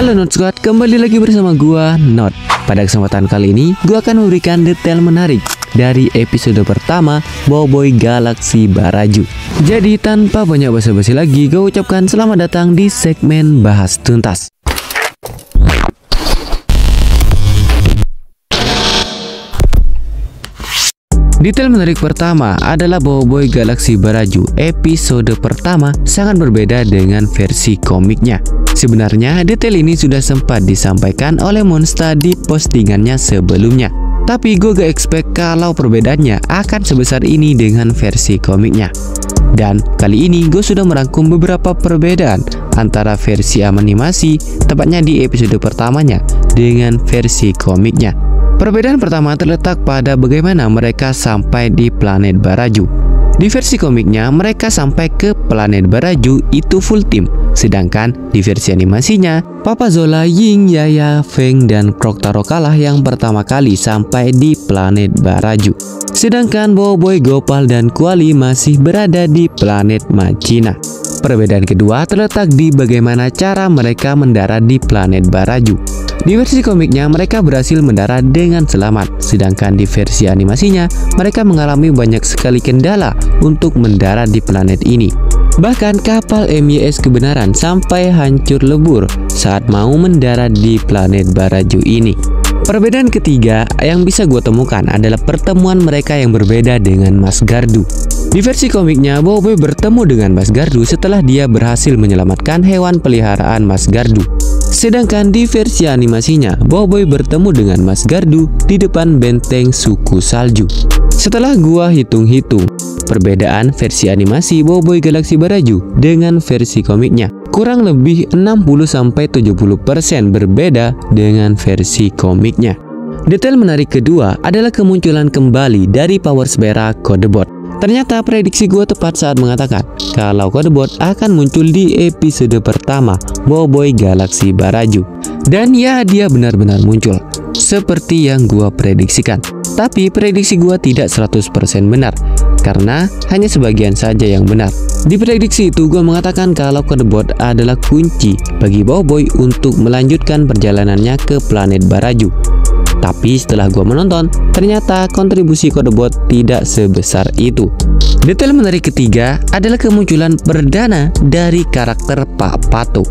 Halo Not Squad, kembali lagi bersama gua Not. Pada kesempatan kali ini, gua akan memberikan detail menarik dari episode pertama Boboiboy Galaxy Baraju. Jadi tanpa banyak basa-basi lagi, gua ucapkan selamat datang di segmen Bahas Tuntas. Detail menarik pertama adalah Boboiboy Galaxy Baraju episode pertama sangat berbeda dengan versi komiknya. Sebenarnya detail ini sudah sempat disampaikan oleh Monsta di postingannya sebelumnya. Tapi gue gak expect kalau perbedaannya akan sebesar ini dengan versi komiknya. Dan kali ini gue sudah merangkum beberapa perbedaan antara versi animasi, tepatnya di episode pertamanya, dengan versi komiknya. Perbedaan pertama terletak pada bagaimana mereka sampai di planet Baraju. Di versi komiknya, mereka sampai ke planet Baraju itu full team. Sedangkan di versi animasinya, Papa Zola, Ying, Yaya, Feng, dan Krotaro kalah yang pertama kali sampai di planet Baraju. Sedangkan Boboiboy, Gopal, dan Kuali masih berada di planet Machina. Perbedaan kedua terletak di bagaimana cara mereka mendarat di planet Baraju. Di versi komiknya mereka berhasil mendarat dengan selamat, sedangkan di versi animasinya mereka mengalami banyak sekali kendala untuk mendarat di planet ini. Bahkan kapal MYS Kebenaran sampai hancur lebur saat mau mendarat di planet Baraju ini. Perbedaan ketiga yang bisa gue temukan adalah pertemuan mereka yang berbeda dengan Mas Gardu. Di versi komiknya, Boboiboy bertemu dengan Mas Gardu setelah dia berhasil menyelamatkan hewan peliharaan Mas Gardu. Sedangkan di versi animasinya, Boboiboy bertemu dengan Mas Gardu di depan benteng suku salju. Setelah gua hitung-hitung perbedaan versi animasi Boboiboy Galaxy Baraju dengan versi komiknya, kurang lebih 60-70% berbeda dengan versi komiknya. Detail menarik kedua adalah kemunculan kembali dari Power Spera Codebot. Ternyata prediksi gue tepat saat mengatakan kalau Codebot akan muncul di episode pertama Boboiboy Galaxy Baraju. Dan ya, dia benar-benar muncul seperti yang gue prediksikan. Tapi prediksi gue tidak 100% benar, karena hanya sebagian saja yang benar. Di prediksi itu gue mengatakan kalau Codebot adalah kunci bagi Boboiboy untuk melanjutkan perjalanannya ke planet Baraju. Tapi setelah gue menonton, ternyata kontribusi Codebot tidak sebesar itu. Detail menarik ketiga adalah kemunculan perdana dari karakter Pak Pato.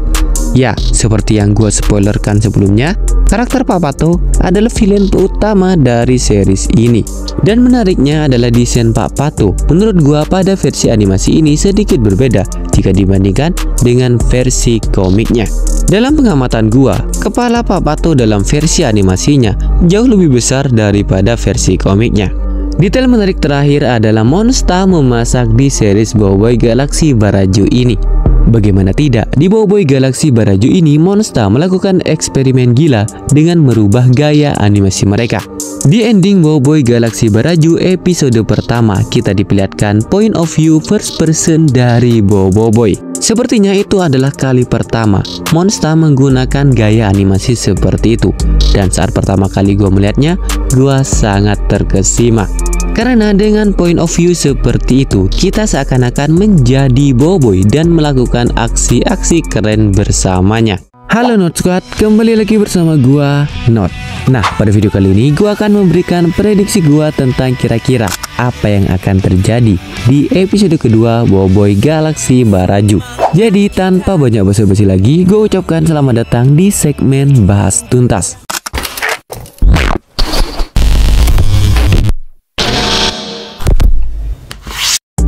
Ya, seperti yang gue spoilerkan sebelumnya, karakter Pak Pato adalah villain utama dari series ini. Dan menariknya adalah desain Pak Pato menurut gue pada versi animasi ini sedikit berbeda jika dibandingkan dengan versi komiknya. Dalam pengamatan gua, kepala Pak Pato dalam versi animasinya jauh lebih besar daripada versi komiknya. Detail menarik terakhir adalah Monsta memasak di series Boboiboy Galaxy Baraju ini. Bagaimana tidak, di Boboiboy Galaxy Baraju ini Monsta melakukan eksperimen gila dengan merubah gaya animasi mereka. Di ending Boboiboy Galaxy Baraju episode pertama, kita diperlihatkan point of view first person dari Boboiboy. Sepertinya itu adalah kali pertama Monsta menggunakan gaya animasi seperti itu. Dan saat pertama kali gue melihatnya, gue sangat terkesima. Karena dengan point of view seperti itu, kita seakan-akan menjadi Boboiboy dan melakukan aksi-aksi keren bersamanya. Halo Not Squad, kembali lagi bersama gua Not. Nah, pada video kali ini gua akan memberikan prediksi gua tentang kira-kira apa yang akan terjadi di episode kedua Boboiboy Galaxy Baraju. Jadi tanpa banyak basa-basi lagi, gua ucapkan selamat datang di segmen Bahas Tuntas.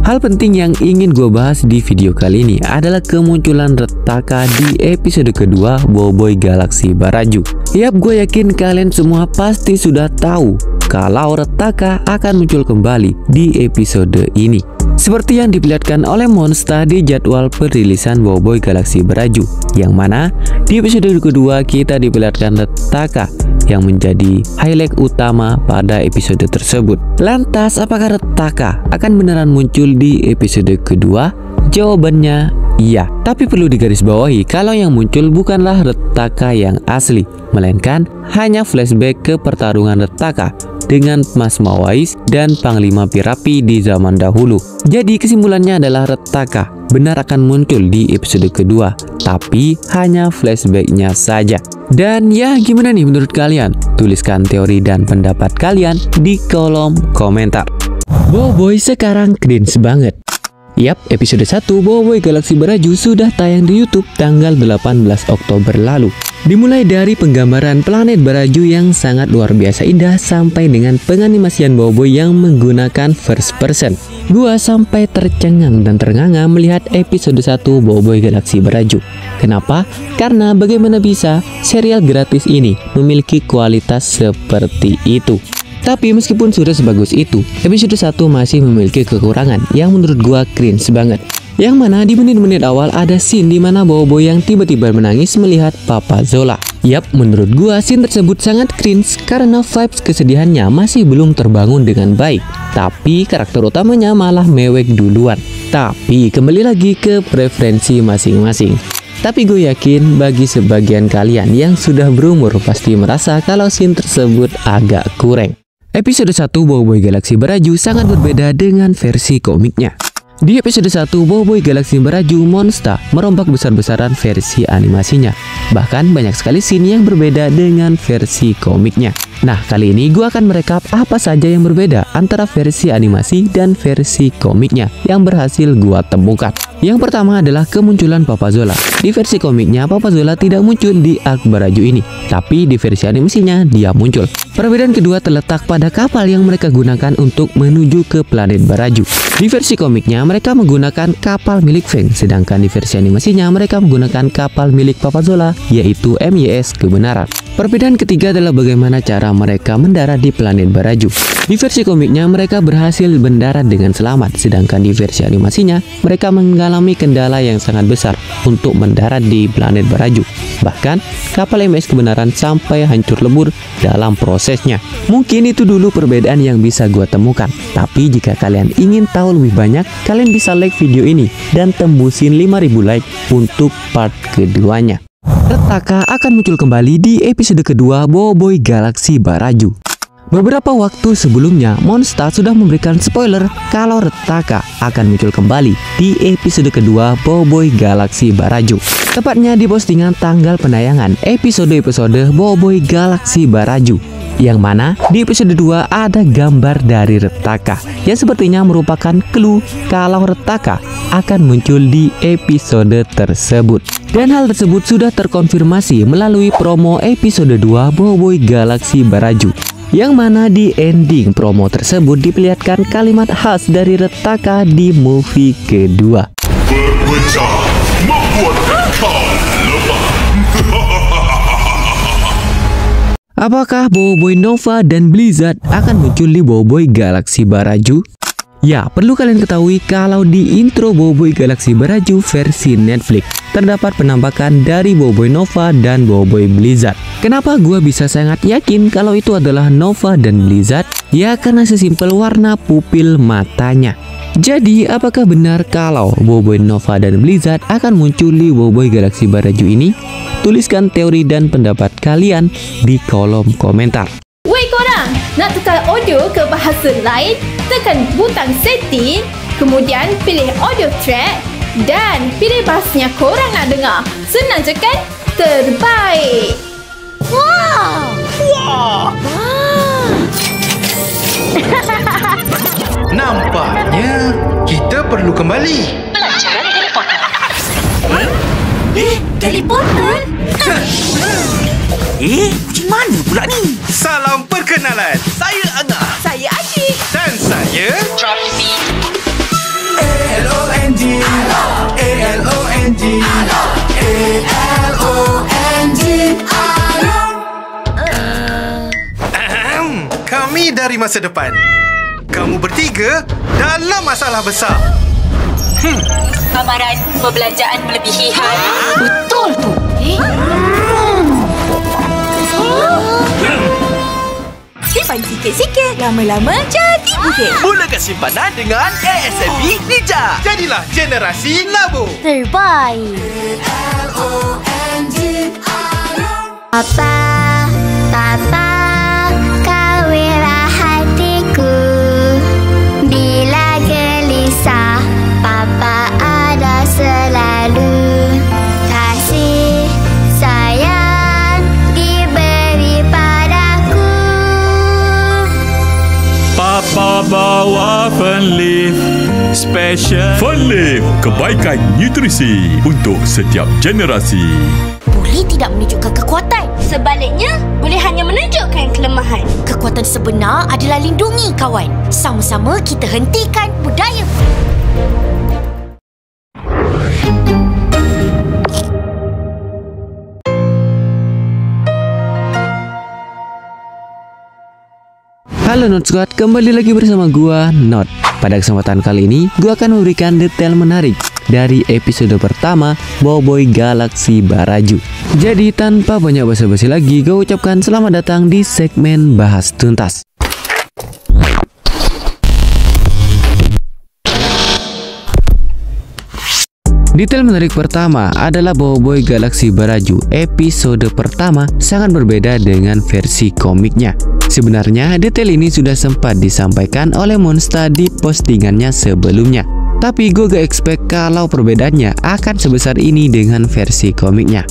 Hal penting yang ingin gue bahas di video kali ini adalah kemunculan Retaka di episode kedua Boboiboy Galaxy Baraju. Yap, gue yakin kalian semua pasti sudah tahu kalau Retaka akan muncul kembali di episode ini. Seperti yang diperlihatkan oleh Monsta di jadwal perilisan Boboiboy Galaxy Baraju, yang mana di episode kedua kita diperlihatkan Retaka yang menjadi highlight utama pada episode tersebut. Lantas, apakah Retaka akan beneran muncul di episode kedua? Jawabannya iya, tapi perlu digarisbawahi kalau yang muncul bukanlah Retaka yang asli, melainkan hanya flashback ke pertarungan Retaka dengan Mas Mawais dan Panglima Pirapi di zaman dahulu. Jadi kesimpulannya adalah Retaka benar akan muncul di episode kedua, tapi hanya flashbacknya saja. Dan ya, gimana nih menurut kalian? Tuliskan teori dan pendapat kalian di kolom komentar. Boboiboy sekarang cringe banget. Yap, episode 1 Boboiboy Galaksi Baraju sudah tayang di YouTube tanggal 18 Oktober lalu. Dimulai dari penggambaran planet Baraju yang sangat luar biasa indah sampai dengan penganimasian Boboiboy yang menggunakan first person. Gua sampai tercengang dan ternganga melihat episode 1 Boboiboy Galaksi Baraju. Kenapa? Karena bagaimana bisa serial gratis ini memiliki kualitas seperti itu. Tapi meskipun sudah sebagus itu, episode 1 masih memiliki kekurangan yang menurut gua cringe banget. Yang mana di menit-menit awal ada scene di mana Boboiboy yang tiba-tiba menangis melihat Papa Zola. Yap, menurut gua scene tersebut sangat cringe karena vibes kesedihannya masih belum terbangun dengan baik. Tapi karakter utamanya malah mewek duluan. Tapi kembali lagi ke preferensi masing-masing. Tapi gue yakin bagi sebagian kalian yang sudah berumur pasti merasa kalau scene tersebut agak kurang. Episode 1 Boboiboy Galaksi Baraju sangat berbeda dengan versi komiknya. Di episode 1 Boboiboy Galaksi Baraju, Monsta merombak besar-besaran versi animasinya. Bahkan banyak sekali scene yang berbeda dengan versi komiknya. Nah, kali ini gue akan merekap apa saja yang berbeda antara versi animasi dan versi komiknya yang berhasil gue temukan. Yang pertama adalah kemunculan Papa Zola. Di versi komiknya, Papa Zola tidak muncul di arc Baraju ini, tapi di versi animasinya dia muncul. Perbedaan kedua terletak pada kapal yang mereka gunakan untuk menuju ke planet Baraju. Di versi komiknya, mereka menggunakan kapal milik Feng, sedangkan di versi animasinya mereka menggunakan kapal milik Papa Zola, yaitu MYS Kebenaran. Perbedaan ketiga adalah bagaimana cara mereka mendarat di planet Baraju. Di versi komiknya mereka berhasil mendarat dengan selamat, sedangkan di versi animasinya mereka mengalami kendala yang sangat besar untuk mendarat di planet Baraju. Bahkan kapal MYS Kebenaran sampai hancur lebur dalam prosesnya. Mungkin itu dulu perbedaan yang bisa gua temukan. Tapi jika kalian ingin tahu lebih banyak, kalian bisa like video ini dan tembusin 5.000 like untuk part keduanya. Retaka akan muncul kembali di episode kedua Boboiboy Galaksi Baraju. Beberapa waktu sebelumnya, Monsta sudah memberikan spoiler kalau Retaka akan muncul kembali di episode kedua Boboiboy Galaksi Baraju. Tepatnya di postingan tanggal penayangan episode-episode Boboiboy Galaksi Baraju. Yang mana di episode 2 ada gambar dari Retaka yang sepertinya merupakan clue kalau Retaka akan muncul di episode tersebut. Dan hal tersebut sudah terkonfirmasi melalui promo episode 2 Boboiboy Galaksi Baraju. Yang mana di ending promo tersebut diperlihatkan kalimat khas dari Retaka di movie kedua. Berpecah membuat engkau lemah. Apakah Boboiboy Nova dan Blizzard akan muncul di Boboiboy Galaksi Baraju? Ya, perlu kalian ketahui kalau di intro Boboiboy Galaksi Baraju versi Netflix terdapat penampakan dari Boboiboy Nova dan Boboiboy Blizzard. Kenapa gua bisa sangat yakin kalau itu adalah Nova dan Blizzard? Ya, karena sesimpel warna pupil matanya. Jadi, apakah benar kalau Boboiboy Nova dan Blizzard akan muncul di Boboiboy Galaksi Baraju ini? Tuliskan teori dan pendapat kalian di kolom komentar. Woi korang, nak tukar audio ke bahasa lain? Tekan butang setting, kemudian pilih audio track dan pilih bahasanya korang nak dengar. Senang je kan? Terbaik! Wow! Wah, nampaknya kita perlu kembali. Pelajaran Harry Potter. Harry Potter? Macam mana pula ni? Salam perkenalan. Saya Angah. Saya Asyik. Dan saya Drop the beat. ALONG. ALONG. ALONG. Kami dari masa depan. Kamu bertiga dalam masalah besar. Pameran perbelanjaan melebihi harga. Betul tu. Simpan sikit-sikit, lama-lama jadi bukit. Mulakan simpanan dengan ASMB Ninja. Jadilah generasi labu. Terbaik. Papa, Papa, kawinlah hatiku. Bila gelisah, Papa ada Papa bawa Fernleaf Special. Fernleaf, kebaikan nutrisi untuk setiap generasi. Boleh tidak menunjukkan kekuatan. Sebaliknya, boleh hanya menunjukkan kelemahan. Kekuatan sebenar adalah lindungi kawan. Sama-sama kita hentikan budaya. Halo Not Squad, kembali lagi bersama gua Not. Pada kesempatan kali ini, gua akan memberikan detail menarik dari episode pertama Boboiboy Galaksi Baraju. Jadi tanpa banyak basa-basi lagi, gua ucapkan selamat datang di segmen Bahas Tuntas. Detail menarik pertama adalah Boboiboy Galaksi Baraju episode pertama sangat berbeda dengan versi komiknya. Sebenarnya detail ini sudah sempat disampaikan oleh Monsta di postingannya sebelumnya. Tapi gue gak expect kalau perbedaannya akan sebesar ini dengan versi komiknya.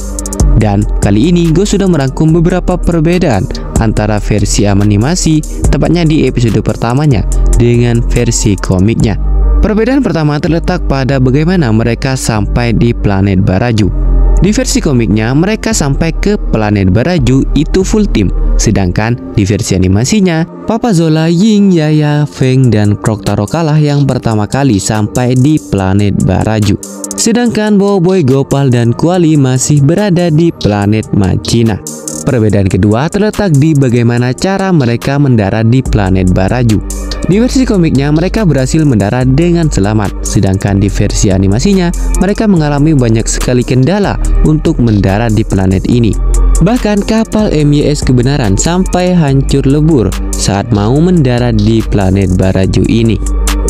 Dan kali ini gue sudah merangkum beberapa perbedaan antara versi animasi, tepatnya di episode pertamanya, dengan versi komiknya. Perbedaan pertama terletak pada bagaimana mereka sampai di planet Baraju. Di versi komiknya, mereka sampai ke planet Baraju itu full team. Sedangkan di versi animasinya, Papa Zola, Ying, Yaya, Feng, dan Krotaro kalah yang pertama kali sampai di planet Baraju. Sedangkan Boboiboy, Gopal, dan Kuali masih berada di planet Machina. Perbedaan kedua terletak di bagaimana cara mereka mendarat di planet Baraju. Di versi komiknya, mereka berhasil mendarat dengan selamat. Sedangkan di versi animasinya, mereka mengalami banyak sekali kendala untuk mendarat di planet ini. Bahkan kapal MYS Kebenaran sampai hancur lebur saat mau mendarat di planet Baraju ini.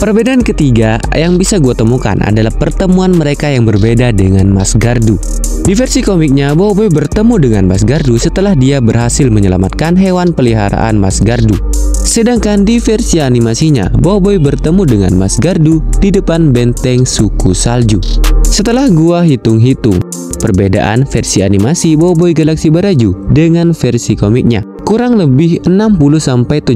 Perbedaan ketiga yang bisa gue temukan adalah pertemuan mereka yang berbeda dengan Mas Gardu. Di versi komiknya, Boboiboy bertemu dengan Mas Gardu setelah dia berhasil menyelamatkan hewan peliharaan Mas Gardu. Sedangkan di versi animasinya, Boboiboy bertemu dengan Mas Gardu di depan benteng suku salju. Setelah gua hitung-hitung, perbedaan versi animasi Boboiboy Galaksi Baraju dengan versi komiknya kurang lebih 60-70%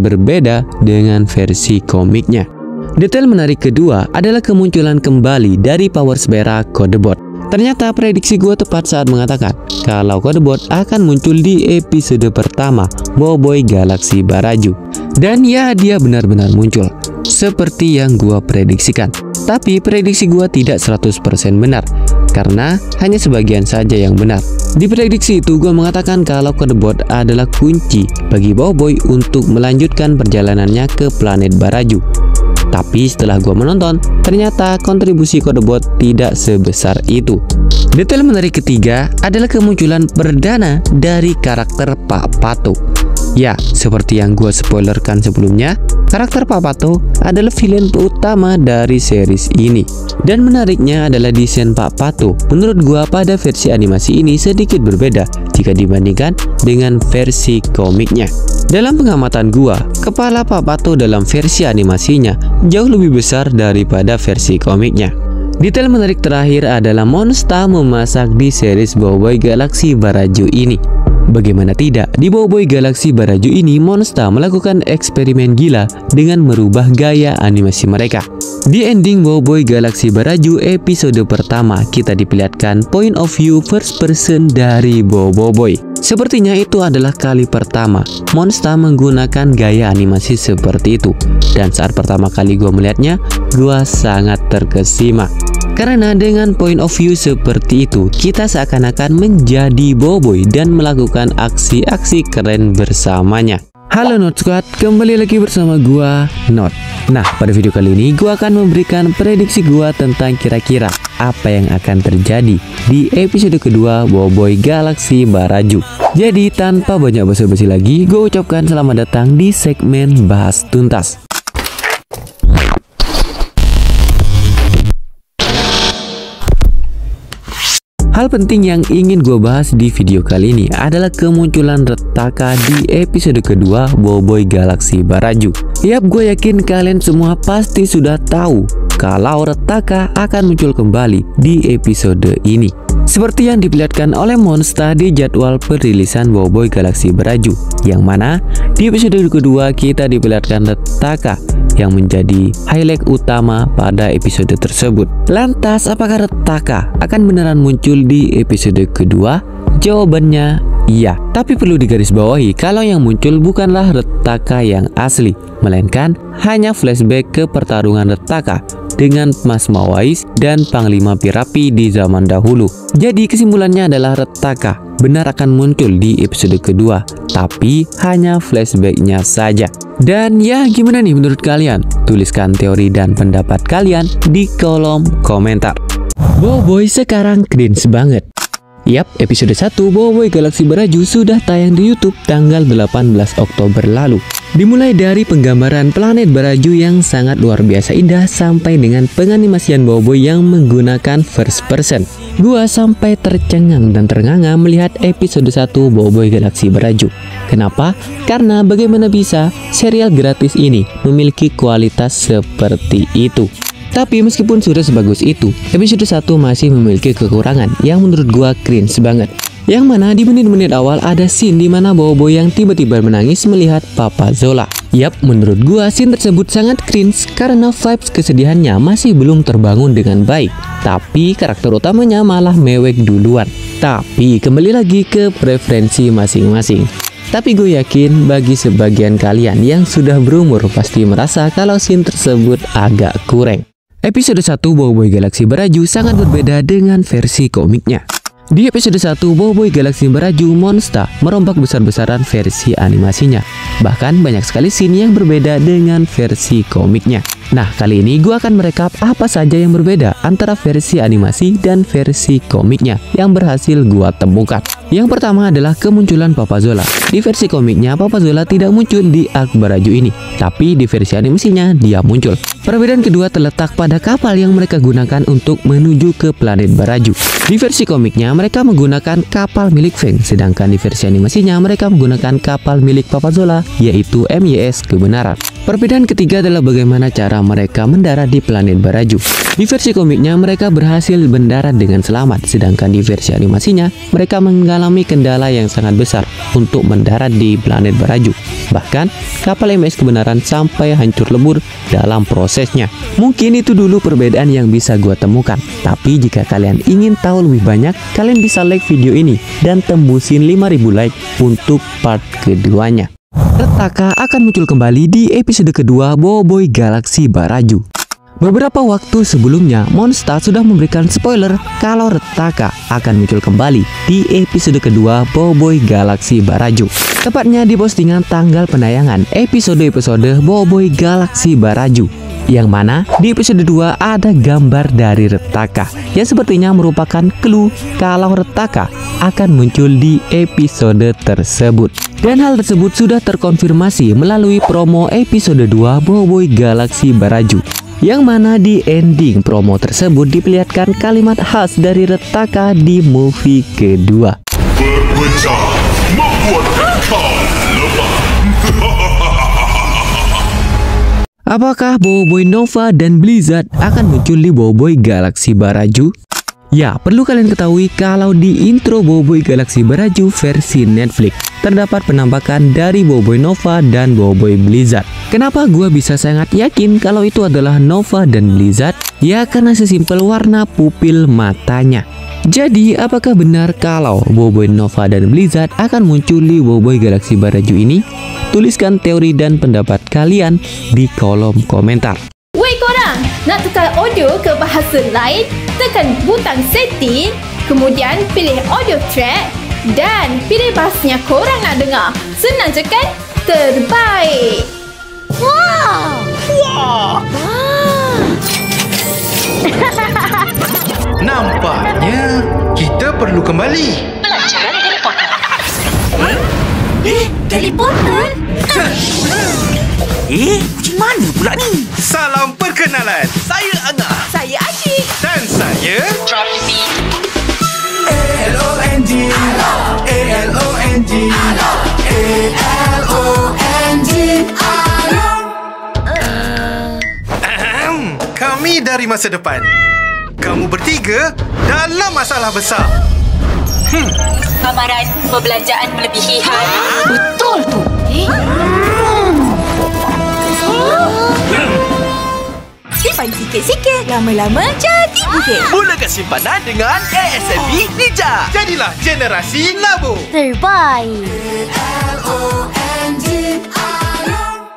berbeda dengan versi komiknya. Detail menarik kedua adalah kemunculan kembali dari Power Spera Codebot. Ternyata prediksi gue tepat saat mengatakan kalau Codebot akan muncul di episode pertama Boboiboy Galaksi Baraju. Dan ya, dia benar-benar muncul seperti yang gue prediksikan. Tapi prediksi gue tidak 100% benar, karena hanya sebagian saja yang benar. Di prediksi itu gue mengatakan kalau Codebot adalah kunci bagi Boboiboy untuk melanjutkan perjalanannya ke planet Baraju. Tapi setelah gue menonton, ternyata kontribusi Codebot tidak sebesar itu. Detail menarik ketiga adalah kemunculan perdana dari karakter Pak Pato. Ya, seperti yang gue spoilerkan sebelumnya, karakter Pak Pato adalah villain utama dari series ini. Dan menariknya adalah desain Pak Pato menurut gue pada versi animasi ini sedikit berbeda jika dibandingkan dengan versi komiknya. Dalam pengamatan gua, kepala Pak Pato dalam versi animasinya jauh lebih besar daripada versi komiknya. Detail menarik terakhir adalah Monsta memasak di series Boboiboy Galaksi Baraju ini. Bagaimana tidak, di Boboiboy Galaksi Baraju ini Monsta melakukan eksperimen gila dengan merubah gaya animasi mereka. Di ending Boboiboy Galaksi Baraju episode pertama, kita diperlihatkan point of view first person dari Boboiboy. Sepertinya itu adalah kali pertama Monsta menggunakan gaya animasi seperti itu. Dan saat pertama kali gue melihatnya, gue sangat terkesima. Karena dengan point of view seperti itu, kita seakan-akan menjadi Boboiboy dan melakukan aksi-aksi keren bersamanya. Halo Not Squad, kembali lagi bersama gua Not. Nah, pada video kali ini gua akan memberikan prediksi gua tentang kira-kira apa yang akan terjadi di episode kedua Boboiboy Galaksi Baraju. Jadi tanpa banyak basa-basi lagi, gua ucapkan selamat datang di segmen Bahas Tuntas. Hal penting yang ingin gue bahas di video kali ini adalah kemunculan Retaka di episode kedua Boboiboy Galaksi Baraju. Yap, gue yakin kalian semua pasti sudah tahu kalau Retaka akan muncul kembali di episode ini. Seperti yang diperlihatkan oleh Monster di jadwal perilisan Boboiboy Galaksi Beraju, yang mana di episode kedua kita diperlihatkan Retaka yang menjadi highlight utama pada episode tersebut. Lantas apakah Retaka akan beneran muncul di episode kedua? Jawabannya iya, tapi perlu digarisbawahi kalau yang muncul bukanlah Retaka yang asli, melainkan hanya flashback ke pertarungan Retaka dengan Mas Mawais dan Panglima Pirapi di zaman dahulu. Jadi kesimpulannya adalah Retaka benar akan muncul di episode kedua, tapi hanya flashbacknya saja. Dan ya, gimana nih menurut kalian? Tuliskan teori dan pendapat kalian di kolom komentar. Boboiboy sekarang cringe banget. Yap, episode 1 Boboiboy Galaksi Beraju sudah tayang di YouTube tanggal 18 Oktober lalu. Dimulai dari penggambaran planet Beraju yang sangat luar biasa indah sampai dengan penganimasian Boboiboy yang menggunakan first person. Gua sampai tercengang dan ternganga melihat episode 1 Boboiboy Galaksi Beraju. Kenapa? Karena bagaimana bisa serial gratis ini memiliki kualitas seperti itu. Tapi meskipun sudah sebagus itu, episode 1 masih memiliki kekurangan yang menurut gua cringe banget. Yang mana di menit-menit awal ada scene di mana Boboiboy yang tiba-tiba menangis melihat Papa Zola. Yap, menurut gua scene tersebut sangat cringe karena vibes kesedihannya masih belum terbangun dengan baik. Tapi karakter utamanya malah mewek duluan. Tapi kembali lagi ke preferensi masing-masing. Tapi gue yakin bagi sebagian kalian yang sudah berumur pasti merasa kalau scene tersebut agak kurang. Episode 1 Boboiboy Galaksi Beraju sangat berbeda dengan versi komiknya. Di episode 1 Boboiboy Galaksi Beraju, Monster merombak besar-besaran versi animasinya. Bahkan banyak sekali scene yang berbeda dengan versi komiknya. Nah, kali ini gue akan merekap apa saja yang berbeda antara versi animasi dan versi komiknya yang berhasil gue temukan. Yang pertama adalah kemunculan Papa Zola. Di versi komiknya, Papa Zola tidak muncul di arc Beraju ini, tapi di versi animasinya dia muncul. Perbedaan kedua terletak pada kapal yang mereka gunakan untuk menuju ke planet Beraju. Di versi komiknya, mereka menggunakan kapal milik Feng, sedangkan di versi animasinya mereka menggunakan kapal milik Papa Zola, yaitu MYS Kebenaran. Perbedaan ketiga adalah bagaimana cara mereka mendarat di planet Beraju. Di versi komiknya mereka berhasil mendarat dengan selamat, sedangkan di versi animasinya mereka mengalami kendala yang sangat besar untuk mendarat di planet Beraju. Bahkan kapal MYS Kebenaran sampai hancur lebur dalam prosesnya. Mungkin itu dulu perbedaan yang bisa gua temukan. Tapi jika kalian ingin tahu lebih banyak, kalian bisa like video ini dan tembusin 5.000 like untuk part keduanya. Retaka akan muncul kembali di episode kedua Boboiboy Galaksi Beraju. Beberapa waktu sebelumnya, Monster sudah memberikan spoiler kalau Retaka akan muncul kembali di episode kedua Boboiboy Galaksi Beraju. Tepatnya di postingan tanggal penayangan episode-episode Boboiboy Galaksi Beraju. Yang mana di episode 2 ada gambar dari Retaka yang sepertinya merupakan clue kalau Retaka akan muncul di episode tersebut. Dan hal tersebut sudah terkonfirmasi melalui promo episode 2 Boboiboy Galaksi Beraju. Yang mana di ending promo tersebut diperlihatkan kalimat khas dari Retaka di movie kedua. Berpecah membuat engkau lemah. Apakah Boboiboy Nova dan Blizzard akan muncul di Boboiboy Galaksi Beraju? Ya, perlu kalian ketahui kalau di intro Boboiboy Galaksi Beraju versi Netflix terdapat penampakan dari Boboiboy Nova dan Boboiboy Blizzard. Kenapa gua bisa sangat yakin kalau itu adalah Nova dan Blizzard? Ya, karena sesimpel warna pupil matanya. Jadi, apakah benar kalau Boboiboy Nova dan Blizzard akan muncul di Boboiboy Galaksi Beraju ini? Tuliskan teori dan pendapat kalian di kolom komentar. Woi korang, nak tukar audio ke bahasa lain? Tekan butang setting, kemudian pilih audio track dan pilih bahasanya korang nak dengar. Senang je kan? Terbaik! Wow! Nampaknya kita perlu kembali. Pelajaran Harry Potter. Teleporter? Macam mana pula ni? Salam perkenalan. Saya Angah. Saya Asyik. Dan saya Drop the beat. ALONG ALONG ALONG kami kami dari masa depan. Kamu bertiga dalam masalah besar. Amaran perbelanjaan melebihi had. Betul tu. Simpan sikit-sikit, lama-lama jadi bukit. Mulakan simpanan dengan ASMB Ninja. Jadilah generasi labu. Terbaik.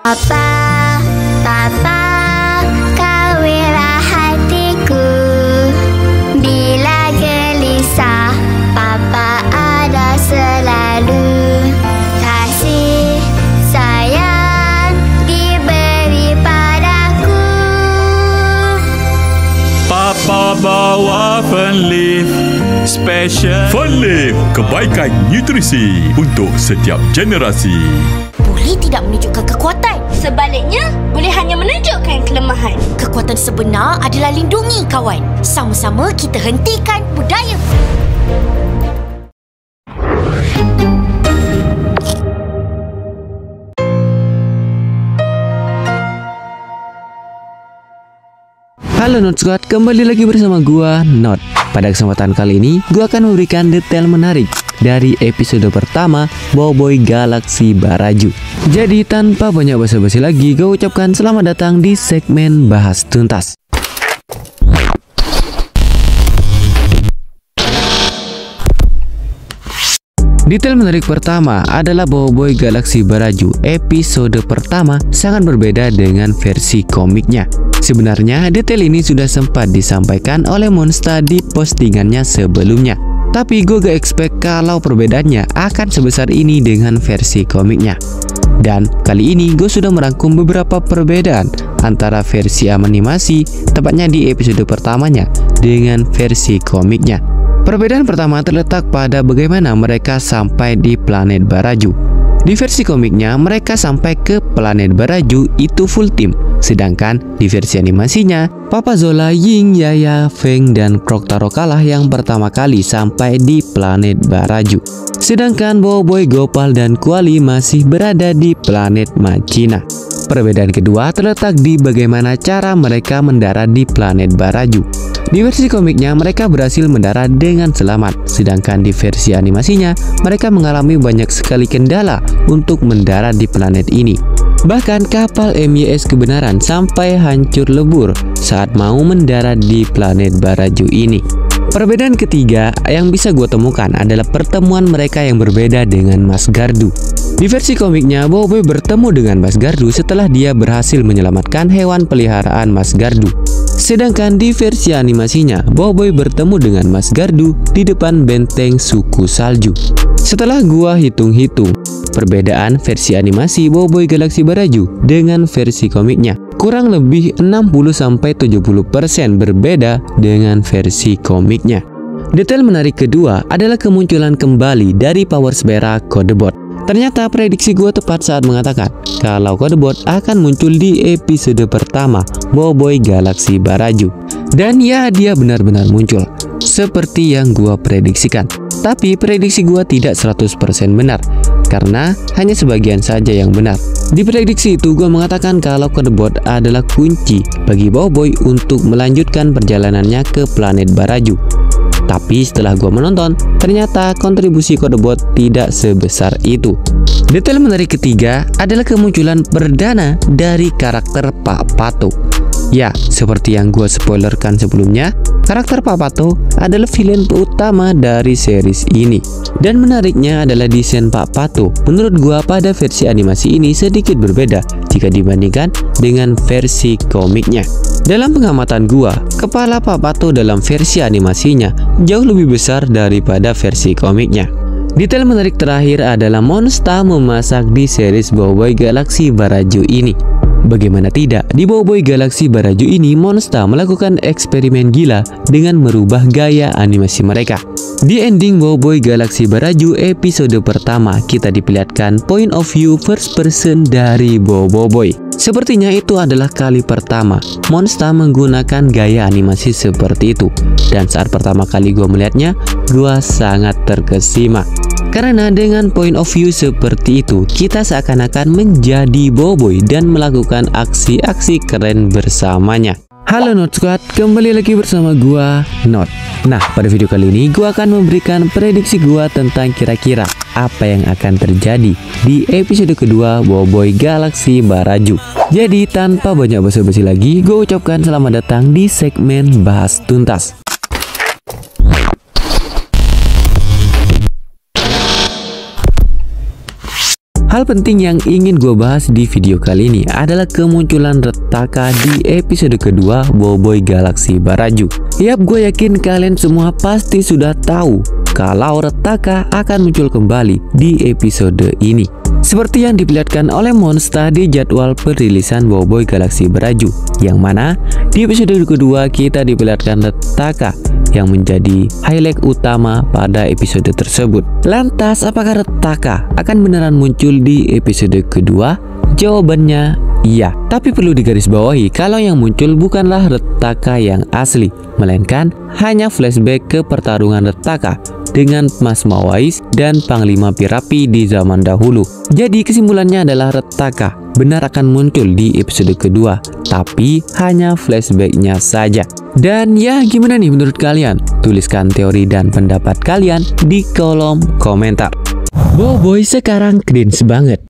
Papa, kawinlah hatiku. Bila gelisah, Papa ada selalu. Kasih sayang diberi padaku. Papa bawa Fernleaf Special. Fernleaf, kebaikan nutrisi untuk setiap generasi. Boleh tidak menunjukkan kekuatan. Sebaliknya, boleh hanya menunjukkan kelemahan. Kekuatan sebenar adalah lindungi kawan. Sama-sama kita hentikan budaya. Halo Not Squad, kembali lagi bersama gua Not. Pada kesempatan kali ini, gua akan memberikan detail menarik dari episode pertama Boboiboy Galaksi Baraju. Jadi tanpa banyak basa-basi lagi, gua ucapkan selamat datang di segmen Bahas Tuntas. Detail menarik pertama adalah Boboiboy Galaksi Baraju episode pertama sangat berbeda dengan versi komiknya. Sebenarnya detail ini sudah sempat disampaikan oleh Monsta di postingannya sebelumnya. Tapi gue gak expect kalau perbedaannya akan sebesar ini dengan versi komiknya. Dan kali ini gue sudah merangkum beberapa perbedaan antara versi animasi, tepatnya di episode pertamanya, dengan versi komiknya. Perbedaan pertama terletak pada bagaimana mereka sampai di planet Baraju. Di versi komiknya, mereka sampai ke planet Baraju itu full team. Sedangkan di versi animasinya, Papa Zola, Ying, Yaya, Feng, dan Krok-Tarok lah yang pertama kali sampai di planet Baraju. Sedangkan Boboiboy, Gopal, dan Kuali masih berada di planet Machina. Perbedaan kedua terletak di bagaimana cara mereka mendarat di planet Baraju. Di versi komiknya, mereka berhasil mendarat dengan selamat. Sedangkan di versi animasinya, mereka mengalami banyak sekali kendala untuk mendarat di planet ini. Bahkan kapal MYS Kebenaran sampai hancur lebur saat mau mendarat di planet Baraju ini. Perbedaan ketiga yang bisa gue temukan adalah pertemuan mereka yang berbeda dengan Mas Gardu. Di versi komiknya, Boboiboy bertemu dengan Mas Gardu setelah dia berhasil menyelamatkan hewan peliharaan Mas Gardu. Sedangkan di versi animasinya, Boboiboy bertemu dengan Mas Gardu di depan benteng suku salju. Setelah gua hitung-hitung perbedaan versi animasi Boboiboy Galaksi Baraju dengan versi komiknya, kurang lebih 60-70% berbeda dengan versi komiknya. Detail menarik kedua adalah kemunculan kembali dari Power Spera Codebot. Ternyata prediksi gue tepat saat mengatakan kalau Codebot akan muncul di episode pertama Boboiboy Galaksi Baraju. Dan ya, dia benar-benar muncul seperti yang gue prediksikan. Tapi prediksi gue tidak 100% benar, karena hanya sebagian saja yang benar. Di prediksi itu gue mengatakan kalau Codebot adalah kunci bagi Boboiboy untuk melanjutkan perjalanannya ke planet Baraju. Tapi setelah gue menonton, ternyata kontribusi Codebot tidak sebesar itu. Detail menarik ketiga adalah kemunculan perdana dari karakter Pak Pato. Ya, seperti yang gue spoilerkan sebelumnya, karakter Pak Pato adalah villain utama dari series ini. Dan menariknya adalah desain Pak Pato menurut gue pada versi animasi ini sedikit berbeda jika dibandingkan dengan versi komiknya. Dalam pengamatan gua, kepala Pak Pato dalam versi animasinya jauh lebih besar daripada versi komiknya. Detail menarik terakhir adalah Monsta memasak di series Boboiboy Galaksi Baraju ini. Bagaimana tidak, di Boboiboy Galaksi Baraju ini Monsta melakukan eksperimen gila dengan merubah gaya animasi mereka. Di ending Boboiboy Galaksi Baraju episode pertama, kita diperlihatkan point of view first person dari Boboiboy. Sepertinya itu adalah kali pertama Monsta menggunakan gaya animasi seperti itu. Dan saat pertama kali gue melihatnya, gue sangat terkesima. Karena dengan point of view seperti itu, kita seakan-akan menjadi Boboiboy dan melakukan aksi-aksi keren bersamanya. Halo Not Squad, kembali lagi bersama gua Not. Nah, pada video kali ini gua akan memberikan prediksi gua tentang kira-kira apa yang akan terjadi di episode kedua Boboiboy Galaxy Baraju. Jadi tanpa banyak basa-basi lagi, gua ucapkan selamat datang di segmen Bahas Tuntas. Hal penting yang ingin gue bahas di video kali ini adalah kemunculan Retaka di episode kedua Boboiboy Galaxy Baraju. Yap, gue yakin kalian semua pasti sudah tahu kalau Retaka akan muncul kembali di episode ini. Seperti yang diperlihatkan oleh Monster di jadwal perilisan Boboiboy Galaxy Baraju, yang mana di episode kedua kita diperlihatkan Retaka yang menjadi highlight utama pada episode tersebut. Lantas, apakah Retaka akan beneran muncul di episode kedua? Jawabannya iya, tapi perlu digarisbawahi kalau yang muncul bukanlah Retaka yang asli, melainkan hanya flashback ke pertarungan Retaka dengan Mas Mawais dan Panglima Pirapi di zaman dahulu. Jadi kesimpulannya adalah Retaka benar akan muncul di episode kedua, tapi hanya flashbacknya saja. Dan ya, gimana nih menurut kalian? Tuliskan teori dan pendapat kalian di kolom komentar. Boboiboy sekarang cringe banget.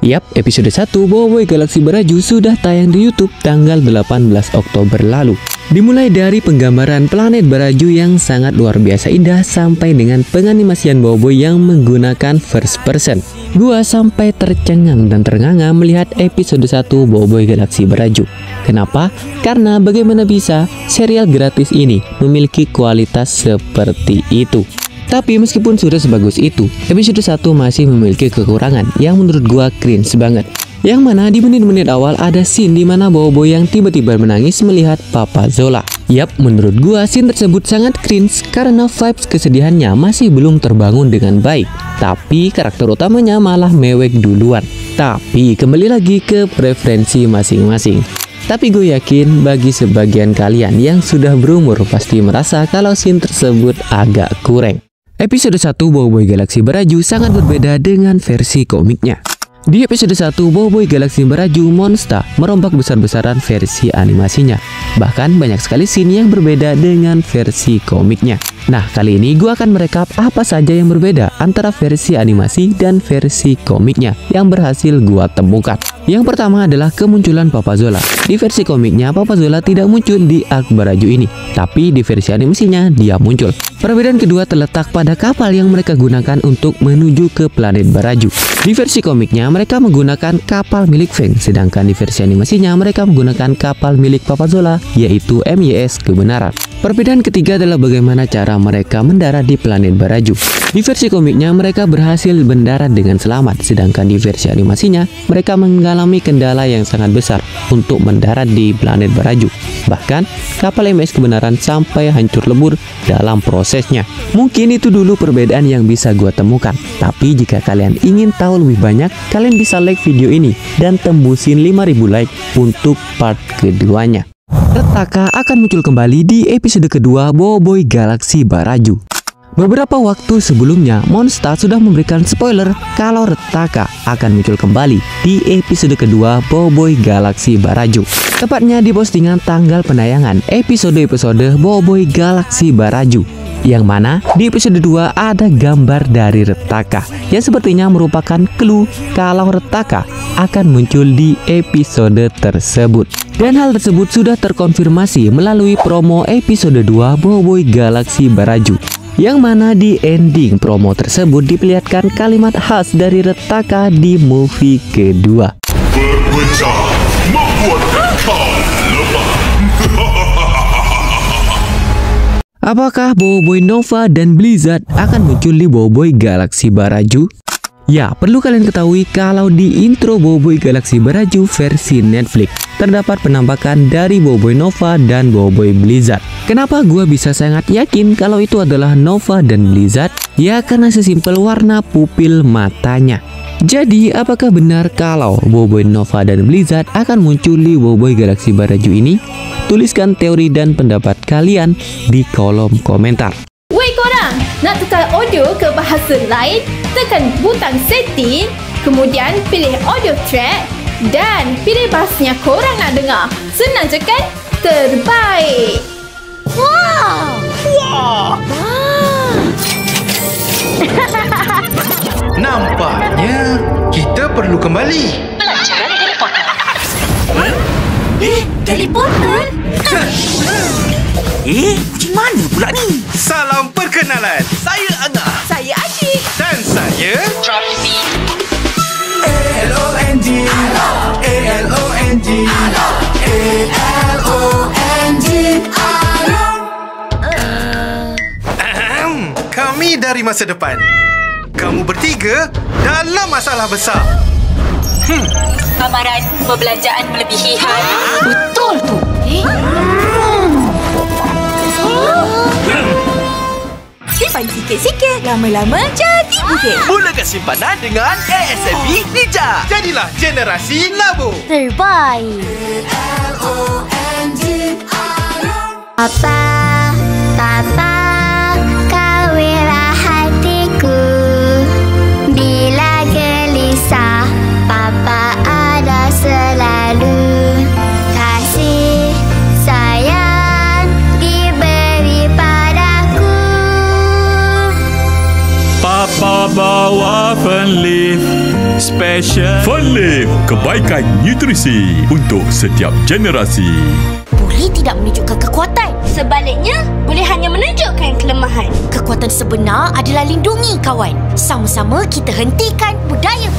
Yap, episode 1 Boboiboy Galaxy Baraju sudah tayang di YouTube tanggal 18 Oktober lalu. Dimulai dari penggambaran planet Baraju yang sangat luar biasa indah sampai dengan penganimasian Boboiboy yang menggunakan first person. Gua sampai tercengang dan ternganga melihat episode 1 Boboiboy Galaxy Baraju. Kenapa? Karena bagaimana bisa serial gratis ini memiliki kualitas seperti itu. Tapi meskipun sudah sebagus itu, episode 1 masih memiliki kekurangan yang menurut gua cringe banget. Yang mana di menit-menit awal ada scene di mana Boboiboy yang tiba-tiba menangis melihat Papa Zola. Yap, menurut gua scene tersebut sangat cringe karena vibes kesedihannya masih belum terbangun dengan baik. Tapi karakter utamanya malah mewek duluan. Tapi kembali lagi ke preferensi masing-masing. Tapi gue yakin bagi sebagian kalian yang sudah berumur pasti merasa kalau scene tersebut agak kurang. Episode 1 Boboiboy Galaxy Baraju sangat berbeda dengan versi komiknya. Di episode 1 Boboiboy Galaxy Baraju, Monster merombak besar-besaran versi animasinya. Bahkan banyak sekali scene yang berbeda dengan versi komiknya. Nah, kali ini gue akan merekap apa saja yang berbeda antara versi animasi dan versi komiknya yang berhasil gue temukan. Yang pertama adalah kemunculan Papa Zola. Di versi komiknya, Papa Zola tidak muncul di arc Baraju ini, tapi di versi animasinya dia muncul. Perbedaan kedua terletak pada kapal yang mereka gunakan untuk menuju ke planet Baraju. Di versi komiknya, mereka menggunakan kapal milik Feng, sedangkan di versi animasinya mereka menggunakan kapal milik Papa Zola, yaitu MYS Kebenaran. Perbedaan ketiga adalah bagaimana cara mereka mendarat di planet Baraju. Di versi komiknya mereka berhasil mendarat dengan selamat, sedangkan di versi animasinya mereka mengalami kendala yang sangat besar untuk mendarat di planet Baraju. Bahkan kapal MYS Kebenaran sampai hancur lebur dalam prosesnya. Mungkin itu dulu perbedaan yang bisa gua temukan. Tapi jika kalian ingin tahu lebih banyak, kalian bisa like video ini dan tembusin 5.000 like untuk part keduanya. Retaka akan muncul kembali di episode kedua Boboiboy Galaxy Baraju. Beberapa waktu sebelumnya, Monster sudah memberikan spoiler kalau Retaka akan muncul kembali di episode kedua Boboiboy Galaxy Baraju. Tepatnya di postingan tanggal penayangan episode-episode Boboiboy Galaxy Baraju. Yang mana di episode 2 ada gambar dari Retaka yang sepertinya merupakan clue kalau Retaka akan muncul di episode tersebut. Dan hal tersebut sudah terkonfirmasi melalui promo episode 2 Boboiboy Galaxy Baraju. Yang mana di ending promo tersebut diperlihatkan kalimat khas dari Retaka di movie kedua. Berpecah membuat kau lemah. Apakah Boboiboy Nova dan Blizzard akan muncul di Boboiboy Galaxy Baraju? Ya, perlu kalian ketahui kalau di intro Boboiboy Galaxy Baraju versi Netflix terdapat penampakan dari Boboiboy Nova dan Boboiboy Blizzard. Kenapa gua bisa sangat yakin kalau itu adalah Nova dan Blizzard? Ya, karena sesimpel warna pupil matanya. Jadi, apakah benar kalau Boboiboy Nova dan Blizzard akan muncul di Boboiboy Galaxy Baraju ini? Tuliskan teori dan pendapat kalian di kolom komentar. Woi korang, nak tukar audio ke bahasa lain? Tekan butang setting, kemudian pilih audio track dan pilih bahasa yang korang nak dengar. Senang je kan? terbaik. Nampaknya kita perlu kembali. Pelajaran Harry Potter. Harry Potter? Macam mana pula ni? Salam perkenalan. Saya Angah. Saya Asyik. Dan saya Trophy. ALONG ALONG ALONG kami dari masa depan. Kamu bertiga dalam masalah besar. Amaran perbelanjaan melebihi had. Betul tu. Simpan sikit-sikit, lama-lama jadi bukit. Mulakan simpanan dengan ASMB Ninja. Jadilah generasi labu. Terbaik. Papa, kawinlah hatiku. Bila gelisah, Papa ada selalu. Kasih sayang diberi padaku. Papa bawa Fenleaf Special. Fenleaf, kebaikan nutrisi untuk setiap generasi. Boleh tidak menunjukkan kekuatan. Sebaliknya, boleh hanya menunjukkan kelemahan. Kekuatan sebenar adalah lindungi kawan. Sama-sama kita hentikan budaya.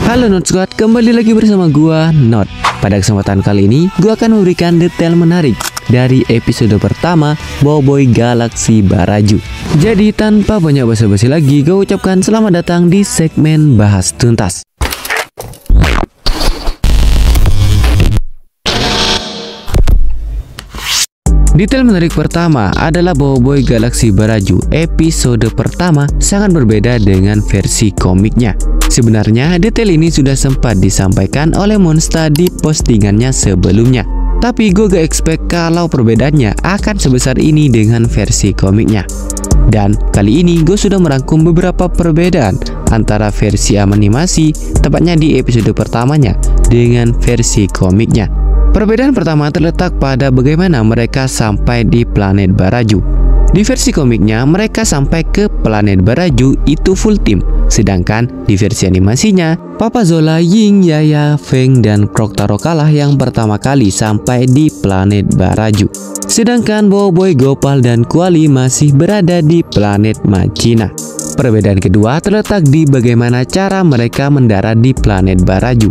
Halo Not Squad, kembali lagi bersama gua Not. Pada kesempatan kali ini, gua akan memberikan detail menarik dari episode pertama Boboiboy Galaksi Baraju. Jadi tanpa banyak basa-basi lagi, gua ucapkan selamat datang di segmen Bahas Tuntas. Detail menarik pertama adalah Boboiboy Galaksi Baraju episode pertama sangat berbeda dengan versi komiknya. Sebenarnya detail ini sudah sempat disampaikan oleh Monsta di postingannya sebelumnya. Tapi gue gak expect kalau perbedaannya akan sebesar ini dengan versi komiknya. Dan kali ini gue sudah merangkum beberapa perbedaan antara versi animasi, tepatnya di episode pertamanya, dengan versi komiknya. Perbedaan pertama terletak pada bagaimana mereka sampai di planet Baraju. Di versi komiknya, mereka sampai ke planet Baraju itu full team. Sedangkan di versi animasinya, Papa Zola, Ying, Yaya, Feng, dan Krok-Taro kalah yang pertama kali sampai di planet Baraju. Sedangkan Boboiboy, Gopal, dan Kuali masih berada di planet Machina. Perbedaan kedua terletak di bagaimana cara mereka mendarat di planet Baraju.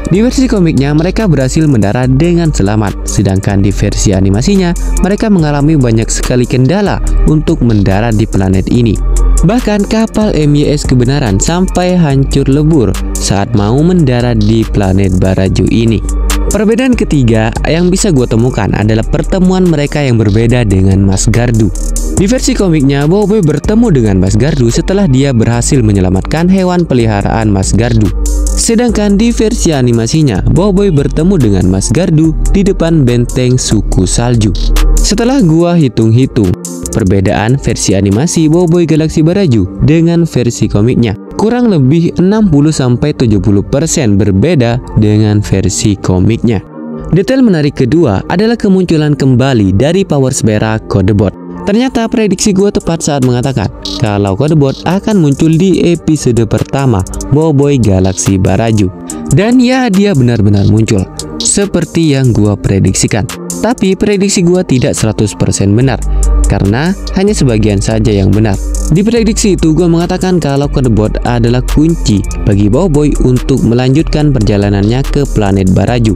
Di versi komiknya, mereka berhasil mendarat dengan selamat. Sedangkan di versi animasinya, mereka mengalami banyak sekali kendala untuk mendarat di planet ini. Bahkan kapal MYS Kebenaran sampai hancur lebur saat mau mendarat di planet Baraju ini. Perbedaan ketiga yang bisa gue temukan adalah pertemuan mereka yang berbeda dengan Mas Gardu. Di versi komiknya, Boboiboy bertemu dengan Mas Gardu setelah dia berhasil menyelamatkan hewan peliharaan Mas Gardu. Sedangkan di versi animasinya, Boboiboy bertemu dengan Mas Gardu di depan benteng suku salju. Setelah gua hitung-hitung perbedaan versi animasi Boboiboy Galaksi Baraju dengan versi komiknya, kurang lebih 60-70% berbeda dengan versi komiknya. Detail menarik kedua adalah kemunculan kembali dari Power Spera Codebot. Ternyata prediksi gue tepat saat mengatakan kalau Codebot akan muncul di episode pertama Boboiboy Galaksi Baraju. Dan ya, dia benar-benar muncul seperti yang gue prediksikan. Tapi prediksi gue tidak 100% benar, karena hanya sebagian saja yang benar. Di prediksi itu gue mengatakan kalau Codebot adalah kunci bagi Boboiboy untuk melanjutkan perjalanannya ke planet Baraju.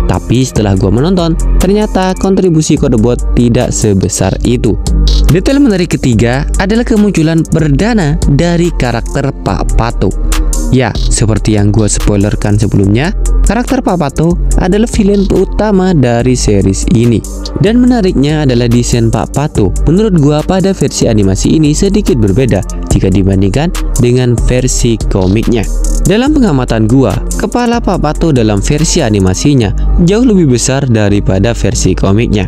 Tapi setelah gue menonton, ternyata kontribusi Codebot tidak sebesar itu. Detail menarik ketiga adalah kemunculan perdana dari karakter Pak Pato. Ya, seperti yang gue spoilerkan sebelumnya, karakter Pak Pato adalah villain utama dari series ini. Dan menariknya adalah desain Pak Pato menurut gue pada versi animasi ini sedikit berbeda jika dibandingkan dengan versi komiknya. Dalam pengamatan gua, kepala Pak Pato dalam versi animasinya jauh lebih besar daripada versi komiknya.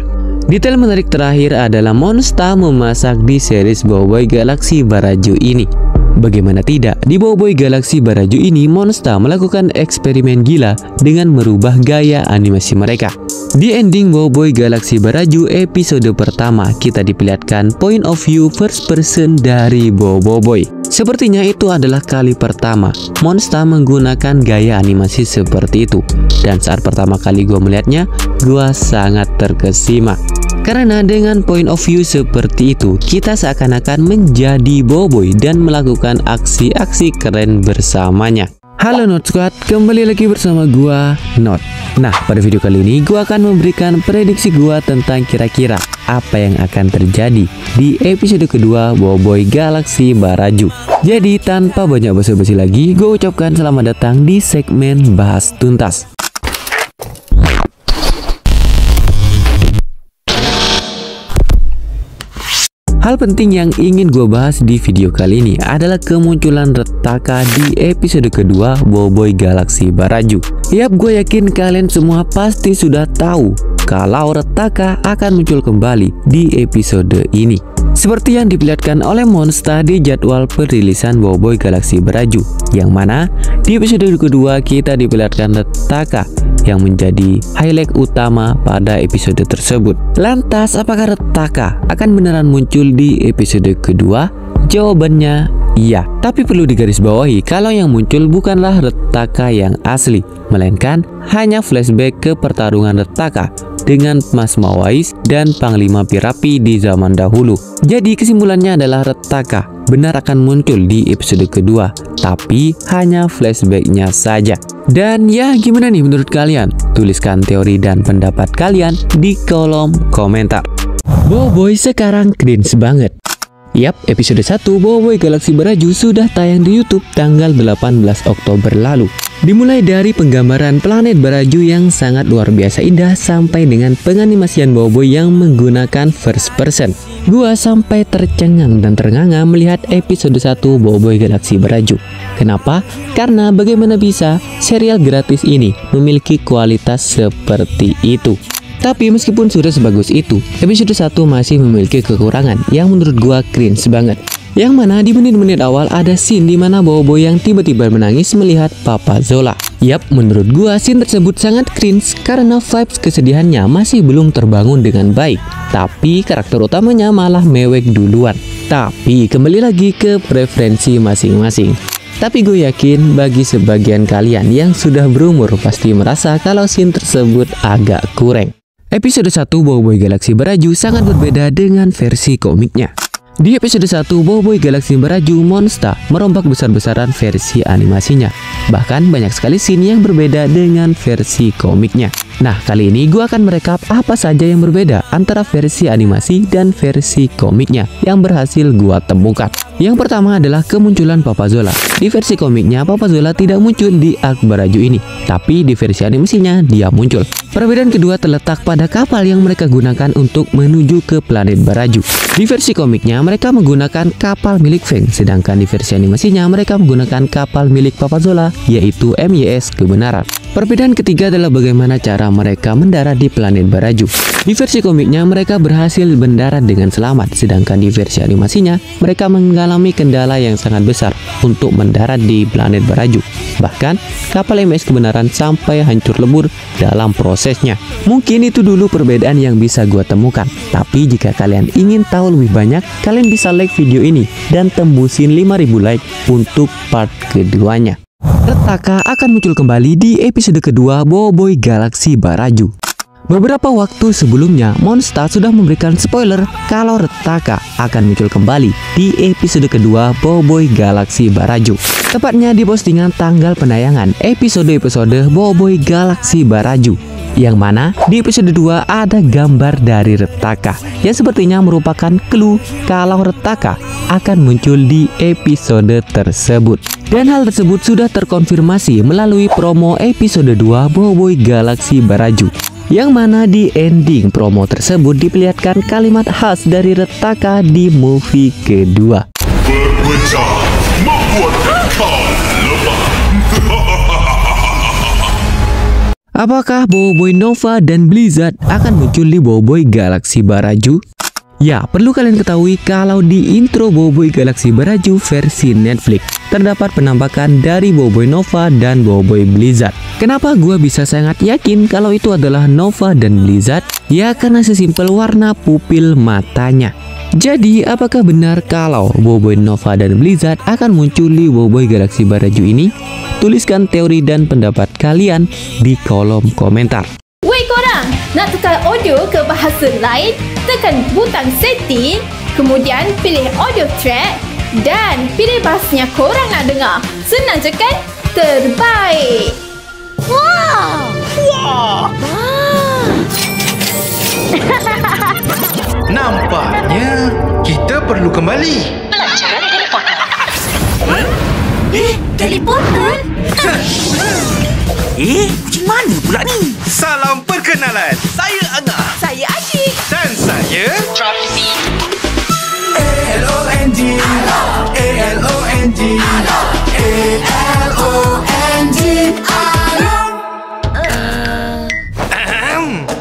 Detail menarik terakhir adalah Monster memasak di series Boboiboy Galaksi Baraju ini. Bagaimana tidak, di Boboiboy Galaksi Baraju ini Monster melakukan eksperimen gila dengan merubah gaya animasi mereka. Di ending Boboiboy Galaksi Baraju episode pertama, kita diperlihatkan point of view first person dari Boboiboy. Sepertinya itu adalah kali pertama Monster menggunakan gaya animasi seperti itu. Dan saat pertama kali gue melihatnya, gue sangat terkesima. Karena dengan point of view seperti itu, kita seakan-akan menjadi Boboiboy dan melakukan aksi-aksi keren bersamanya. Halo Not Squad, kembali lagi bersama gua Not. Nah, pada video kali ini gua akan memberikan prediksi gua tentang kira-kira apa yang akan terjadi di episode kedua Boboiboy Galaksi Baraju. Jadi tanpa banyak basa-basi lagi, gua ucapkan selamat datang di segmen Bahas Tuntas. Hal penting yang ingin gue bahas di video kali ini adalah kemunculan Retaka di episode kedua Boboiboy Galaksi Baraju. Yap, gue yakin kalian semua pasti sudah tahu kalau Retaka akan muncul kembali di episode ini. Seperti yang diperlihatkan oleh Monster di jadwal perilisan Boboiboy Galaksi Baraju, yang mana di episode kedua kita diperlihatkan Retaka yang menjadi highlight utama pada episode tersebut. Lantas, apakah Retaka akan beneran muncul di episode kedua? Jawabannya iya, tapi perlu digarisbawahi kalau yang muncul bukanlah Retaka yang asli, melainkan hanya flashback ke pertarungan Retaka dengan Mas Mawais dan Panglima Pirapi di zaman dahulu. Jadi kesimpulannya adalah Retaka benar akan muncul di episode kedua, tapi hanya flashbacknya saja. Dan ya, gimana nih menurut kalian? Tuliskan teori dan pendapat kalian di kolom komentar. Boboiboy sekarang cringe banget. Yap, episode 1 Boboiboy Galaksi Baraju sudah tayang di YouTube tanggal 18 Oktober lalu. Dimulai dari penggambaran planet Baraju yang sangat luar biasa indah sampai dengan penganimasian Boboiboy yang menggunakan first person. Gua sampai tercengang dan ternganga melihat episode 1 Boboiboy Galaksi Baraju. Kenapa? Karena bagaimana bisa serial gratis ini memiliki kualitas seperti itu. Tapi meskipun sudah sebagus itu, episode 1 masih memiliki kekurangan yang menurut gua cringe banget. Yang mana di menit-menit awal ada scene di mana Boboiboy yang tiba-tiba menangis melihat Papa Zola. Yap, menurut gua scene tersebut sangat cringe karena vibes kesedihannya masih belum terbangun dengan baik. Tapi karakter utamanya malah mewek duluan. Tapi kembali lagi ke preferensi masing-masing. Tapi gue yakin bagi sebagian kalian yang sudah berumur pasti merasa kalau scene tersebut agak kurang. Episode 1 Boboiboy Galaksi Baraju sangat berbeda dengan versi komiknya. Di episode 1 Boboiboy Galaksi Baraju, Monster merombak besar-besaran versi animasinya. Bahkan banyak sekali scene yang berbeda dengan versi komiknya. Nah, kali ini gue akan merekap apa saja yang berbeda antara versi animasi dan versi komiknya yang berhasil gue temukan. Yang pertama adalah kemunculan Papa Zola. Di versi komiknya, Papa Zola tidak muncul di arc Baraju ini, tapi di versi animasinya dia muncul. Perbedaan kedua terletak pada kapal yang mereka gunakan untuk menuju ke planet Baraju. Di versi komiknya, mereka menggunakan kapal milik Feng, sedangkan di versi animasinya mereka menggunakan kapal milik Papa Zola, yaitu MYS Kebenaran. Perbedaan ketiga adalah bagaimana cara mereka mendarat di planet Baraju. Di versi komiknya mereka berhasil mendarat dengan selamat, sedangkan di versi animasinya mereka mengalami kendala yang sangat besar untuk mendarat di planet Baraju. Bahkan kapal MYS Kebenaran sampai hancur lebur dalam prosesnya. Mungkin itu dulu perbedaan yang bisa gua temukan. Tapi jika kalian ingin tahu lebih banyak, kalian bisa like video ini dan tembusin 5.000 like untuk part keduanya. Retaka akan muncul kembali di episode kedua Boboiboy Galaksi Baraju. Beberapa waktu sebelumnya, Monster sudah memberikan spoiler kalau Retaka akan muncul kembali di episode kedua Boboiboy Galaksi Baraju. Tepatnya di postingan tanggal penayangan episode-episode Boboiboy Galaksi Baraju. Yang mana di episode 2 ada gambar dari Retaka yang sepertinya merupakan clue kalau Retaka akan muncul di episode tersebut. Dan hal tersebut sudah terkonfirmasi melalui promo episode 2 Boboiboy Galaksi Baraju. Yang mana di ending promo tersebut diperlihatkan kalimat khas dari Retaka di movie kedua. Berpecah membuat kau lemah. Apakah Boboiboy Nova dan Blizzard akan muncul di Boboiboy Galaksi Baraju? Ya, perlu kalian ketahui kalau di intro Boboiboy Galaksi Baraju versi Netflix terdapat penampakan dari Boboiboy Nova dan Boboiboy Blizzard. Kenapa gua bisa sangat yakin kalau itu adalah Nova dan Blizzard? Ya, karena sesimpel warna pupil matanya. Jadi, apakah benar kalau Boboiboy Nova dan Blizzard akan muncul di Boboiboy Galaksi Baraju ini? Tuliskan teori dan pendapat kalian di kolom komentar. Woi korang, nak tukar audio ke bahasa lain? Tekan butang setting, kemudian pilih audio track dan pilih bahasanya korang nak dengar. Senang je kan? Terbaik! Wow! Nampaknya kita perlu kembali. Pelajaran Harry Potter. Harry Potter? Macam mana pula ni? Salam perkenalan. Saya Angah. Saya Aji. Dan saya ALONG ALONG ALONG.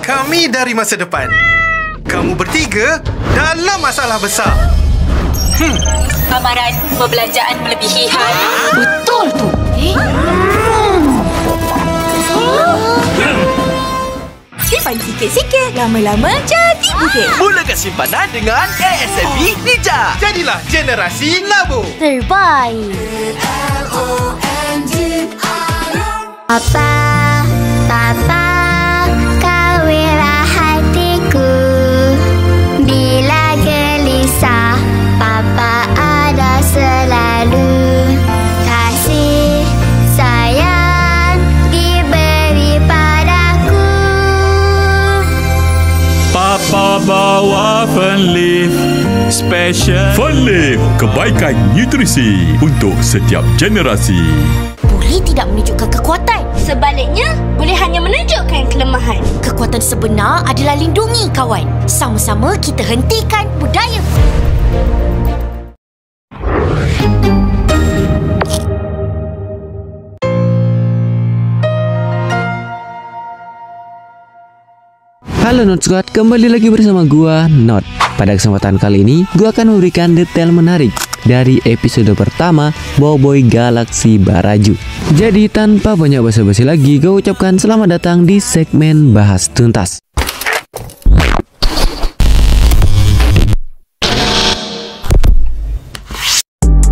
Kami dari masa depan. Kamu bertiga dalam masalah besar. Amaran perbelanjaan melebihi had. Betul tu. Simpan sikit-sikit, lama-lama jadi bukit. Mulakan simpanan dengan ASMB Ninja. Jadilah generasi labu. Terbaik. Papa, Papa, kawinlah hatiku. Bila gelisah, Papa ada selalu. Kasih sayang diberi padaku. Papa bawa Fun Leaf Special. Fun Leaf, kebaikan nutrisi untuk setiap generasi. Boleh tidak menunjukkan kekuatan. Sebaliknya, boleh hanya menunjukkan kelemahan. Kekuatan sebenar adalah lindungi kawan. Sama-sama kita hentikan budaya. Halo Not Squad, kembali lagi bersama gua Not. Pada kesempatan kali ini, gua akan memberikan detail menarik dari episode pertama Boboiboy Galaksi Baraju. Jadi tanpa banyak basa-basi lagi, gua ucapkan selamat datang di segmen Bahas Tuntas.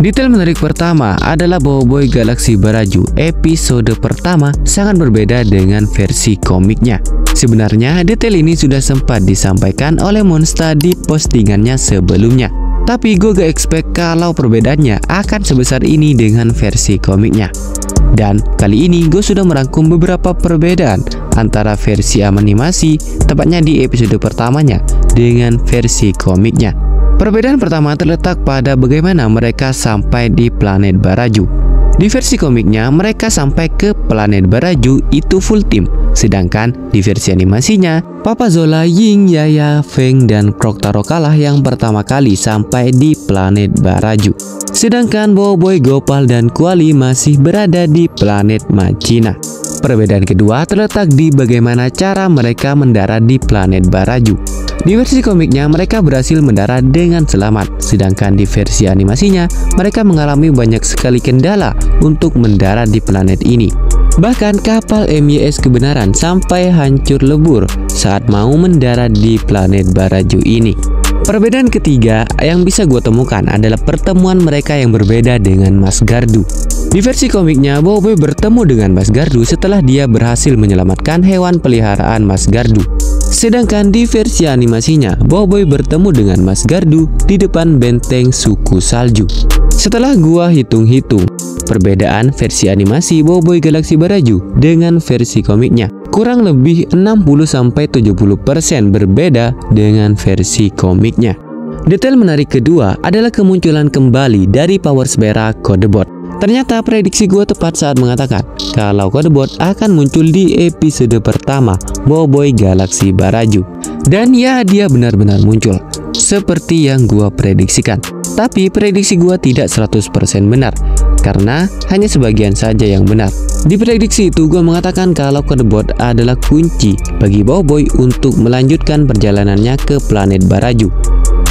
Detail menarik pertama adalah Boboiboy Galaksi Baraju episode pertama sangat berbeda dengan versi komiknya. Sebenarnya detail ini sudah sempat disampaikan oleh Monsta di postingannya sebelumnya. Tapi gue gak expect kalau perbedaannya akan sebesar ini dengan versi komiknya. Dan kali ini gue sudah merangkum beberapa perbedaan antara versi animasi, tepatnya di episode pertamanya, dengan versi komiknya. Perbedaan pertama terletak pada bagaimana mereka sampai di planet Baraju. Di versi komiknya, mereka sampai ke planet Baraju itu full team. Sedangkan di versi animasinya, Papa Zola, Ying, Yaya, Feng, dan Krotaro kalah yang pertama kali sampai di planet Baraju. Sedangkan Boboiboy, Gopal, dan Kuali masih berada di planet Machina. Perbedaan kedua terletak di bagaimana cara mereka mendarat di planet Baraju. Di versi komiknya, mereka berhasil mendarat dengan selamat. Sedangkan di versi animasinya, mereka mengalami banyak sekali kendala untuk mendarat di planet ini. Bahkan kapal MYS Kebenaran sampai hancur lebur saat mau mendarat di planet Baraju ini. Perbedaan ketiga yang bisa gue temukan adalah pertemuan mereka yang berbeda dengan Mas Gardu. Di versi komiknya, Boboiboy bertemu dengan Mas Gardu setelah dia berhasil menyelamatkan hewan peliharaan Mas Gardu. Sedangkan di versi animasinya, Boboiboy bertemu dengan Mas Gardu di depan benteng suku salju. Setelah gua hitung-hitung, perbedaan versi animasi Boboiboy Galaksi Baraju dengan versi komiknya kurang lebih 60-70% berbeda dengan versi komiknya. Detail menarik kedua adalah kemunculan kembali dari Power Spera Codebot. Ternyata prediksi gue tepat saat mengatakan kalau Codebot akan muncul di episode pertama Boboiboy Galaksi Baraju. Dan ya, dia benar-benar muncul seperti yang gue prediksikan. Tapi prediksi gue tidak 100% benar. karena hanya sebagian saja yang benar. Di prediksi itu gue mengatakan kalau Codebot adalah kunci bagi Boboiboy untuk melanjutkan perjalanannya ke planet Baraju.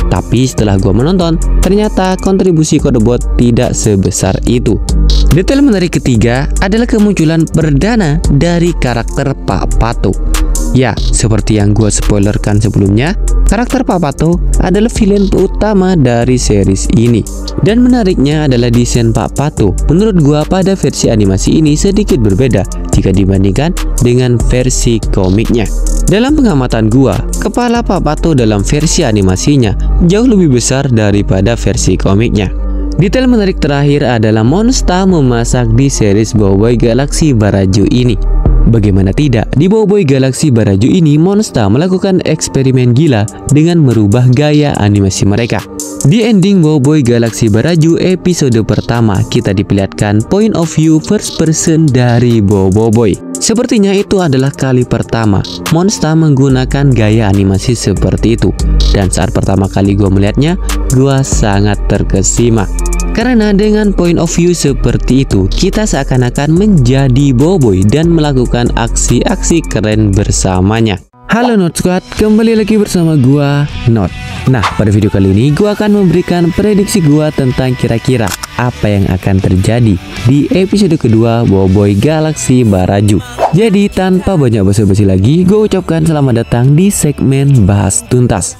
Tapi setelah gue menonton, ternyata kontribusi Codebot tidak sebesar itu. Detail menarik ketiga adalah kemunculan perdana dari karakter Pak Pato. Ya, seperti yang gue spoilerkan sebelumnya, karakter Pak Pato adalah villain utama dari series ini. Dan menariknya adalah desain Pak Pato menurut gue pada versi animasi ini sedikit berbeda jika dibandingkan dengan versi komiknya. Dalam pengamatan gue, kepala Pak Pato dalam versi animasinya jauh lebih besar daripada versi komiknya. Detail menarik terakhir adalah Monsta memasak di series Boboiboy Galaxy Baraju ini. Bagaimana tidak, di Boboiboy Galaxy Baraju ini Monsta melakukan eksperimen gila dengan merubah gaya animasi mereka. Di ending Boboiboy Galaxy Baraju episode pertama, kita diperlihatkan point of view first person dari Boboiboy. Sepertinya itu adalah kali pertama Monsta menggunakan gaya animasi seperti itu. Dan saat pertama kali gue melihatnya, gue sangat terkesima. Karena dengan point of view seperti itu, kita seakan-akan menjadi Boboiboy dan melakukan aksi-aksi keren bersamanya. Halo Not Squad, kembali lagi bersama gua Not. Nah, pada video kali ini gua akan memberikan prediksi gua tentang kira-kira apa yang akan terjadi di episode kedua Boboiboy Galaxy Baraju. Jadi tanpa banyak basa-basi lagi, gua ucapkan selamat datang di segmen Bahas Tuntas.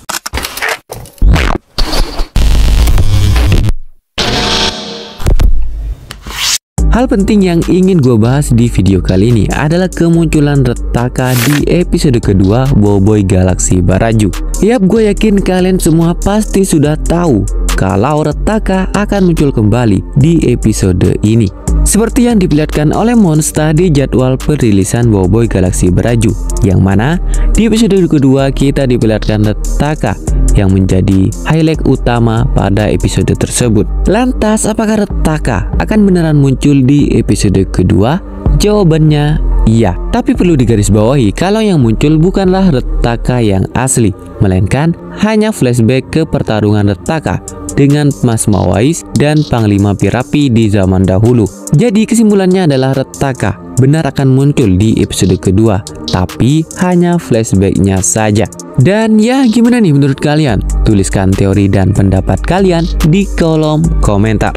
Hal penting yang ingin gue bahas di video kali ini adalah kemunculan Retaka di episode kedua Boboiboy Galaxy Baraju. Yap, gue yakin kalian semua pasti sudah tahu kalau Retaka akan muncul kembali di episode ini. Seperti yang diperlihatkan oleh Monsta di jadwal perilisan Boboiboy Galaxy Baraju, yang mana di episode kedua kita diperlihatkan Retaka yang menjadi highlight utama pada episode tersebut. Lantas, apakah Retaka akan beneran muncul di episode kedua? Jawabannya iya, tapi perlu digarisbawahi kalau yang muncul bukanlah Retaka yang asli, melainkan hanya flashback ke pertarungan Retaka dengan Mas Mawais dan Panglima Pirapi di zaman dahulu. Jadi kesimpulannya adalah Retaka benar akan muncul di episode kedua, tapi hanya flashbacknya saja. Dan ya, gimana nih menurut kalian? Tuliskan teori dan pendapat kalian di kolom komentar.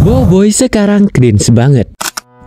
Boboiboy sekarang cringe banget.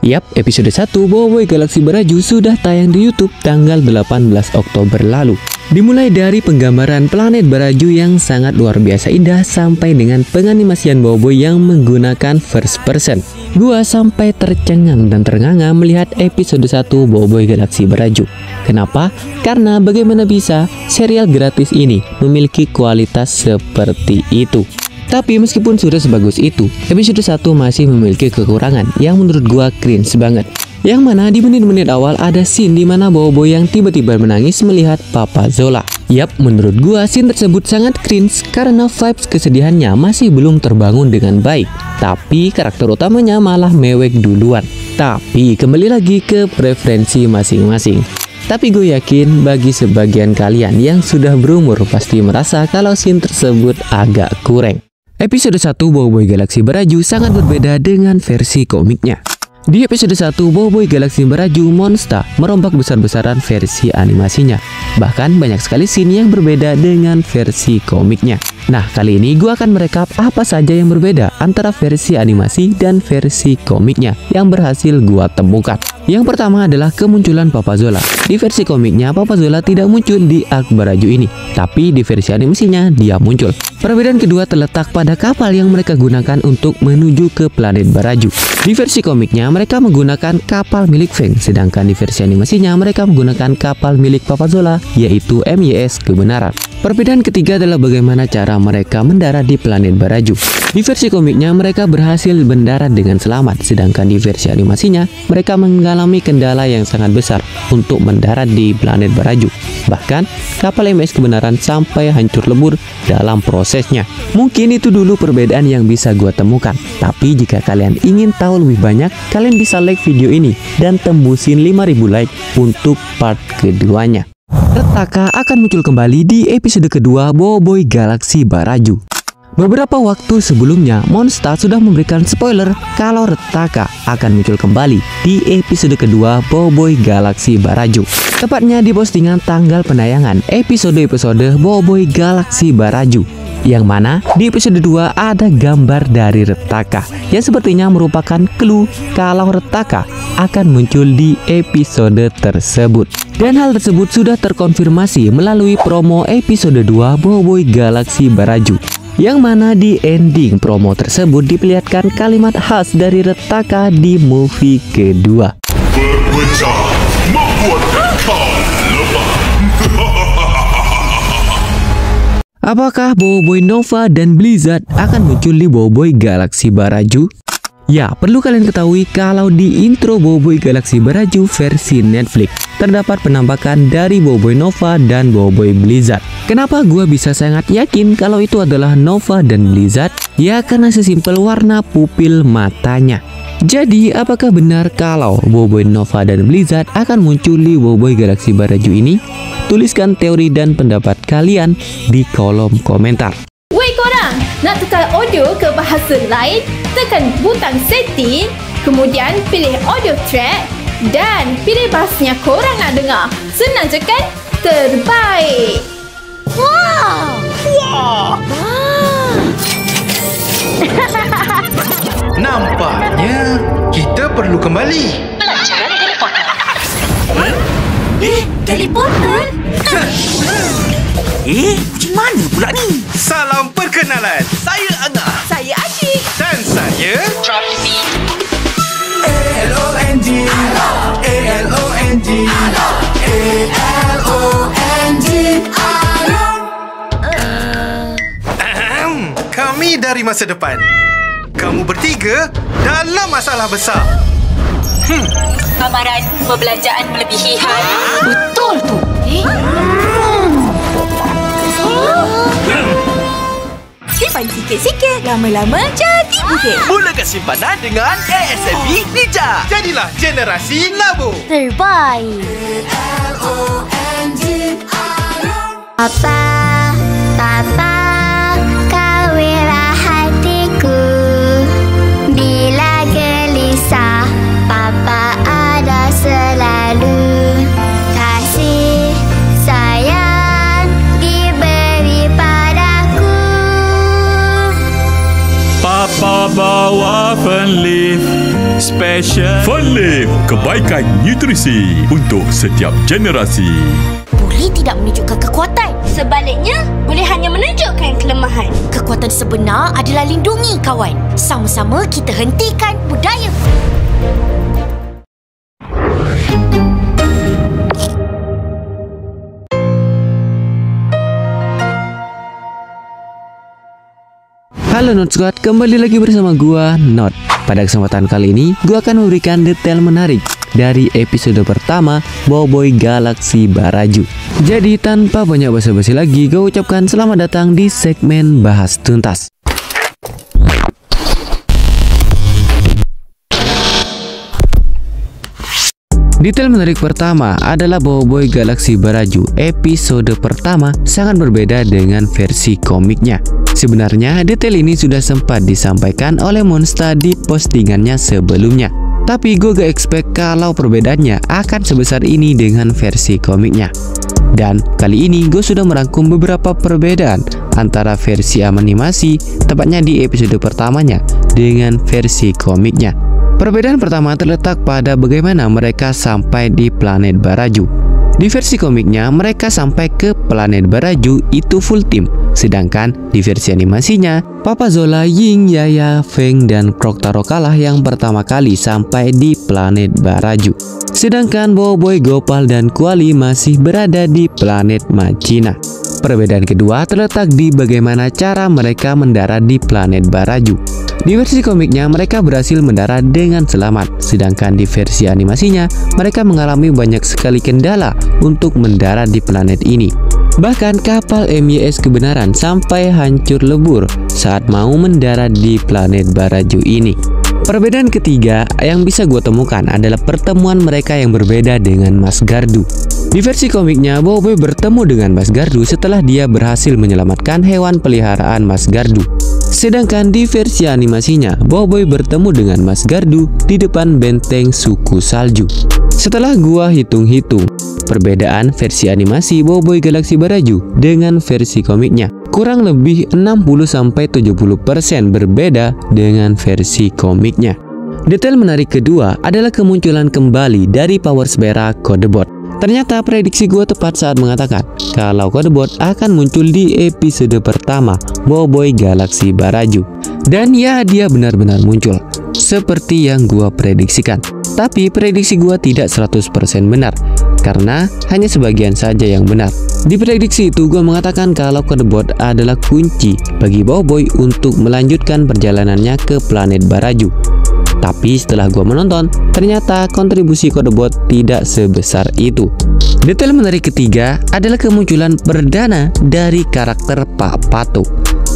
Yap, episode 1 Boboiboy Galaxy Baraju sudah tayang di YouTube tanggal 18 Oktober lalu. Dimulai dari penggambaran planet Baraju yang sangat luar biasa indah sampai dengan penganimasian Boboiboy yang menggunakan first person. Gua sampai tercengang dan ternganga melihat episode 1 Boboiboy Galaxy Baraju. Kenapa? Karena bagaimana bisa serial gratis ini memiliki kualitas seperti itu. Tapi meskipun sudah sebagus itu, episode 1 masih memiliki kekurangan yang menurut gua cringe banget. Yang mana di menit-menit awal ada scene di mana Boboiboy yang tiba-tiba menangis melihat Papa Zola. Yap, menurut gua scene tersebut sangat cringe karena vibes kesedihannya masih belum terbangun dengan baik. Tapi karakter utamanya malah mewek duluan. Tapi kembali lagi ke preferensi masing-masing. Tapi gue yakin bagi sebagian kalian yang sudah berumur pasti merasa kalau scene tersebut agak kurang. Episode 1 Boboiboy Galaxy Baraju sangat berbeda dengan versi komiknya. Di episode 1 Boboiboy Galaxy Baraju, Monsta merombak besar-besaran versi animasinya. Bahkan banyak sekali scene yang berbeda dengan versi komiknya. Nah, kali ini gue akan merekap apa saja yang berbeda antara versi animasi dan versi komiknya yang berhasil gue temukan. Yang pertama adalah kemunculan Papa Zola. Di versi komiknya, Papa Zola tidak muncul di arc Baraju ini, tapi di versi animasinya dia muncul. Perbedaan kedua terletak pada kapal yang mereka gunakan untuk menuju ke planet Baraju. Di versi komiknya, mereka menggunakan kapal milik Feng, sedangkan di versi animasinya mereka menggunakan kapal milik Papa Zola, yaitu MYS Kebenaran. Perbedaan ketiga adalah bagaimana cara mereka mendarat di planet Baraju. Di versi komiknya mereka berhasil mendarat dengan selamat, sedangkan di versi animasinya mereka mengalami kendala yang sangat besar untuk mendarat di planet Baraju. Bahkan kapal MYS Kebenaran sampai hancur lebur dalam prosesnya. Mungkin itu dulu perbedaan yang bisa gua temukan. Tapi jika kalian ingin tahu lebih banyak, kalian bisa like video ini dan tembusin 5.000 like untuk part keduanya. Retaka akan muncul kembali di episode kedua Boboiboy Galaxy Baraju. Beberapa waktu sebelumnya, Monster sudah memberikan spoiler kalau Retaka akan muncul kembali di episode kedua Boboiboy Galaxy Baraju. Tepatnya di postingan tanggal penayangan episode-episode Boboiboy Galaxy Baraju. Yang mana di episode 2 ada gambar dari Retaka yang sepertinya merupakan clue kalau Retaka akan muncul di episode tersebut. Dan hal tersebut sudah terkonfirmasi melalui promo episode 2 Boboiboy Galaxy Baraju. Yang mana di ending promo tersebut diperlihatkan kalimat khas dari Retaka di movie kedua. Berpecah membuat kau lemah. Apakah Boboiboy Nova dan Blizzard akan muncul di Boboiboy Galaxy Baraju? Ya, perlu kalian ketahui kalau di intro Boboiboy Galaxy Baraju versi Netflix terdapat penampakan dari Boboiboy Nova dan Boboiboy Blizzard. Kenapa gua bisa sangat yakin kalau itu adalah Nova dan Blizzard? Ya, karena sesimpel warna pupil matanya. Jadi, apakah benar kalau Boboiboy Nova dan Blizzard akan muncul di Boboiboy Galaxy Baraju ini? Tuliskan teori dan pendapat kalian di kolom komentar. Woi korang, nak tukar audio ke bahasa lain? Tekan butang setting, kemudian pilih audio track dan pilih bahasanya korang nak dengar. Senang je kan? Terbaik! Wow! Wow! Nampaknya kita perlu kembali. Pelajaran teleporter. Teleporter? Macam mana pula ni? Salam perkenalan. Saya Angah. Saya Asyik. Dan saya Drop the beat. ALONG ALONG ALONG kami dari masa depan. Kamu bertiga dalam masalah besar. Amaran perbelanjaan melebihi had. Betul tu. Simpan sikit-sikit, lama-lama jadi bukit. Mulakan simpanan dengan ASMB Ninja. Jadilah generasi labu. Terbaik. Papa, Papa, kawinlah hatiku. Bila gelisah, Papa ada selalu. Kasih sayang diberi padaku. Papa bawa Fun Leaf Special. Fun Leaf, kebaikan nutrisi untuk setiap generasi. Boleh tidak menunjukkan kekuatan. Sebaliknya, boleh hanya menunjukkan kelemahan. Kekuatan sebenar adalah lindungi kawan. Sama-sama kita hentikan budaya. Halo Not Squad, kembali lagi bersama gua Not. Pada kesempatan kali ini, gua akan memberikan detail menarik dari episode pertama Boboiboy Galaxy Baraju. Jadi tanpa banyak basa-basi lagi, gua ucapkan selamat datang di segmen Bahas Tuntas. Detail menarik pertama adalah Boboiboy Galaxy Baraju episode pertama sangat berbeda dengan versi komiknya. Sebenarnya detail ini sudah sempat disampaikan oleh Monster di postingannya sebelumnya. Tapi gue gak expect kalau perbedaannya akan sebesar ini dengan versi komiknya. Dan kali ini gue sudah merangkum beberapa perbedaan antara versi animasi, tepatnya di episode pertamanya, dengan versi komiknya. Perbedaan pertama terletak pada bagaimana mereka sampai di planet Baraju. Di versi komiknya, mereka sampai ke planet Baraju itu full team. Sedangkan di versi animasinya, Papa Zola, Ying, Yaya, Feng, dan Kroktaroka lah yang pertama kali sampai di planet Baraju. Sedangkan Boboiboy, Gopal, dan Kuali masih berada di planet Machina. Perbedaan kedua terletak di bagaimana cara mereka mendarat di planet Baraju. Di versi komiknya mereka berhasil mendarat dengan selamat, sedangkan di versi animasinya mereka mengalami banyak sekali kendala untuk mendarat di planet ini. Bahkan kapal MYS Kebenaran sampai hancur lebur saat mau mendarat di planet Baraju ini. Perbedaan ketiga yang bisa gue temukan adalah pertemuan mereka yang berbeda dengan Mas Gardu. Di versi komiknya, Boboiboy bertemu dengan Mas Gardu setelah dia berhasil menyelamatkan hewan peliharaan Mas Gardu. Sedangkan di versi animasinya, Boboiboy bertemu dengan Mas Gardu di depan benteng suku salju. Setelah gua hitung-hitung, perbedaan versi animasi Boboiboy Galaksi Baraju dengan versi komiknya kurang lebih 60-70% berbeda dengan versi komiknya. Detail menarik kedua adalah kemunculan kembali dari Power Sphera Codebot. Ternyata prediksi gue tepat saat mengatakan kalau Codebot akan muncul di episode pertama Boboiboy Galaksi Baraju. Dan ya, dia benar-benar muncul seperti yang gue prediksikan. Tapi prediksi gue tidak 100% benar, karena hanya sebagian saja yang benar. Di prediksi itu gue mengatakan kalau Codebot adalah kunci bagi Boboiboy untuk melanjutkan perjalanannya ke planet Baraju. Tapi setelah gue menonton, ternyata kontribusi Codebot tidak sebesar itu. Detail menarik ketiga adalah kemunculan perdana dari karakter Pak Pato.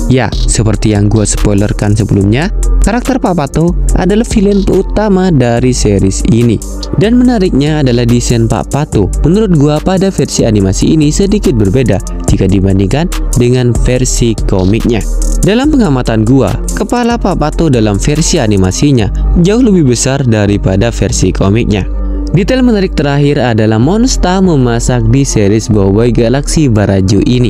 Ya, seperti yang gue spoilerkan sebelumnya, karakter Pak Pato adalah villain utama dari series ini. Dan menariknya adalah desain Pak Pato menurut gue pada versi animasi ini sedikit berbeda jika dibandingkan dengan versi komiknya. Dalam pengamatan gua, kepala Pak Pato dalam versi animasinya jauh lebih besar daripada versi komiknya. Detail menarik terakhir adalah Monsta memasak di series Boboiboy Galaksi Baraju ini.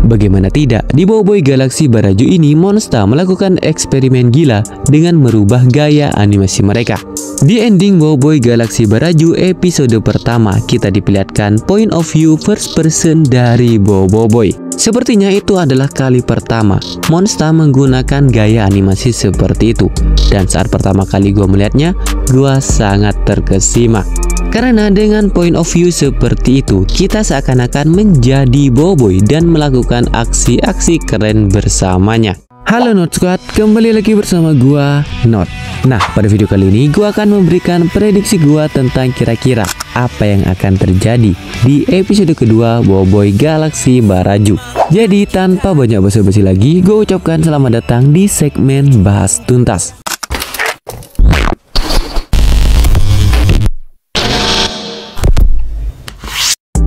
Bagaimana tidak, di Boboiboy Galaksi Baraju ini Monsta melakukan eksperimen gila dengan merubah gaya animasi mereka. Di ending Boboiboy Galaksi Baraju episode pertama, kita diperlihatkan point of view first person dari Boboiboy. Sepertinya itu adalah kali pertama Monsta menggunakan gaya animasi seperti itu. Dan saat pertama kali gue melihatnya, gue sangat terkesima. Karena dengan point of view seperti itu, kita seakan-akan menjadi Boboiboy dan melakukan aksi-aksi keren bersamanya. Halo Not Squad, kembali lagi bersama gua Not. Nah, pada video kali ini gua akan memberikan prediksi gua tentang kira-kira apa yang akan terjadi di episode kedua Boboiboy Galaksi Baraju. Jadi tanpa banyak basa-basi lagi, gua ucapkan selamat datang di segmen Bahas Tuntas.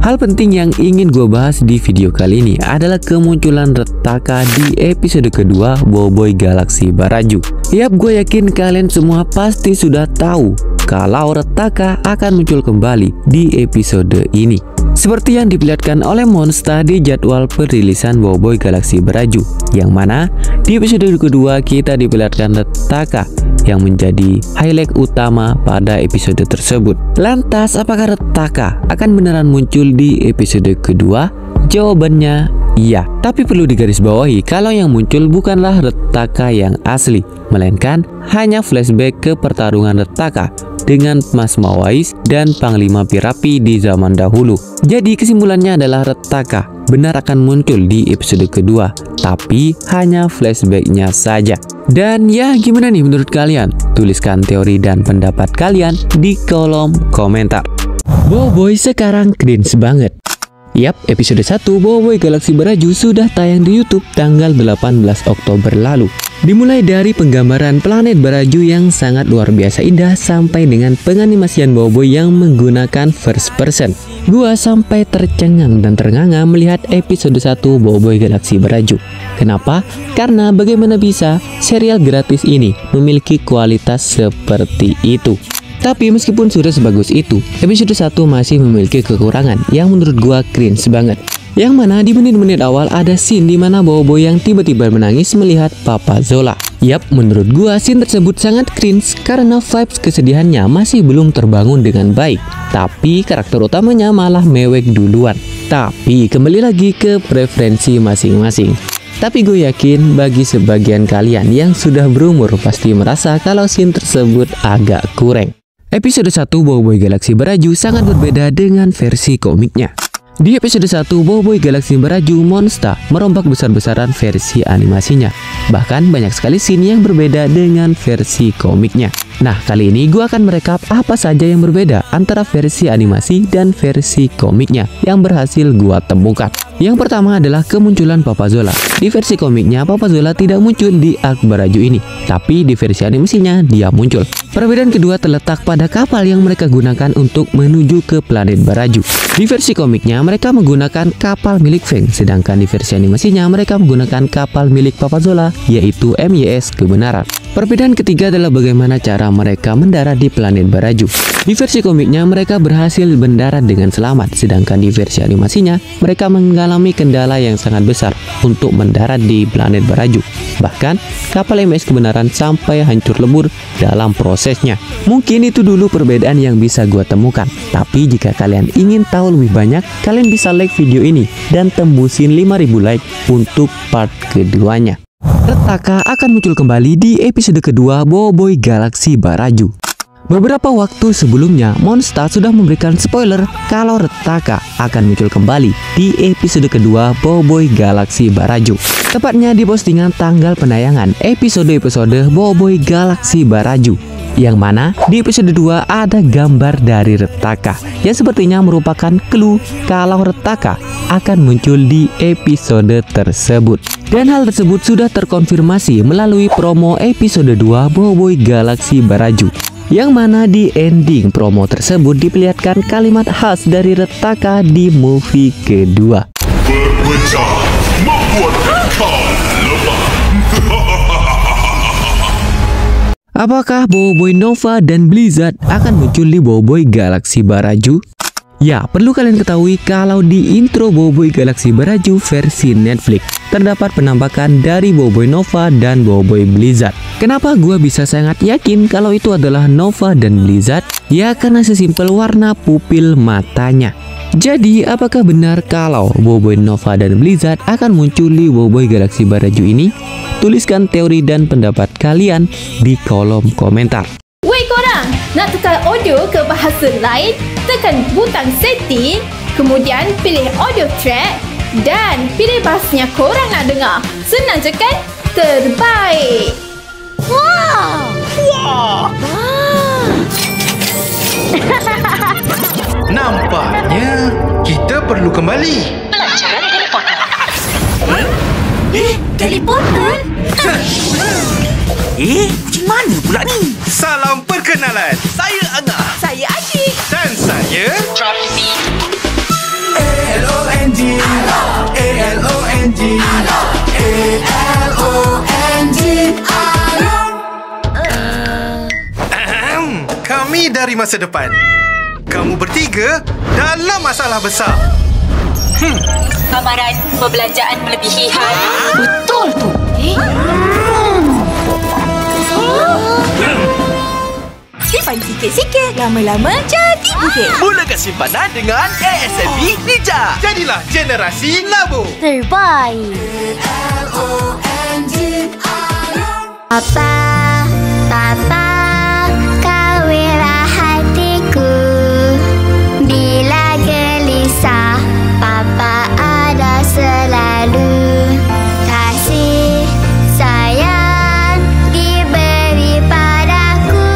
Hal penting yang ingin gue bahas di video kali ini adalah kemunculan Retaka di episode kedua Boboiboy Galaksi Baraju. Yap, gue yakin kalian semua pasti sudah tahu kalau Retaka akan muncul kembali di episode ini. Seperti yang diperlihatkan oleh Monsta di jadwal perilisan Boboiboy Galaksi Baraju, yang mana di episode kedua kita diperlihatkan Retaka yang menjadi highlight utama pada episode tersebut. Lantas, apakah Retaka akan beneran muncul di episode kedua? Jawabannya iya, tapi perlu digarisbawahi kalau yang muncul bukanlah Retaka yang asli, melainkan hanya flashback ke pertarungan Retaka dengan Mas Mawais dan Panglima Pirapi di zaman dahulu. Jadi kesimpulannya adalah Retaka benar akan muncul di episode kedua, tapi hanya flashbacknya saja. Dan ya, gimana nih menurut kalian? Tuliskan teori dan pendapat kalian di kolom komentar. Boboiboy sekarang cringe banget. Yap, episode 1 Boboiboy Galaksi Baraju sudah tayang di YouTube tanggal 18 Oktober lalu. Dimulai dari penggambaran planet Baraju yang sangat luar biasa indah sampai dengan penganimasian Boboiboy yang menggunakan first person. Gua sampai tercengang dan ternganga melihat episode 1 Boboiboy Galaksi Baraju. Kenapa? Karena bagaimana bisa serial gratis ini memiliki kualitas seperti itu. Tapi meskipun sudah sebagus itu, episode 1 masih memiliki kekurangan yang menurut gua cringe banget. Yang mana di menit-menit awal ada scene di mana Boboiboy yang tiba-tiba menangis melihat Papa Zola. Yap, menurut gua scene tersebut sangat cringe karena vibes kesedihannya masih belum terbangun dengan baik. Tapi karakter utamanya malah mewek duluan. Tapi kembali lagi ke preferensi masing-masing. Tapi gue yakin bagi sebagian kalian yang sudah berumur pasti merasa kalau scene tersebut agak kurang. Episode 1 Boboiboy Galaksi Baraju sangat berbeda dengan versi komiknya. Di episode 1 Boboiboy Galaksi Baraju, Monsta merombak besar-besaran versi animasinya. Bahkan banyak sekali scene yang berbeda dengan versi komiknya. Nah, kali ini gue akan merekap apa saja yang berbeda antara versi animasi dan versi komiknya yang berhasil gue temukan. Yang pertama adalah kemunculan Papa Zola. Di versi komiknya, Papa Zola tidak muncul di arc Baraju ini, tapi di versi animasinya dia muncul. Perbedaan kedua terletak pada kapal yang mereka gunakan untuk menuju ke planet Baraju. Di versi komiknya, mereka menggunakan kapal milik Feng, sedangkan di versi animasinya mereka menggunakan kapal milik Papa Zola, yaitu MYS Kebenaran. Perbedaan ketiga adalah bagaimana cara mereka mendarat di planet Baraju. Di versi komiknya, mereka berhasil mendarat dengan selamat, sedangkan di versi animasinya, mereka mengalami kendala yang sangat besar untuk mendarat di planet Baraju. Bahkan, kapal MYS Kebenaran sampai hancur lebur dalam prosesnya. Mungkin itu dulu perbedaan yang bisa gua temukan. Tapi jika kalian ingin tahu lebih banyak, kalian bisa like video ini dan tembusin 5.000 like untuk part keduanya. Retaka akan muncul kembali di episode kedua Boboiboy Galaksi Baraju. Beberapa waktu sebelumnya, Monster sudah memberikan spoiler kalau Retaka akan muncul kembali di episode kedua Boboiboy Galaksi Baraju. Tepatnya di postingan tanggal penayangan episode-episode Boboiboy Galaksi Baraju. Yang mana di episode 2 ada gambar dari Retaka yang sepertinya merupakan clue kalau Retaka akan muncul di episode tersebut. Dan hal tersebut sudah terkonfirmasi melalui promo episode 2 Boboiboy Galaksi Baraju. Yang mana di ending promo tersebut diperlihatkan kalimat khas dari Retaka di movie kedua. Berpecah membuat kau lemah. Apakah Boboiboy Nova dan Blizzard akan muncul di Boboiboy Galaksi Baraju? Ya, perlu kalian ketahui kalau di intro Boboiboy Galaksi Baraju versi Netflix terdapat penampakan dari Boboiboy Nova dan Boboiboy Blizzard. Kenapa gua bisa sangat yakin kalau itu adalah Nova dan Blizzard? Ya, karena sesimpel warna pupil matanya. Jadi, apakah benar kalau Boboiboy Nova dan Blizzard akan muncul di Boboiboy Galaksi Baraju ini? Tuliskan teori dan pendapat kalian di kolom komentar. Woi korang, nak tukar audio ke bahasa lain? Tekan butang setting, kemudian pilih audio track dan pilih bahasanya korang nak dengar. Senang je kan? Terbaik! Wow! Wah! Nampaknya kita perlu kembali. Pelancaran teleporter. Teleporter? Macam mana pula ni? Salam perkenalan. Saya Angah. Saya Asyik. Dan saya... ALONG. ALONG. ALONG. Kami dari masa depan. Kamu bertiga dalam masalah besar. Amaran perbelanjaan melebihi had. Betul tu. Simpan sikit-sikit, lama-lama jadi bukit. Mulakan simpanan dengan ASMB Ninja. Jadilah generasi labu. Terbaik. Papa, Papa, kawinlah hatiku. Bila gelisah, Papa ada selalu. Kasih sayang diberi padaku.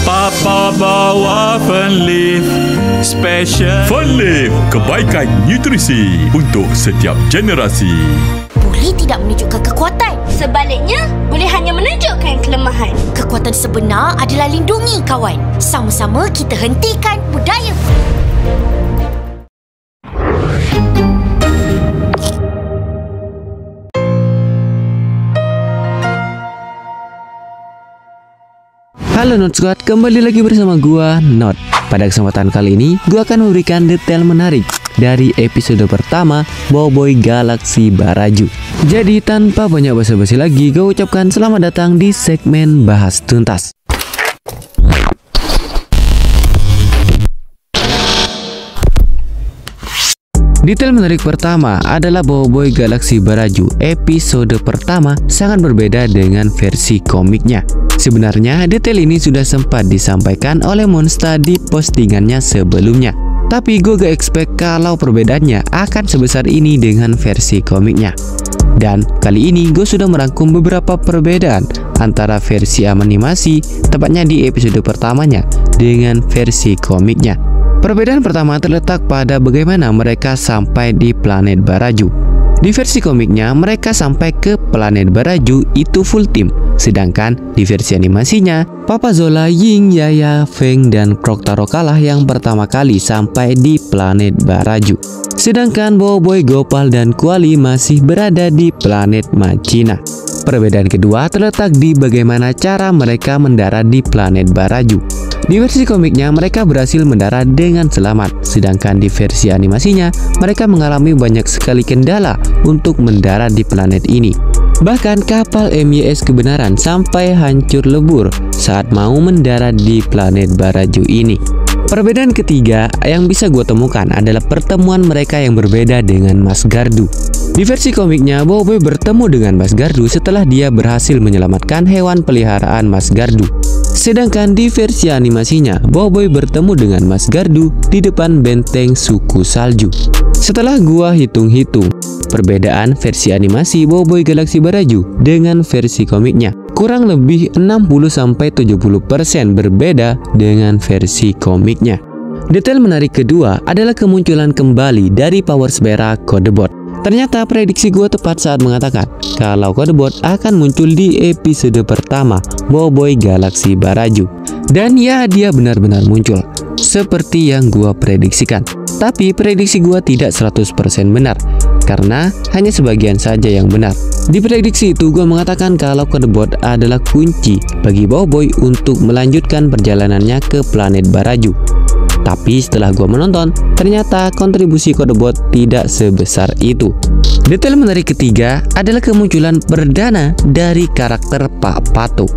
Papa bawa Fenleaf Special. Fenleaf, kebaikan nutrisi untuk setiap generasi. Boleh tidak menunjukkan kekuatan. Sebaliknya, boleh hanya menunjukkan kelemahan. Kekuatan sebenar adalah lindungi kawan. Sama-sama kita hentikan budaya. Halo Not Squad, kembali lagi bersama gua Not. Pada kesempatan kali ini, gua akan memberikan detail menarik dari episode pertama Boboiboy Galaksi Baraju. Jadi tanpa banyak basa-basi lagi, gua ucapkan selamat datang di segmen Bahas Tuntas. Detail menarik pertama adalah Boboiboy Galaksi Baraju episode pertama sangat berbeda dengan versi komiknya. Sebenarnya detail ini sudah sempat disampaikan oleh Monster di postingannya sebelumnya. Tapi gue gak expect kalau perbedaannya akan sebesar ini dengan versi komiknya. Dan kali ini gue sudah merangkum beberapa perbedaan antara versi animasi, tepatnya di episode pertamanya, dengan versi komiknya. Perbedaan pertama terletak pada bagaimana mereka sampai di planet Baraju. Di versi komiknya, mereka sampai ke planet Baraju itu full team. Sedangkan di versi animasinya, Papa Zola, Ying, Yaya, Feng, dan Krotaro kalah yang pertama kali sampai di planet Baraju. Sedangkan Boboiboy, Gopal, dan Kuali masih berada di planet Machina. Perbedaan kedua terletak di bagaimana cara mereka mendarat di planet Baraju. Di versi komiknya, mereka berhasil mendarat dengan selamat. Sedangkan di versi animasinya, mereka mengalami banyak sekali kendala untuk mendarat di planet ini. Bahkan kapal MYS Kebenaran sampai hancur lebur saat mau mendarat di planet Baraju ini. Perbedaan ketiga yang bisa gue temukan adalah pertemuan mereka yang berbeda dengan Mas Gardu. Di versi komiknya, Boboiboy bertemu dengan Mas Gardu setelah dia berhasil menyelamatkan hewan peliharaan Mas Gardu. Sedangkan di versi animasinya, Boboiboy bertemu dengan Mas Gardu di depan benteng suku salju. Setelah gua hitung-hitung perbedaan versi animasi Boboiboy Galaksi Baraju dengan versi komiknya, kurang lebih 60-70% berbeda dengan versi komiknya. Detail menarik kedua adalah kemunculan kembali dari Power Spera Codebot. Ternyata prediksi gue tepat saat mengatakan kalau Codebot akan muncul di episode pertama Boboiboy Galaksi Baraju. Dan ya, dia benar-benar muncul seperti yang gue prediksikan. Tapi prediksi gue tidak 100% benar, karena hanya sebagian saja yang benar. Di prediksi itu gue mengatakan kalau Codebot adalah kunci bagi Boboiboy untuk melanjutkan perjalanannya ke planet Baraju. Tapi setelah gue menonton, ternyata kontribusi Codebot tidak sebesar itu. Detail menarik ketiga adalah kemunculan perdana dari karakter Pak Pato.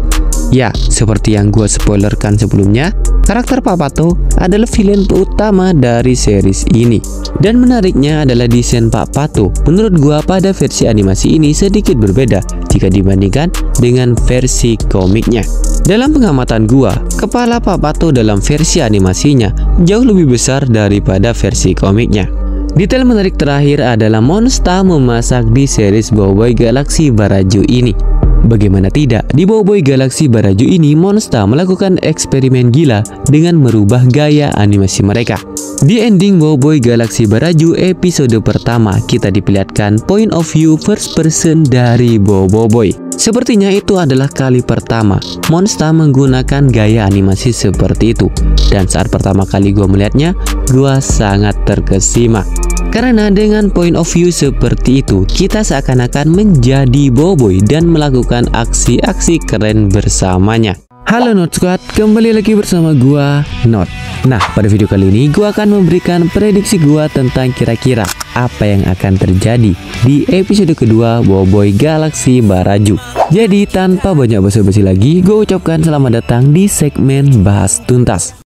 Ya, seperti yang gue spoilerkan sebelumnya, karakter Pak Pato adalah villain utama dari series ini. Dan menariknya adalah desain Pak Pato menurut gue pada versi animasi ini sedikit berbeda jika dibandingkan dengan versi komiknya. Dalam pengamatan gua, kepala Pak Pato dalam versi animasinya jauh lebih besar daripada versi komiknya. Detail menarik terakhir adalah Monsta memasak di series Boboiboy Galaksi Baraju ini. Bagaimana tidak, di Boboiboy Galaksi Baraju ini Monsta melakukan eksperimen gila dengan merubah gaya animasi mereka. Di ending Boboiboy Galaksi Baraju episode pertama, kita diperlihatkan point of view first person dari Boboiboy. Sepertinya itu adalah kali pertama Monsta menggunakan gaya animasi seperti itu. Dan saat pertama kali gue melihatnya, gue sangat terkesima. Karena dengan point of view seperti itu, kita seakan-akan menjadi Boboiboy dan melakukan aksi-aksi keren bersamanya. Halo Not Squad, kembali lagi bersama gua Not. Nah, pada video kali ini gua akan memberikan prediksi gua tentang kira-kira apa yang akan terjadi di episode kedua Boboiboy Galaksi Baraju. Jadi tanpa banyak basa-basi lagi, gua ucapkan selamat datang di segmen Bahas Tuntas.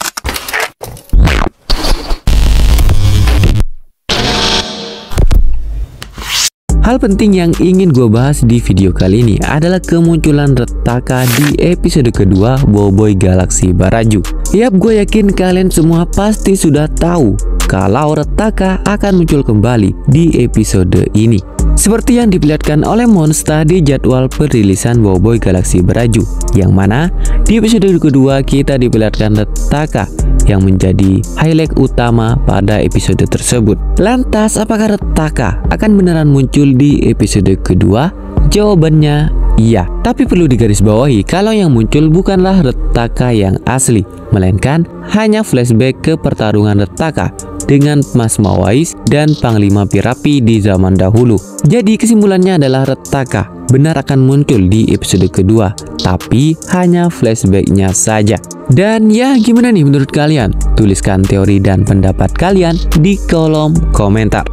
Hal penting yang ingin gue bahas di video kali ini adalah kemunculan Retaka di episode kedua Boboiboy Galaksi Baraju. Yap, gue yakin kalian semua pasti sudah tahu kalau Retaka akan muncul kembali di episode ini. Seperti yang diperlihatkan oleh Monsta di jadwal perilisan Boboiboy Galaksi Baraju, yang mana di episode kedua kita diperlihatkan Retaka yang menjadi highlight utama pada episode tersebut. Lantas, apakah Retaka akan beneran muncul di episode kedua? Jawabannya iya, tapi perlu digarisbawahi kalau yang muncul bukanlah Retaka yang asli, melainkan hanya flashback ke pertarungan Retaka dengan Mas Mawais dan Panglima Pirapi di zaman dahulu. Jadi kesimpulannya adalah Retaka benar akan muncul di episode kedua, tapi hanya flashbacknya saja. Dan ya, gimana nih menurut kalian? Tuliskan teori dan pendapat kalian di kolom komentar.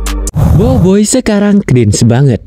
Boboiboy sekarang cringe banget.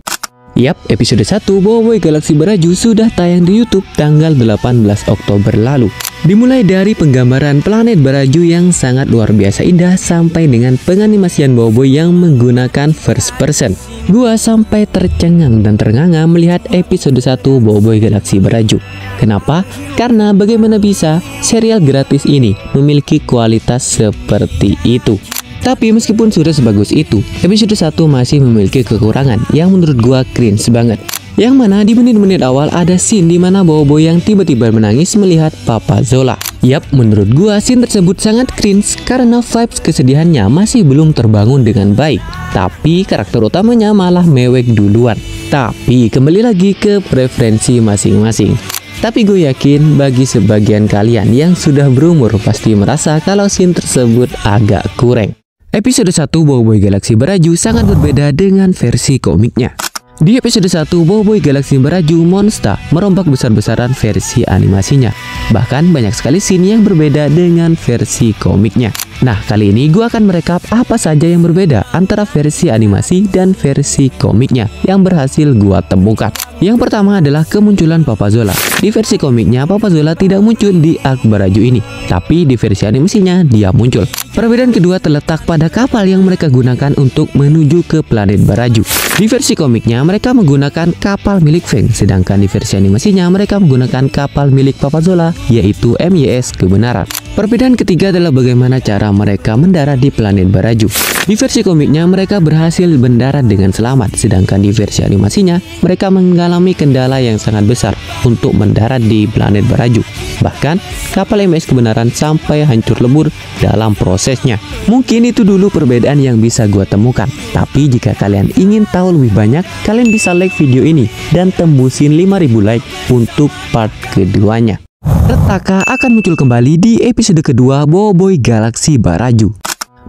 Yap, episode 1 Boboiboy Galaksi Baraju sudah tayang di YouTube tanggal 18 Oktober lalu. Dimulai dari penggambaran planet Baraju yang sangat luar biasa indah sampai dengan penganimasian Boboiboy yang menggunakan first person. Gua sampai tercengang dan ternganga melihat episode 1 Boboiboy Galaksi Baraju. Kenapa? Karena bagaimana bisa serial gratis ini memiliki kualitas seperti itu. Tapi meskipun sudah sebagus itu, episode 1 masih memiliki kekurangan yang menurut gua cringe banget. Yang mana di menit-menit awal ada scene di mana Boboiboy yang tiba-tiba menangis melihat Papa Zola. Yap, menurut gua scene tersebut sangat cringe karena vibes kesedihannya masih belum terbangun dengan baik. Tapi karakter utamanya malah mewek duluan. Tapi kembali lagi ke preferensi masing-masing. Tapi gue yakin bagi sebagian kalian yang sudah berumur pasti merasa kalau scene tersebut agak kurang. Episode 1 Boboiboy Galaksi Baraju sangat berbeda dengan versi komiknya. Di episode 1, Boboiboy Galaksi Baraju Monster merombak besar-besaran versi animasinya. Bahkan banyak sekali scene yang berbeda dengan versi komiknya. Nah, kali ini gue akan merekap apa saja yang berbeda antara versi animasi dan versi komiknya yang berhasil gue temukan. Yang pertama adalah kemunculan Papa Zola. Di versi komiknya, Papa Zola tidak muncul di arc Baraju ini, tapi di versi animasinya dia muncul. Perbedaan kedua terletak pada kapal yang mereka gunakan untuk menuju ke planet Baraju. Di versi komiknya, mereka menggunakan kapal milik Feng, sedangkan di versi animasinya mereka menggunakan kapal milik Papa Zola, yaitu MYS Kebenaran. Perbedaan ketiga adalah bagaimana cara mereka mendarat di planet Baraju. Di versi komiknya mereka berhasil mendarat dengan selamat, sedangkan di versi animasinya mereka mengalami kendala yang sangat besar untuk mendarat di planet Baraju. Bahkan kapal MYS Kebenaran sampai hancur lebur dalam prosesnya. Mungkin itu dulu perbedaan yang bisa gua temukan. Tapi jika kalian ingin tahu lebih banyak, kalian bisa like video ini dan tembusin 5.000 like untuk part keduanya. Retaka akan muncul kembali di episode kedua Boboiboy Galaksi Baraju.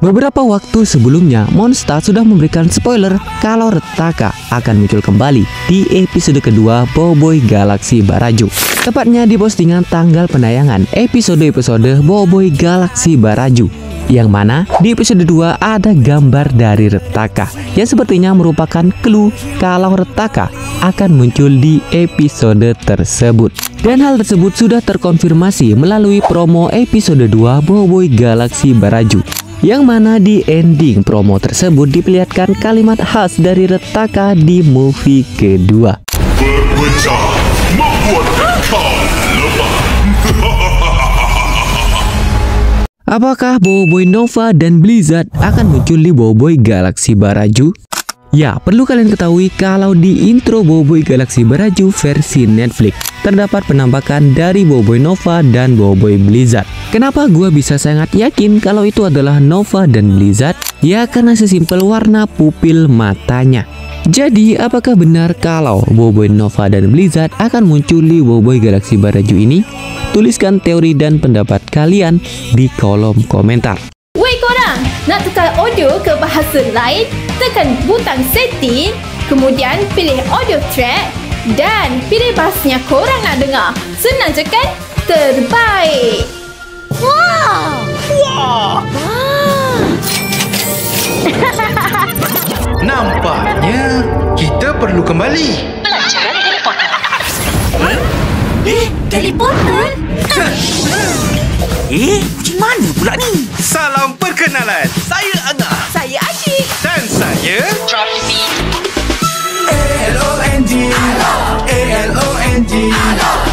Beberapa waktu sebelumnya, Monster sudah memberikan spoiler kalau Retaka akan muncul kembali di episode kedua Boboiboy Galaksi Baraju. Tepatnya di postingan tanggal penayangan episode-episode Boboiboy Galaksi Baraju. Yang mana di episode 2 ada gambar dari Retaka yang sepertinya merupakan clue kalau Retaka akan muncul di episode tersebut. Dan hal tersebut sudah terkonfirmasi melalui promo episode 2 Boboiboy Galaksi Baraju. Yang mana di ending promo tersebut diperlihatkan kalimat khas dari Retaka di movie kedua. Berpecah membuat engkau lemah. Apakah Boboiboy Nova dan Blizzard akan muncul di Boboiboy Galaksi Baraju? Ya, perlu kalian ketahui kalau di intro Boboiboy Galaksi Baraju versi Netflix terdapat penampakan dari Boboiboy Nova dan Boboiboy Blizzard. Kenapa gua bisa sangat yakin kalau itu adalah Nova dan Blizzard? Ya, karena sesimpel warna pupil matanya. Jadi, apakah benar kalau Boboiboy Nova dan Blizzard akan muncul di Boboiboy Galaksi Baraju ini? Tuliskan teori dan pendapat kalian di kolom komentar. Woi korang, nak tukar audio ke bahasa lain? Tekan butang setting, kemudian pilih audio track dan pilih bahasanya korang nak dengar. Senang je kan? Terbaik! Wow! Wah! Nampaknya kita perlu kembali. Pelajaran Harry Potter. Teleporter? Macam mana pula ni? Salam perkenalan. Saya Angah. Saya Asyik. Dan saya... ALONG ALONG ALONG.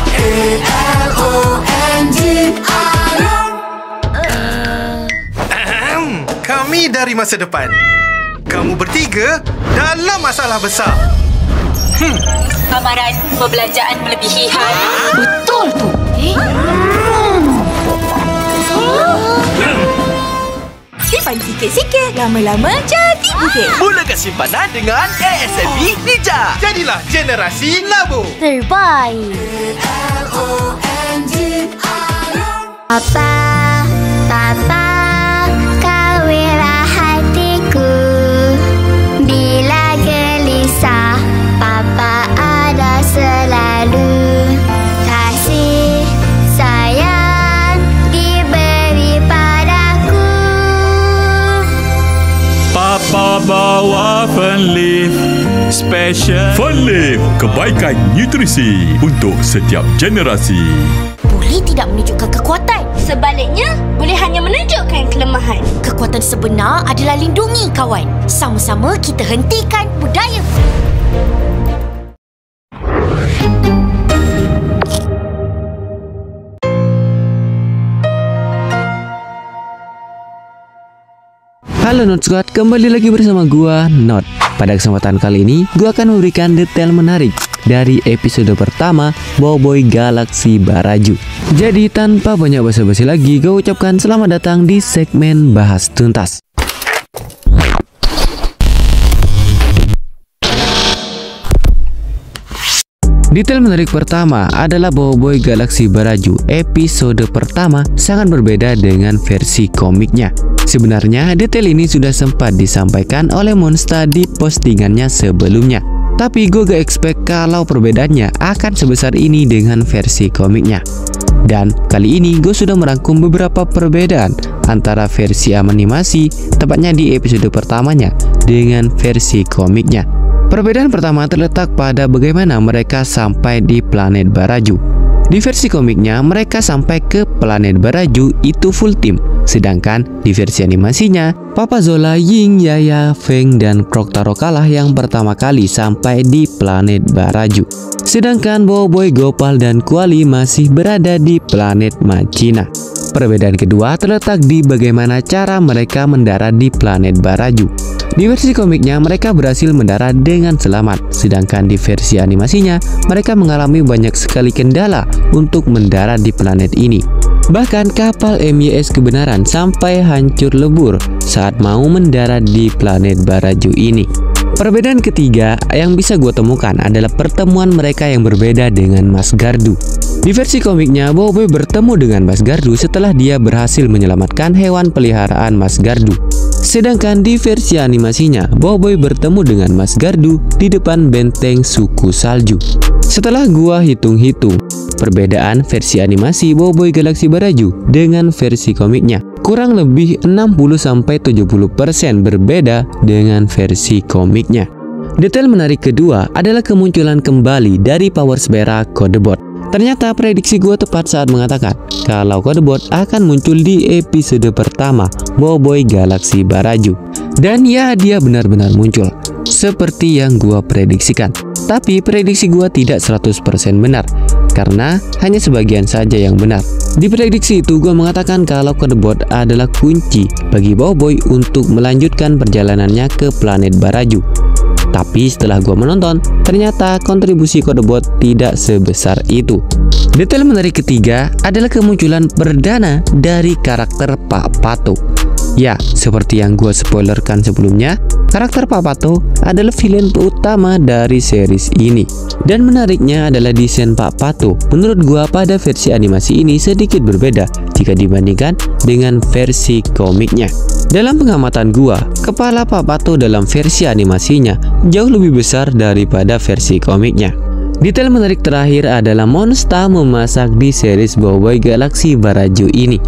Kami dari masa depan. Kamu bertiga dalam masalah besar. Amaran perbelanjaan melebihi hal. Betul tu. Simpan sikit-sikit, lama-lama jadi bukit. Mulakan simpanan dengan ASMB Ninja. Jadilah generasi labu. Terbaik. Papa, Papa, kawinlah hatiku. Bila gelisah, Papa ada selalu. Kasih sayang diberi padaku. Papa bawa Fun Leaf Special. Fun Leaf, kebaikan nutrisi untuk setiap generasi. Boleh tidak menunjukkan kekuatan. Sebaliknya, boleh hanya menunjukkan kelemahan. Kekuatan sebenar adalah lindungi kawan. Sama-sama kita hentikan budaya. Halo Not Squad, kembali lagi bersama gua Not. Pada kesempatan kali ini, gua akan memberikan detail menarik dari episode pertama Boboiboy Galaksi Baraju. Jadi tanpa banyak basa-basi lagi, gue ucapkan selamat datang di segmen Bahas Tuntas. Detail menarik pertama adalah Boboiboy Galaksi Baraju episode pertama sangat berbeda dengan versi komiknya. Sebenarnya detail ini sudah sempat disampaikan oleh Monsta di postingannya sebelumnya. Tapi gue gak expect kalau perbedaannya akan sebesar ini dengan versi komiknya. Dan kali ini gue sudah merangkum beberapa perbedaan antara versi animasi, tepatnya di episode pertamanya, dengan versi komiknya. Perbedaan pertama terletak pada bagaimana mereka sampai di planet Baraju. Di versi komiknya, mereka sampai ke planet Baraju itu full team. Sedangkan di versi animasinya, Papa Zola, Ying, Yaya, Feng, dan Krotaro kalah yang pertama kali sampai di planet Baraju. Sedangkan Boboiboy, Gopal, dan Kuali masih berada di planet Machina. Perbedaan kedua terletak di bagaimana cara mereka mendarat di planet Baraju. Di versi komiknya, mereka berhasil mendarat dengan selamat. Sedangkan di versi animasinya, mereka mengalami banyak sekali kendala untuk mendarat di planet ini. Bahkan kapal MYS Kebenaran sampai hancur lebur saat mau mendarat di planet Baraju ini. Perbedaan ketiga yang bisa gue temukan adalah pertemuan mereka yang berbeda dengan Mas Gardu. Di versi komiknya, Boboiboy bertemu dengan Mas Gardu setelah dia berhasil menyelamatkan hewan peliharaan Mas Gardu. Sedangkan di versi animasinya, Boboiboy bertemu dengan Mas Gardu di depan benteng suku salju. Setelah gua hitung-hitung, perbedaan versi animasi Boboiboy Galaksi Baraju dengan versi komiknya kurang lebih 60-70% berbeda dengan versi komiknya. Detail menarik kedua adalah kemunculan kembali dari Power Spera Codebot. Ternyata prediksi gue tepat saat mengatakan kalau Codebot akan muncul di episode pertama Boboiboy Galaksi Baraju. Dan ya, dia benar-benar muncul seperti yang gue prediksikan. Tapi prediksi gue tidak 100% benar, karena hanya sebagian saja yang benar. Di prediksi itu gue mengatakan kalau Codebot adalah kunci bagi Boboiboy untuk melanjutkan perjalanannya ke planet Baraju. Tapi setelah gue menonton, ternyata kontribusi Codebot tidak sebesar itu. Detail menarik ketiga adalah kemunculan perdana dari karakter Pak Pato. Ya, seperti yang gue spoilerkan sebelumnya, karakter Pak Pato adalah villain utama dari series ini. Dan menariknya adalah desain Pak Pato menurut gue pada versi animasi ini sedikit berbeda jika dibandingkan dengan versi komiknya. Dalam pengamatan gua, kepala Pak Pato dalam versi animasinya jauh lebih besar daripada versi komiknya. Detail menarik terakhir adalah Monsta memasak di series Boboiboy Galaksi Baraju ini.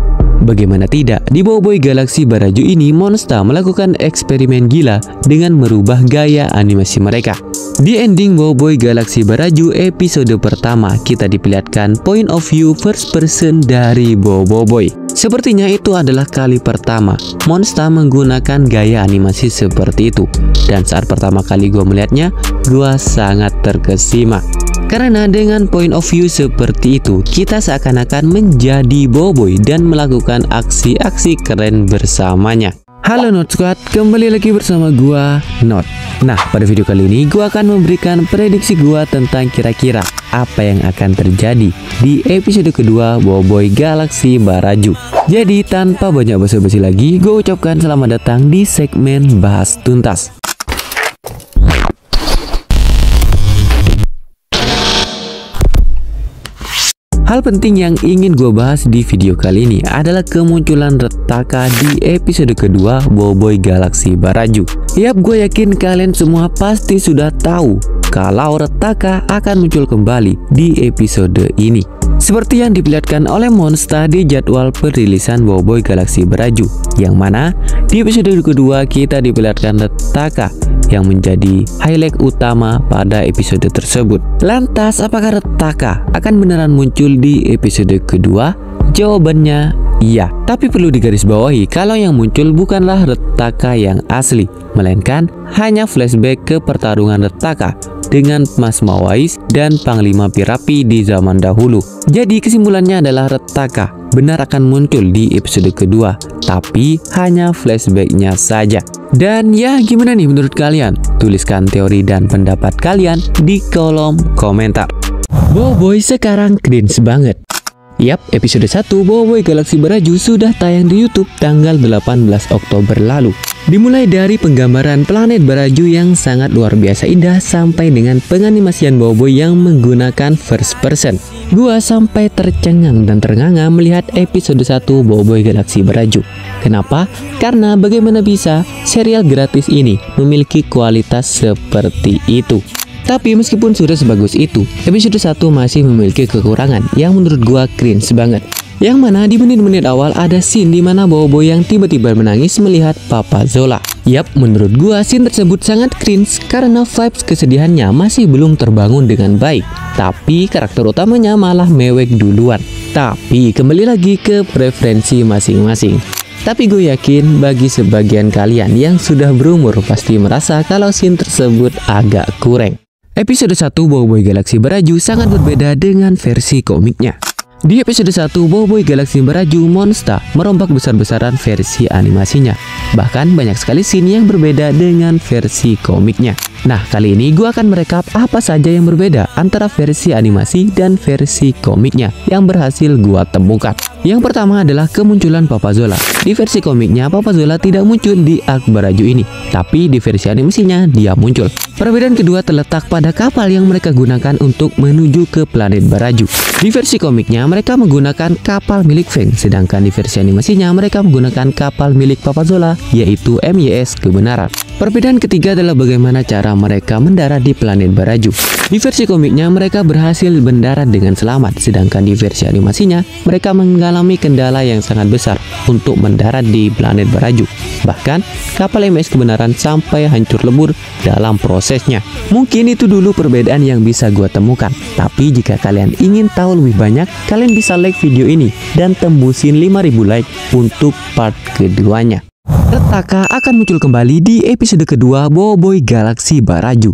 Bagaimana tidak, di Boboiboy Galaksi Baraju ini Monsta melakukan eksperimen gila dengan merubah gaya animasi mereka. Di ending Boboiboy Galaksi Baraju episode pertama, kita diperlihatkan point of view first person dari Boboiboy. Sepertinya itu adalah kali pertama Monsta menggunakan gaya animasi seperti itu. Dan saat pertama kali gue melihatnya, gue sangat terkesima. Karena dengan point of view seperti itu, kita seakan-akan menjadi Boboiboy dan melakukan aksi-aksi keren bersamanya. Halo Not Squad, kembali lagi bersama gua Not. Nah, pada video kali ini gua akan memberikan prediksi gua tentang kira-kira apa yang akan terjadi di episode kedua Boboiboy Galaksi Baraju. Jadi tanpa banyak basa-basi lagi, gua ucapkan selamat datang di segmen Bahas Tuntas. Hal penting yang ingin gue bahas di video kali ini adalah kemunculan Retaka di episode kedua Boboiboy Galaksi Baraju. Yap, gue yakin kalian semua pasti sudah tahu kalau Retaka akan muncul kembali di episode ini. Seperti yang diperlihatkan oleh Monsta di jadwal perilisan Boboiboy Galaksi Baraju, yang mana di episode kedua kita diperlihatkan Retaka yang menjadi highlight utama pada episode tersebut. Lantas, apakah Retaka akan beneran muncul di episode kedua? Jawabannya iya, tapi perlu digarisbawahi kalau yang muncul bukanlah Retaka yang asli, melainkan hanya flashback ke pertarungan Retaka dengan Mas Mawais dan Panglima Pirapi di zaman dahulu. Jadi kesimpulannya adalah Retaka benar akan muncul di episode kedua, tapi hanya flashbacknya saja. Dan ya, gimana nih menurut kalian? Tuliskan teori dan pendapat kalian di kolom komentar. Boboiboy sekarang cringe banget. Yap, episode 1 Boboiboy Galaksi Baraju sudah tayang di YouTube tanggal 18 Oktober lalu. Dimulai dari penggambaran planet Baraju yang sangat luar biasa indah sampai dengan penganimasian Boboiboy yang menggunakan first person. Gua sampai tercengang dan ternganga melihat episode 1 Boboiboy Galaksi Baraju. Kenapa? Karena bagaimana bisa serial gratis ini memiliki kualitas seperti itu. Tapi meskipun sudah sebagus itu, episode 1 masih memiliki kekurangan yang menurut gua cringe banget. Yang mana di menit-menit awal ada scene di mana Boboiboy yang tiba-tiba menangis melihat Papa Zola. Yap, menurut gua scene tersebut sangat cringe karena vibes kesedihannya masih belum terbangun dengan baik. Tapi karakter utamanya malah mewek duluan. Tapi kembali lagi ke preferensi masing-masing. Tapi gue yakin bagi sebagian kalian yang sudah berumur pasti merasa kalau scene tersebut agak kurang. Episode 1 Boboiboy Galaksi Baraju sangat berbeda dengan versi komiknya. Di episode 1 Boboiboy Galaksi Baraju, Monsta merombak besar-besaran versi animasinya. Bahkan banyak sekali scene yang berbeda dengan versi komiknya. Nah, kali ini gue akan merekap apa saja yang berbeda antara versi animasi dan versi komiknya yang berhasil gue temukan. Yang pertama adalah kemunculan Papa Zola. Di versi komiknya, Papa Zola tidak muncul di arc Baraju ini, tapi di versi animasinya dia muncul. Perbedaan kedua terletak pada kapal yang mereka gunakan untuk menuju ke planet Baraju. Di versi komiknya, mereka menggunakan kapal milik Feng, sedangkan di versi animasinya mereka menggunakan kapal milik Papa Zola, yaitu MYS Kebenaran. Perbedaan ketiga adalah bagaimana cara mereka mendarat di planet Baraju. Di versi komiknya mereka berhasil mendarat dengan selamat, sedangkan di versi animasinya mereka mengalami kendala yang sangat besar untuk mendarat di planet Baraju. Bahkan kapal MYS Kebenaran sampai hancur lebur dalam prosesnya. Mungkin itu dulu perbedaan yang bisa gua temukan. Tapi jika kalian ingin tahu lebih banyak, kalian bisa like video ini dan tembusin 5.000 like untuk part keduanya. Retaka akan muncul kembali di episode kedua Boboiboy Galaksi Baraju.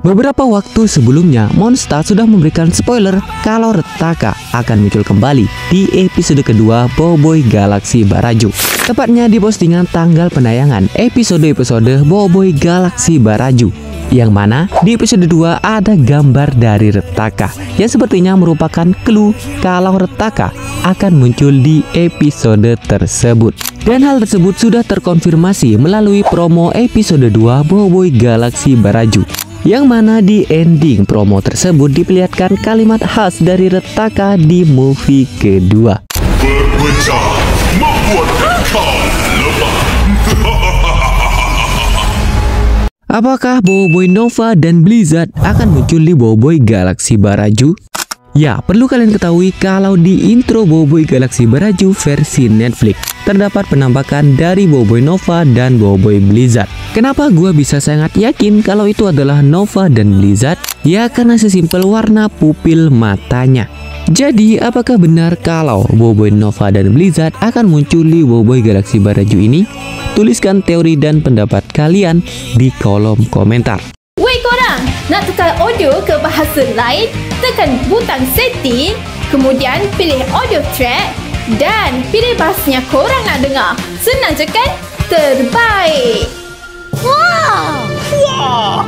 Beberapa waktu sebelumnya, Monsta sudah memberikan spoiler kalau Retaka akan muncul kembali di episode kedua Boboiboy Galaksi Baraju. Tepatnya di postingan tanggal penayangan episode-episode Boboiboy Galaksi Baraju. Yang mana di episode 2 ada gambar dari Retaka yang sepertinya merupakan clue kalau Retaka akan muncul di episode tersebut. Dan hal tersebut sudah terkonfirmasi melalui promo episode 2 Boboiboy Galaksi Baraju. Yang mana di ending promo tersebut diperlihatkan kalimat khas dari Retaka di movie kedua. Berpecah membuat engkau lemah. Apakah Boboiboy Nova dan Blizzard akan muncul di Boboiboy Galaksi Baraju? Ya, perlu kalian ketahui kalau di intro Boboiboy Galaksi Baraju versi Netflix terdapat penampakan dari Boboiboy Nova dan Boboiboy Blizzard. Kenapa gua bisa sangat yakin kalau itu adalah Nova dan Blizzard? Ya, karena sesimpel warna pupil matanya. Jadi, apakah benar kalau Boboiboy Nova dan Blizzard akan muncul di Boboiboy Galaksi Baraju ini? Tuliskan teori dan pendapat kalian di kolom komentar. Woi korang, nak tukar audio ke bahasa lain? Tekan butang setting, kemudian pilih audio track dan pilih bahasanya korang nak dengar. Senang je kan? Terbaik! Wow! Wah!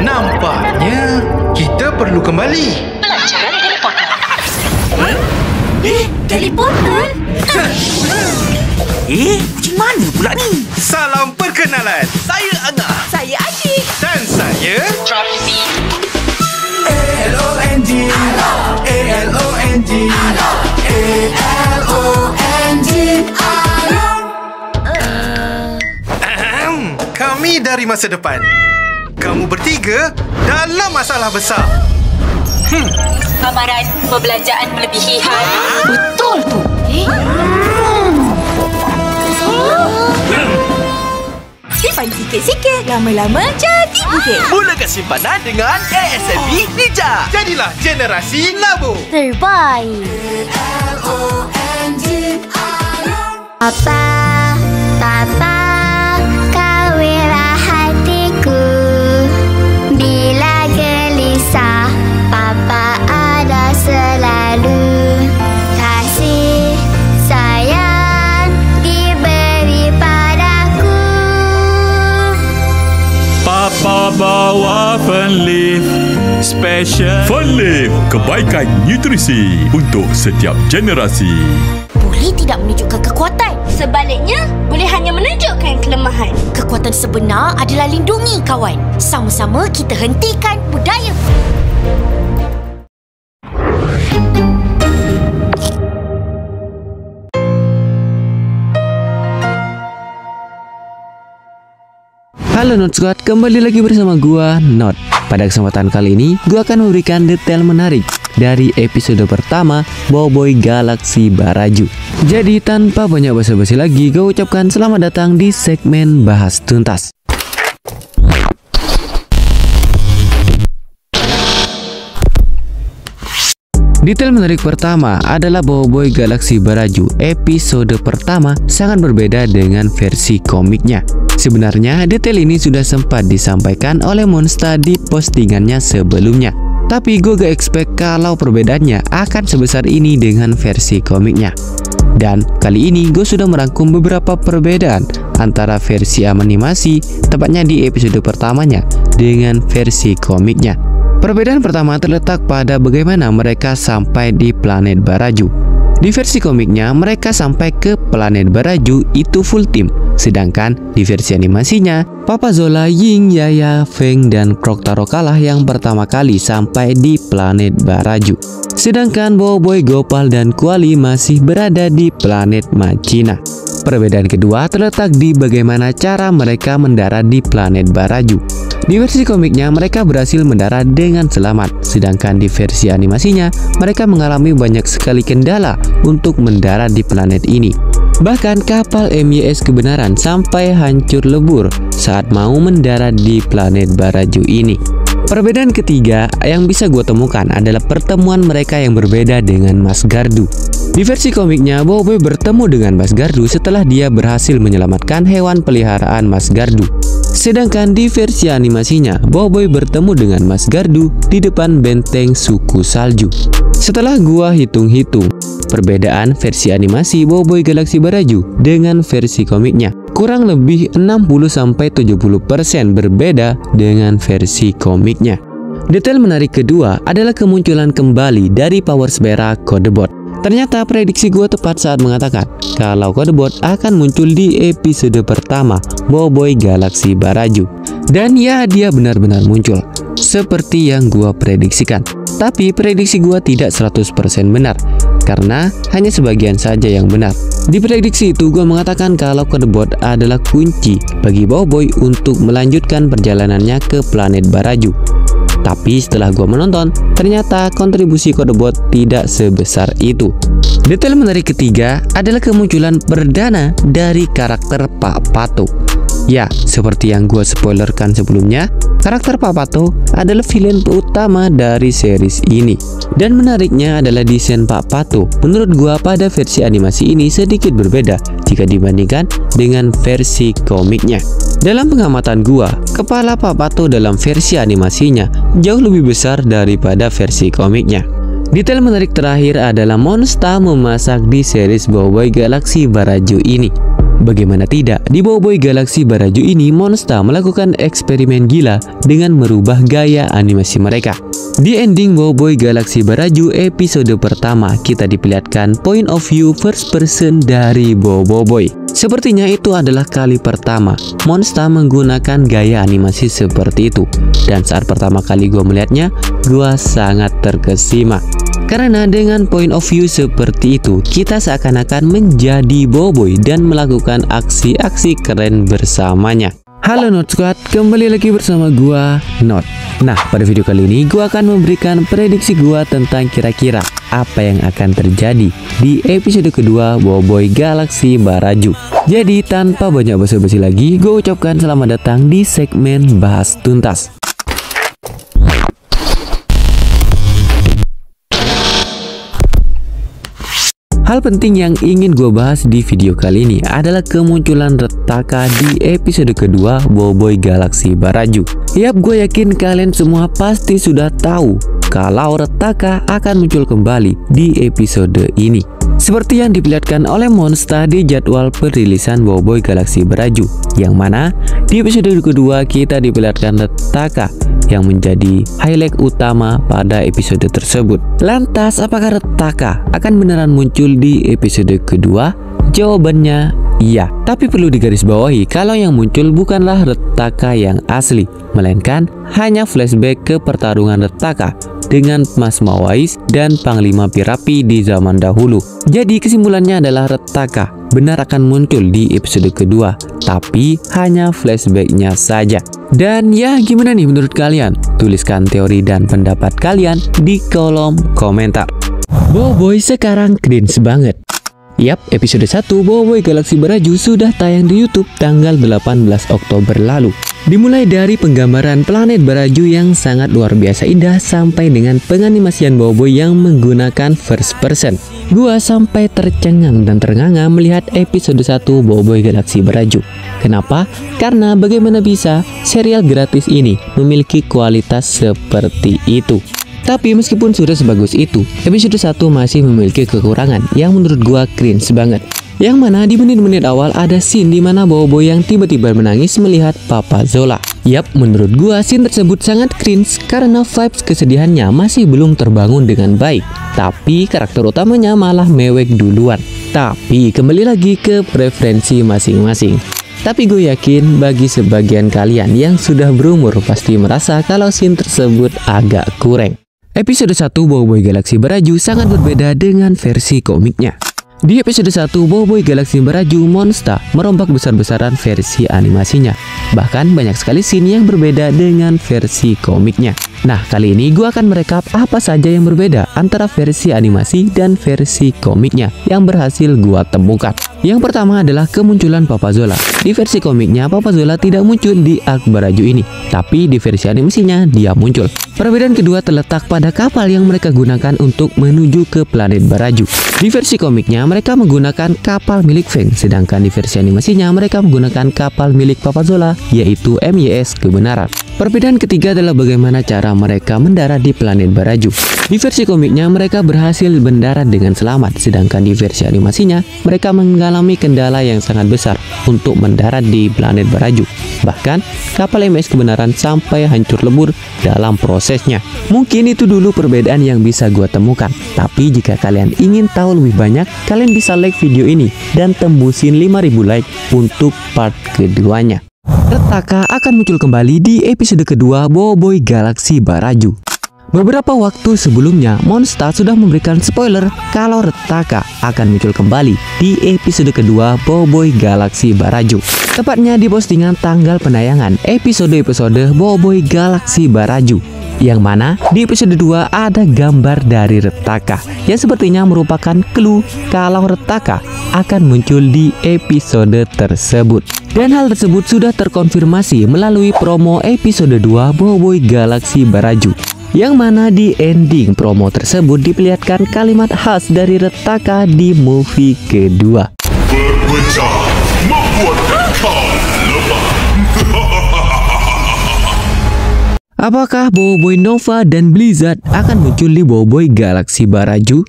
Nampaknya kita perlu kembali. Pelajaran teleporter. Teleporter? Macam mana pula ni? Salam perkenalan. Saya Angah. Saya Asyik. Dan saya... ALONG ALONG ALONG Kami dari masa depan. Kamu bertiga dalam masalah besar. Amaran perbelanjaan melebihi had. Betul tu. Simpan sikit-sikit, lama-lama jadi bukit. Mulakan simpanan dengan ASMB Nija. Jadilah generasi labu. Terbaik. Papa, Papa, kawinlah hatiku. Bila gelisah, Papa ada selalu. Kasih sayang Papa bawa Fun Leaf Special. Fun Leaf, kebaikan nutrisi untuk setiap generasi. Boleh tidak menunjukkan kekuatan. Sebaliknya, boleh hanya menunjukkan kelemahan. Kekuatan sebenar adalah lindungi kawan. Sama-sama kita hentikan budaya. Halo Not Squad, kembali lagi bersama gua Not. Pada kesempatan kali ini, gua akan memberikan detail menarik dari episode pertama Boboiboy Galaksi Baraju. Jadi tanpa banyak basa-basi lagi, gua ucapkan selamat datang di segmen Bahas Tuntas. Detail menarik pertama adalah Boboiboy Galaksi Baraju episode pertama sangat berbeda dengan versi komiknya. Sebenarnya detail ini sudah sempat disampaikan oleh Monsta di postingannya sebelumnya. Tapi gue gak expect kalau perbedaannya akan sebesar ini dengan versi komiknya. Dan kali ini gue sudah merangkum beberapa perbedaan antara versi animasi, tepatnya di episode pertamanya, dengan versi komiknya. Perbedaan pertama terletak pada bagaimana mereka sampai di planet Baraju. Di versi komiknya, mereka sampai ke planet Baraju itu full team. Sedangkan di versi animasinya, Papa Zola, Ying, Yaya, Feng, dan Krotaro kalah yang pertama kali sampai di planet Baraju. Sedangkan Boboiboy, Gopal, dan Kuali masih berada di planet Macina. Perbedaan kedua terletak di bagaimana cara mereka mendarat di planet Baraju. Di versi komiknya mereka berhasil mendarat dengan selamat, sedangkan di versi animasinya mereka mengalami banyak sekali kendala untuk mendarat di planet ini. Bahkan kapal MYS Kebenaran sampai hancur lebur saat mau mendarat di planet Baraju ini. Perbedaan ketiga yang bisa gue temukan adalah pertemuan mereka yang berbeda dengan Mas Gardu. Di versi komiknya, Boboiboy bertemu dengan Mas Gardu setelah dia berhasil menyelamatkan hewan peliharaan Mas Gardu. Sedangkan di versi animasinya, Boboiboy bertemu dengan Mas Gardu di depan benteng suku salju. Setelah gua hitung-hitung, perbedaan versi animasi Boboiboy Galaksi Baraju dengan versi komiknya kurang lebih 60-70% berbeda dengan versi komiknya. Detail menarik kedua adalah kemunculan kembali dari Power Spera Codebot. Ternyata prediksi gue tepat saat mengatakan kalau Codebot akan muncul di episode pertama Boboiboy Galaksi Baraju. Dan ya, dia benar-benar muncul seperti yang gue prediksikan. Tapi prediksi gue tidak 100% benar, karena hanya sebagian saja yang benar. Di prediksi itu gue mengatakan kalau Codebot adalah kunci bagi Boboiboy untuk melanjutkan perjalanannya ke planet Baraju. Tapi setelah gue menonton, ternyata kontribusi Codebot tidak sebesar itu. Detail menarik ketiga adalah kemunculan perdana dari karakter Pak Pato. Ya, seperti yang gue spoilerkan sebelumnya, karakter Pak Pato adalah villain utama dari series ini. Dan menariknya adalah desain Pak Pato menurut gue pada versi animasi ini sedikit berbeda jika dibandingkan dengan versi komiknya. Dalam pengamatan gua, kepala Pak Pato dalam versi animasinya jauh lebih besar daripada versi komiknya. Detail menarik terakhir adalah Monsta memasak di series Boboiboy Galaksi Baraju ini. Bagaimana tidak, di Boboiboy Galaksi Baraju ini Monsta melakukan eksperimen gila dengan merubah gaya animasi mereka. Di ending Boboiboy Galaksi Baraju episode pertama, kita diperlihatkan point of view first person dari Boboiboy. Sepertinya itu adalah kali pertama Monsta menggunakan gaya animasi seperti itu. Dan saat pertama kali gue melihatnya, gue sangat terkesima. Karena dengan point of view seperti itu, kita seakan-akan menjadi Boboiboy dan melakukan aksi-aksi keren bersamanya. Halo Not Squad, kembali lagi bersama gua Not. Nah, pada video kali ini gua akan memberikan prediksi gua tentang kira-kira apa yang akan terjadi di episode kedua Boboiboy Galaksi Baraju. Jadi tanpa banyak basa-basi lagi, gua ucapkan selamat datang di segmen Bahas Tuntas. Hal penting yang ingin gue bahas di video kali ini adalah kemunculan Retaka di episode kedua Boboiboy Galaksi Baraju. Yap, gue yakin kalian semua pasti sudah tahu kalau Retaka akan muncul kembali di episode ini. Seperti yang diperlihatkan oleh Monster di jadwal perilisan Boboiboy Galaksi Beraju, yang mana di episode kedua kita diperlihatkan Retaka yang menjadi highlight utama pada episode tersebut. Lantas apakah Retaka akan beneran muncul di episode kedua? Jawabannya iya, tapi perlu digarisbawahi kalau yang muncul bukanlah Retaka yang asli, melainkan hanya flashback ke pertarungan Retaka dengan Mas Mawais dan Panglima Pirapi di zaman dahulu. Jadi kesimpulannya adalah Retaka benar akan muncul di episode kedua, tapi hanya flashbacknya saja. Dan ya, gimana nih menurut kalian? Tuliskan teori dan pendapat kalian di kolom komentar. Boboiboy sekarang cringe banget. Yap, episode 1 Boboiboy Galaksi Beraju sudah tayang di YouTube tanggal 18 Oktober lalu. Dimulai dari penggambaran planet Beraju yang sangat luar biasa indah sampai dengan penganimasian Boboiboy yang menggunakan first person. Gua sampai tercengang dan ternganga melihat episode 1 Boboiboy Galaksi Beraju. Kenapa? Karena bagaimana bisa serial gratis ini memiliki kualitas seperti itu. Tapi meskipun sudah sebagus itu, episode 1 masih memiliki kekurangan yang menurut gua cringe banget. Yang mana di menit-menit awal ada scene di mana Boboiboy yang tiba-tiba menangis melihat Papa Zola. Yap, menurut gua scene tersebut sangat cringe karena vibes kesedihannya masih belum terbangun dengan baik. Tapi karakter utamanya malah mewek duluan. Tapi kembali lagi ke preferensi masing-masing. Tapi gue yakin bagi sebagian kalian yang sudah berumur pasti merasa kalau scene tersebut agak kurang. Episode 1 Boboiboy Galaksi Beraju sangat berbeda dengan versi komiknya. Di episode 1 Boboiboy Galaksi Beraju, Monster merombak besar-besaran versi animasinya. Bahkan banyak sekali scene yang berbeda dengan versi komiknya. Nah, kali ini gue akan merekap apa saja yang berbeda antara versi animasi dan versi komiknya yang berhasil gue temukan. Yang pertama adalah kemunculan Papa Zola. Di versi komiknya, Papa Zola tidak muncul di arc Beraju ini, tapi di versi animasinya dia muncul. Perbedaan kedua terletak pada kapal yang mereka gunakan untuk menuju ke planet Beraju. Di versi komiknya, mereka menggunakan kapal milik Feng, sedangkan di versi animasinya mereka menggunakan kapal milik Papa Zola, yaitu MYS Kebenaran. Perbedaan ketiga adalah bagaimana cara mereka mendarat di planet Beraju. Di versi komiknya, mereka berhasil mendarat dengan selamat, sedangkan di versi animasinya, mereka mengalami kendala yang sangat besar untuk mendarat di planet Beraju. Bahkan, kapal MYS Kebenaran sampai hancur lebur dalam prosesnya. Mungkin itu dulu perbedaan yang bisa gua temukan. Tapi jika kalian ingin tahu lebih banyak, kalian bisa like video ini dan tembusin 5.000 like untuk part keduanya. Retaka akan muncul kembali di episode kedua Boboiboy Galaksi Beraju. Beberapa waktu sebelumnya, Monster sudah memberikan spoiler kalau Retaka akan muncul kembali di episode kedua Boboiboy Galaksi Beraju. Tepatnya di postingan tanggal penayangan episode-episode Boboiboy Galaksi Beraju. Yang mana di episode 2 ada gambar dari Retaka yang sepertinya merupakan clue kalau Retaka akan muncul di episode tersebut. Dan hal tersebut sudah terkonfirmasi melalui promo episode 2 Boboiboy Galaksi Beraju. Yang mana di ending promo tersebut diperlihatkan kalimat khas dari Retaka di movie kedua. Berpecah membuat kau lemah. Apakah Boboiboy Nova dan Blizzard akan muncul di Boboiboy Galaksi Beraju?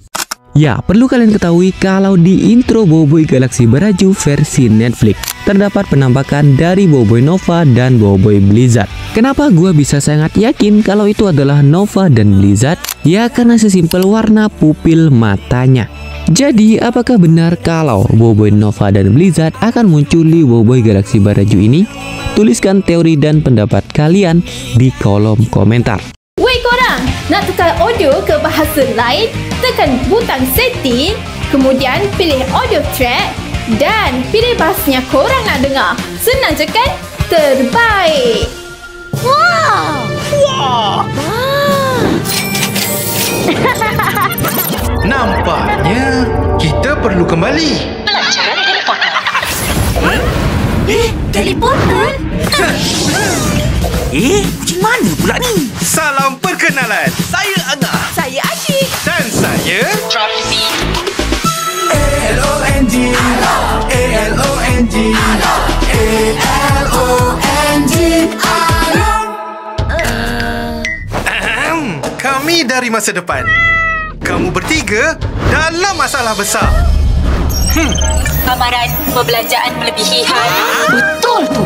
Ya, perlu kalian ketahui kalau di intro Boboiboy Galaksi Beraju versi Netflix terdapat penampakan dari Boboiboy Nova dan Boboiboy Blizzard. Kenapa gua bisa sangat yakin kalau itu adalah Nova dan Blizzard? Ya, karena sesimpel warna pupil matanya. Jadi, apakah benar kalau Boboiboy Nova dan Blizzard akan muncul di Boboiboy Galaksi Beraju ini? Tuliskan teori dan pendapat kalian di kolom komentar. Woi korang, nak tukar audio ke bahasa lain? Tekan butang setting, kemudian pilih audio track dan pilih bahasanya korang nak dengar. Senang je kan? Terbaik! Wow! Wah! Nampaknya kita perlu kembali. Pelancaran teleporter. Teleporter? Macam mana pula ni? Salam perkenalan. Saya Angah. Saya Asyik. Dan saya... ALONG ALONG ALONG kami dari masa depan. Kamu bertiga dalam masalah besar. Amaran perbelanjaan melebihi had. Betul tu.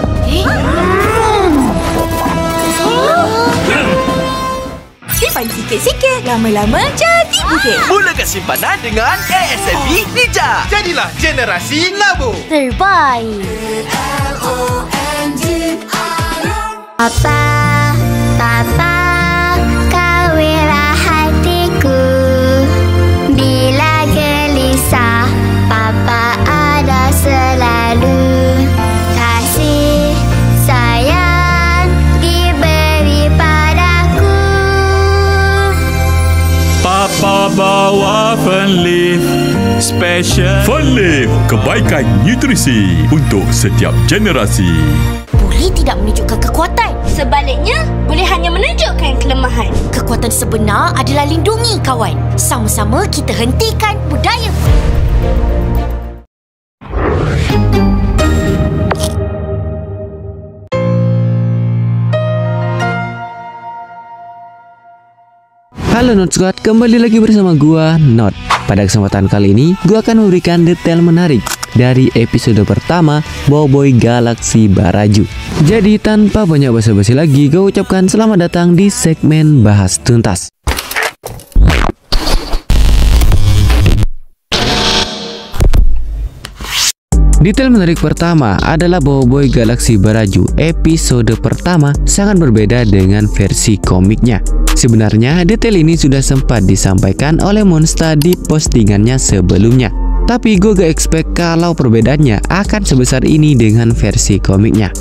Simpan sikit-sikit, lama-lama jadi bukit. Mulakan simpanan dengan ASMB Ninja. Jadilah generasi labu. Terbaik. Papa, kawinlah hatiku. Bila gelisah, Papa ada selalu. Kasih sayang diberi padaku. Papa bawa Fenleaf Special. Fenleaf, kebaikan nutrisi untuk setiap generasi. Boleh tidak menunjukkan kekuatan. Sebaliknya, boleh hanya menunjukkan kelemahan. Kekuatan sebenar adalah lindungi kawan. Sama-sama kita hentikan budaya. Halo Not Squad, kembali lagi bersama gua Not. Pada kesempatan kali ini, gua akan memberikan detail menarik dari episode pertama Boboiboy Galaksi Baraju. Jadi tanpa banyak basa-basi lagi, gua ucapkan selamat datang di segmen Bahas Tuntas. Detail menarik pertama adalah Boboiboy Galaksi Baraju episode pertama sangat berbeda dengan versi komiknya. Sebenarnya detail ini sudah sempat disampaikan oleh Monsta di postingannya sebelumnya. Tapi gue gak expect kalau perbedaannya akan sebesar ini dengan versi komiknya.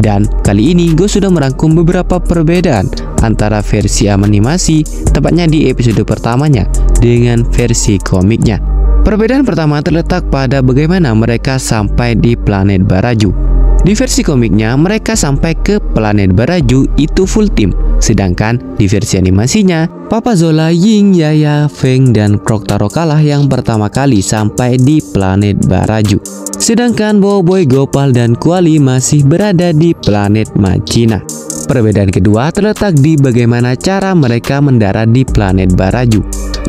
Dan kali ini gue sudah merangkum beberapa perbedaan antara versi animasi, tepatnya di episode pertamanya, dengan versi komiknya. Perbedaan pertama terletak pada bagaimana mereka sampai di planet Baraju. Di versi komiknya, mereka sampai ke planet Baraju itu full team. Sedangkan di versi animasinya, Papa Zola, Ying, Yaya, Feng, dan Krotaro kalah yang pertama kali sampai di planet Baraju. Sedangkan Boboiboy, Gopal, dan Kuali masih berada di planet Machina. Perbedaan kedua terletak di bagaimana cara mereka mendarat di planet Baraju.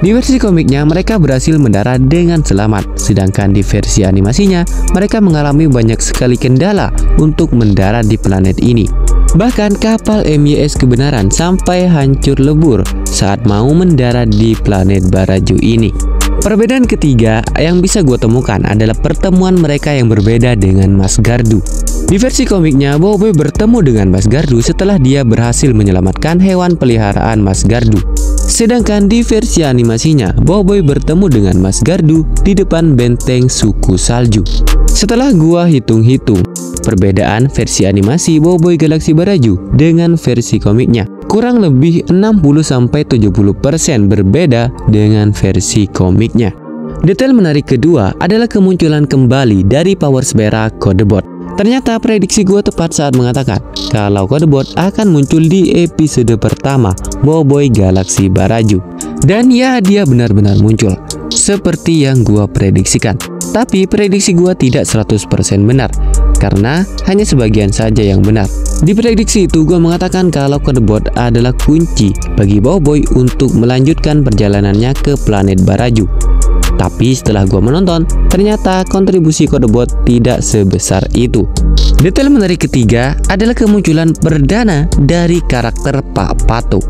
Di versi komiknya, mereka berhasil mendarat dengan selamat. Sedangkan di versi animasinya, mereka mengalami banyak sekali kendala untuk mendarat di planet ini. Bahkan kapal MYS Kebenaran sampai hancur lebur saat mau mendarat di planet Baraju ini. Perbedaan ketiga yang bisa gue temukan adalah pertemuan mereka yang berbeda dengan Mas Gardu. Di versi komiknya, Boboiboy bertemu dengan Mas Gardu setelah dia berhasil menyelamatkan hewan peliharaan Mas Gardu. Sedangkan di versi animasinya, Boboiboy bertemu dengan Mas Gardu di depan benteng suku salju. Setelah gua hitung-hitung perbedaan versi animasi Boboiboy Galaksi Baraju dengan versi komiknya, kurang lebih 60-70% berbeda dengan versi komiknya. Detail menarik kedua adalah kemunculan kembali dari Power Spera Codebot. Ternyata prediksi gue tepat saat mengatakan kalau Codebot akan muncul di episode pertama Boboiboy Galaksi Baraju. Dan ya, dia benar-benar muncul seperti yang gue prediksikan. Tapi prediksi gue tidak 100% benar, karena hanya sebagian saja yang benar. Di prediksi itu gue mengatakan kalau Codebot adalah kunci bagi Boboiboy untuk melanjutkan perjalanannya ke planet Baraju. Tapi setelah gua menonton, ternyata kontribusi Codebot tidak sebesar itu. Detail menarik ketiga adalah kemunculan perdana dari karakter Pak Pato.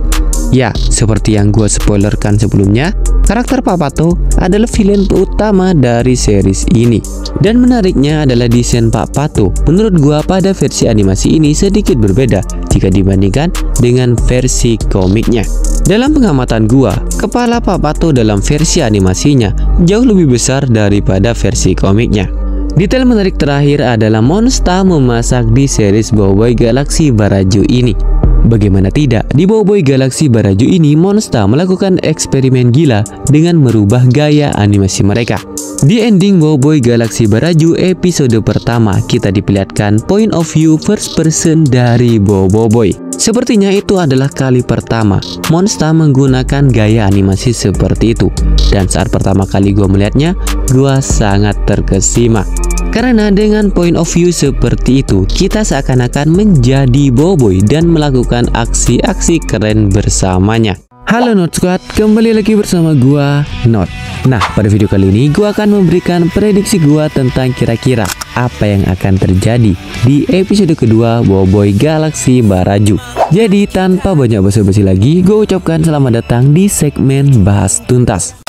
Ya, seperti yang gua spoilerkan sebelumnya, karakter Pak Pato adalah villain utama dari series ini. Dan menariknya adalah desain Pak Pato menurut gua pada versi animasi ini sedikit berbeda jika dibandingkan dengan versi komiknya. Dalam pengamatan gua, kepala Pak Pato dalam versi animasinya jauh lebih besar daripada versi komiknya. Detail menarik terakhir adalah Monsta memasak di series Boboiboy Galaksi Baraju ini. Bagaimana tidak, di Boboiboy Galaksi Baraju ini Monsta melakukan eksperimen gila dengan merubah gaya animasi mereka. Di ending Boboiboy Galaksi Baraju episode pertama, kita diperlihatkan point of view first person dari Boboiboy. Sepertinya itu adalah kali pertama Monsta menggunakan gaya animasi seperti itu. Dan saat pertama kali gue melihatnya, gue sangat terkesima. Karena dengan point of view seperti itu, kita seakan-akan menjadi Boboiboy dan melakukan aksi-aksi keren bersamanya. Halo Not Squad, kembali lagi bersama gua Not. Nah, pada video kali ini gua akan memberikan prediksi gua tentang kira-kira apa yang akan terjadi di episode kedua Boboiboy Galaxy Baraju. Jadi tanpa banyak basa-basi lagi, gua ucapkan selamat datang di segmen Bahas Tuntas.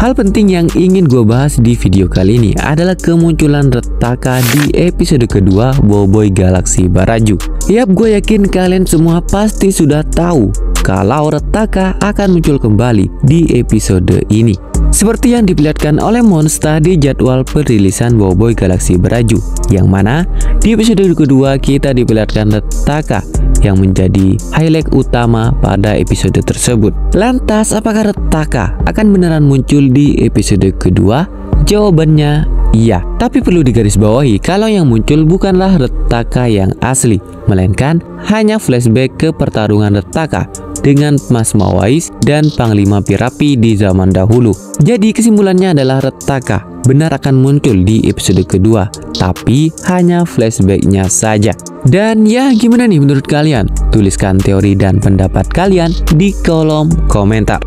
Hal penting yang ingin gue bahas di video kali ini adalah kemunculan Retaka di episode kedua Boboiboy Galaxy Baraju. Yap, gue yakin kalian semua pasti sudah tahu kalau Retaka akan muncul kembali di episode ini. Seperti yang diperlihatkan oleh Monster di jadwal perilisan Boboiboy Galaxy Baraju, yang mana di episode kedua kita diperlihatkan Retaka yang menjadi highlight utama pada episode tersebut. Lantas, apakah Retaka akan beneran muncul di episode kedua? Jawabannya iya, tapi perlu digarisbawahi kalau yang muncul bukanlah Retaka yang asli, melainkan hanya flashback ke pertarungan Retaka dengan Mas Mawais dan Panglima Pirapi di zaman dahulu. Jadi kesimpulannya adalah Retaka benar akan muncul di episode kedua, tapi hanya flashbacknya saja. Dan ya, gimana nih menurut kalian? Tuliskan teori dan pendapat kalian di kolom komentar.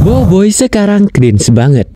Boboiboy sekarang cringe banget.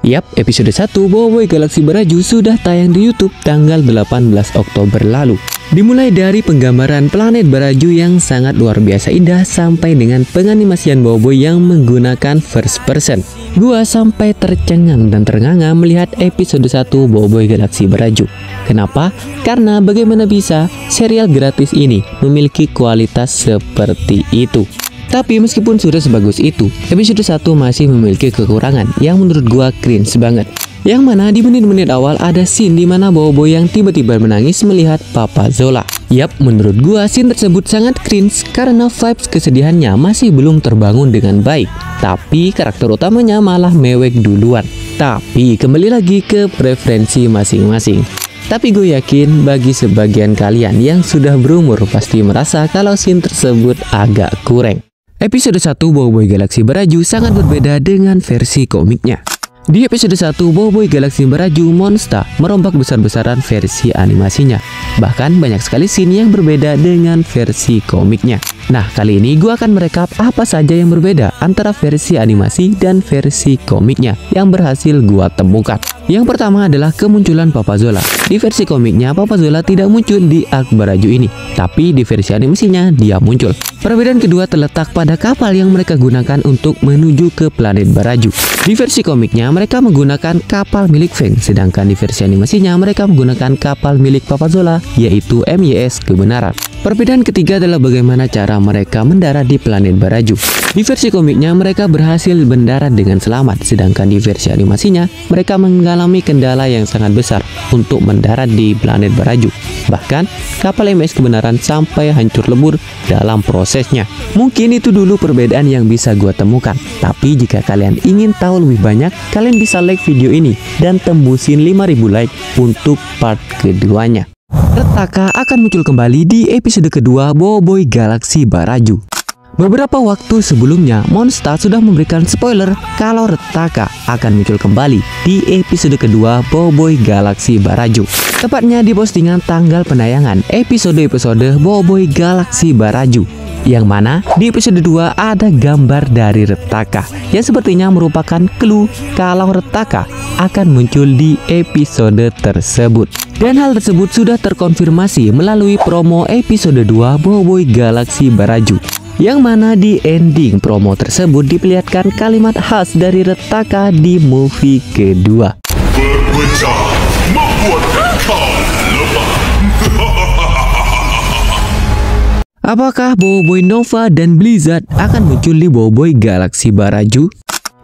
Yap, episode 1 Boboiboy Galaxy Baraju sudah tayang di YouTube tanggal 18 Oktober lalu. Dimulai dari penggambaran planet Baraju yang sangat luar biasa indah sampai dengan penganimasian Boboiboy yang menggunakan first person. Gua sampai tercengang dan ternganga melihat episode 1 Boboiboy Galaxy Baraju. Kenapa? Karena bagaimana bisa serial gratis ini memiliki kualitas seperti itu. Tapi meskipun sudah sebagus itu, episode 1 masih memiliki kekurangan yang menurut gua cringe banget. Yang mana di menit-menit awal ada scene di mana Boboiboy yang tiba-tiba menangis melihat Papa Zola. Yap, menurut gua scene tersebut sangat cringe karena vibes kesedihannya masih belum terbangun dengan baik. Tapi karakter utamanya malah mewek duluan. Tapi kembali lagi ke preferensi masing-masing. Tapi gue yakin bagi sebagian kalian yang sudah berumur pasti merasa kalau scene tersebut agak kurang. Episode 1 Boboiboy Galaxy Baraju sangat berbeda dengan versi komiknya. Di episode 1 Boboiboy Galaxy Baraju, Monster merombak besar-besaran versi animasinya. Bahkan banyak sekali scene yang berbeda dengan versi komiknya. Nah, kali ini gue akan merekap apa saja yang berbeda antara versi animasi dan versi komiknya yang berhasil gue temukan. Yang pertama adalah kemunculan Papa Zola. Di versi komiknya, Papa Zola tidak muncul di arc Baraju ini, tapi di versi animasinya dia muncul. Perbedaan kedua terletak pada kapal yang mereka gunakan untuk menuju ke planet Baraju. Di versi komiknya, mereka menggunakan kapal milik Feng, sedangkan di versi animasinya mereka menggunakan kapal milik Papa Zola, yaitu MYS Kebenaran. Perbedaan ketiga adalah bagaimana cara mereka mendarat di planet Baraju. Di versi komiknya mereka berhasil mendarat dengan selamat, sedangkan di versi animasinya mereka mengalami kendala yang sangat besar untuk mendarat di planet Baraju. Bahkan kapal MYS Kebenaran sampai hancur lebur dalam prosesnya. Mungkin itu dulu perbedaan yang bisa gua temukan. Tapi jika kalian ingin tahu lebih banyak, kalian bisa like video ini dan tembusin 5.000 like untuk part keduanya. Retaka akan muncul kembali di episode kedua Boboiboy Galaxy Baraju. Beberapa waktu sebelumnya, Monster sudah memberikan spoiler kalau Retaka akan muncul kembali di episode kedua Boboiboy Galaxy Baraju. Tepatnya di postingan tanggal penayangan episode-episode Boboiboy Galaxy Baraju. Yang mana di episode 2 ada gambar dari Retaka yang sepertinya merupakan clue kalau Retaka akan muncul di episode tersebut. Dan hal tersebut sudah terkonfirmasi melalui promo episode 2 Boboiboy Galaxy Baraju. Yang mana di ending promo tersebut diperlihatkan kalimat khas dari Retaka di movie kedua. Berpecah membuat kau lemah. Apakah Boboiboy Nova dan Blizzard akan muncul di Boboiboy Galaxy Baraju?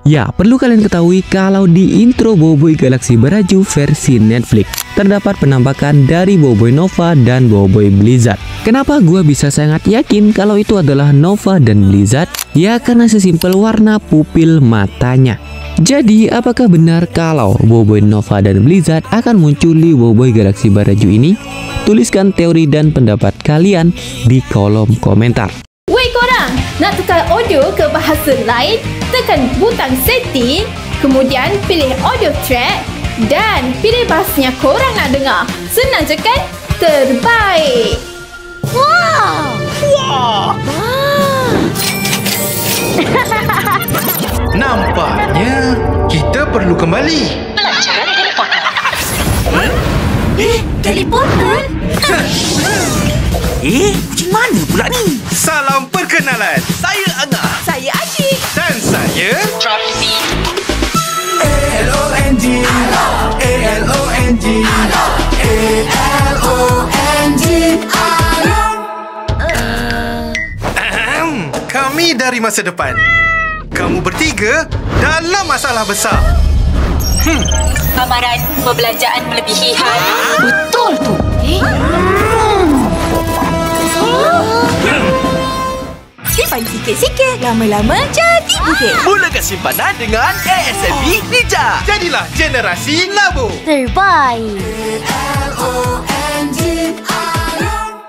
Ya, perlu kalian ketahui kalau di intro Boboiboy Galaxy Baraju versi Netflix terdapat penampakan dari Boboiboy Nova dan Boboiboy Blizzard. Kenapa gua bisa sangat yakin kalau itu adalah Nova dan Blizzard? Ya, karena sesimpel warna pupil matanya. Jadi, apakah benar kalau Boboiboy Nova dan Blizzard akan muncul di Boboiboy Galaxy Baraju ini? Tuliskan teori dan pendapat kalian di kolom komentar. Woi korang, nak tukar audio ke bahasa lain? Tekan butang setting, kemudian pilih audio track dan pilih bahasa yang korang nak dengar. Senang je kan? terbaik. Nampaknya kita perlu kembali. Pelajaran Harry Potter. Teleporter? Macam mana pula ni? Salam perkenalan. Saya Angah. Saya Asyik. Dan saya Trophy. ALONG. ALONG. kami dari masa depan. Kamu bertiga dalam masalah besar. Amaran perbelanjaan melebihi had. Betul tu. Simpan sikit-sikit. Lama-lama jadi bukit. Mulakan simpanan dengan ASMB Ninja. Jadilah generasi labu. Terbaik.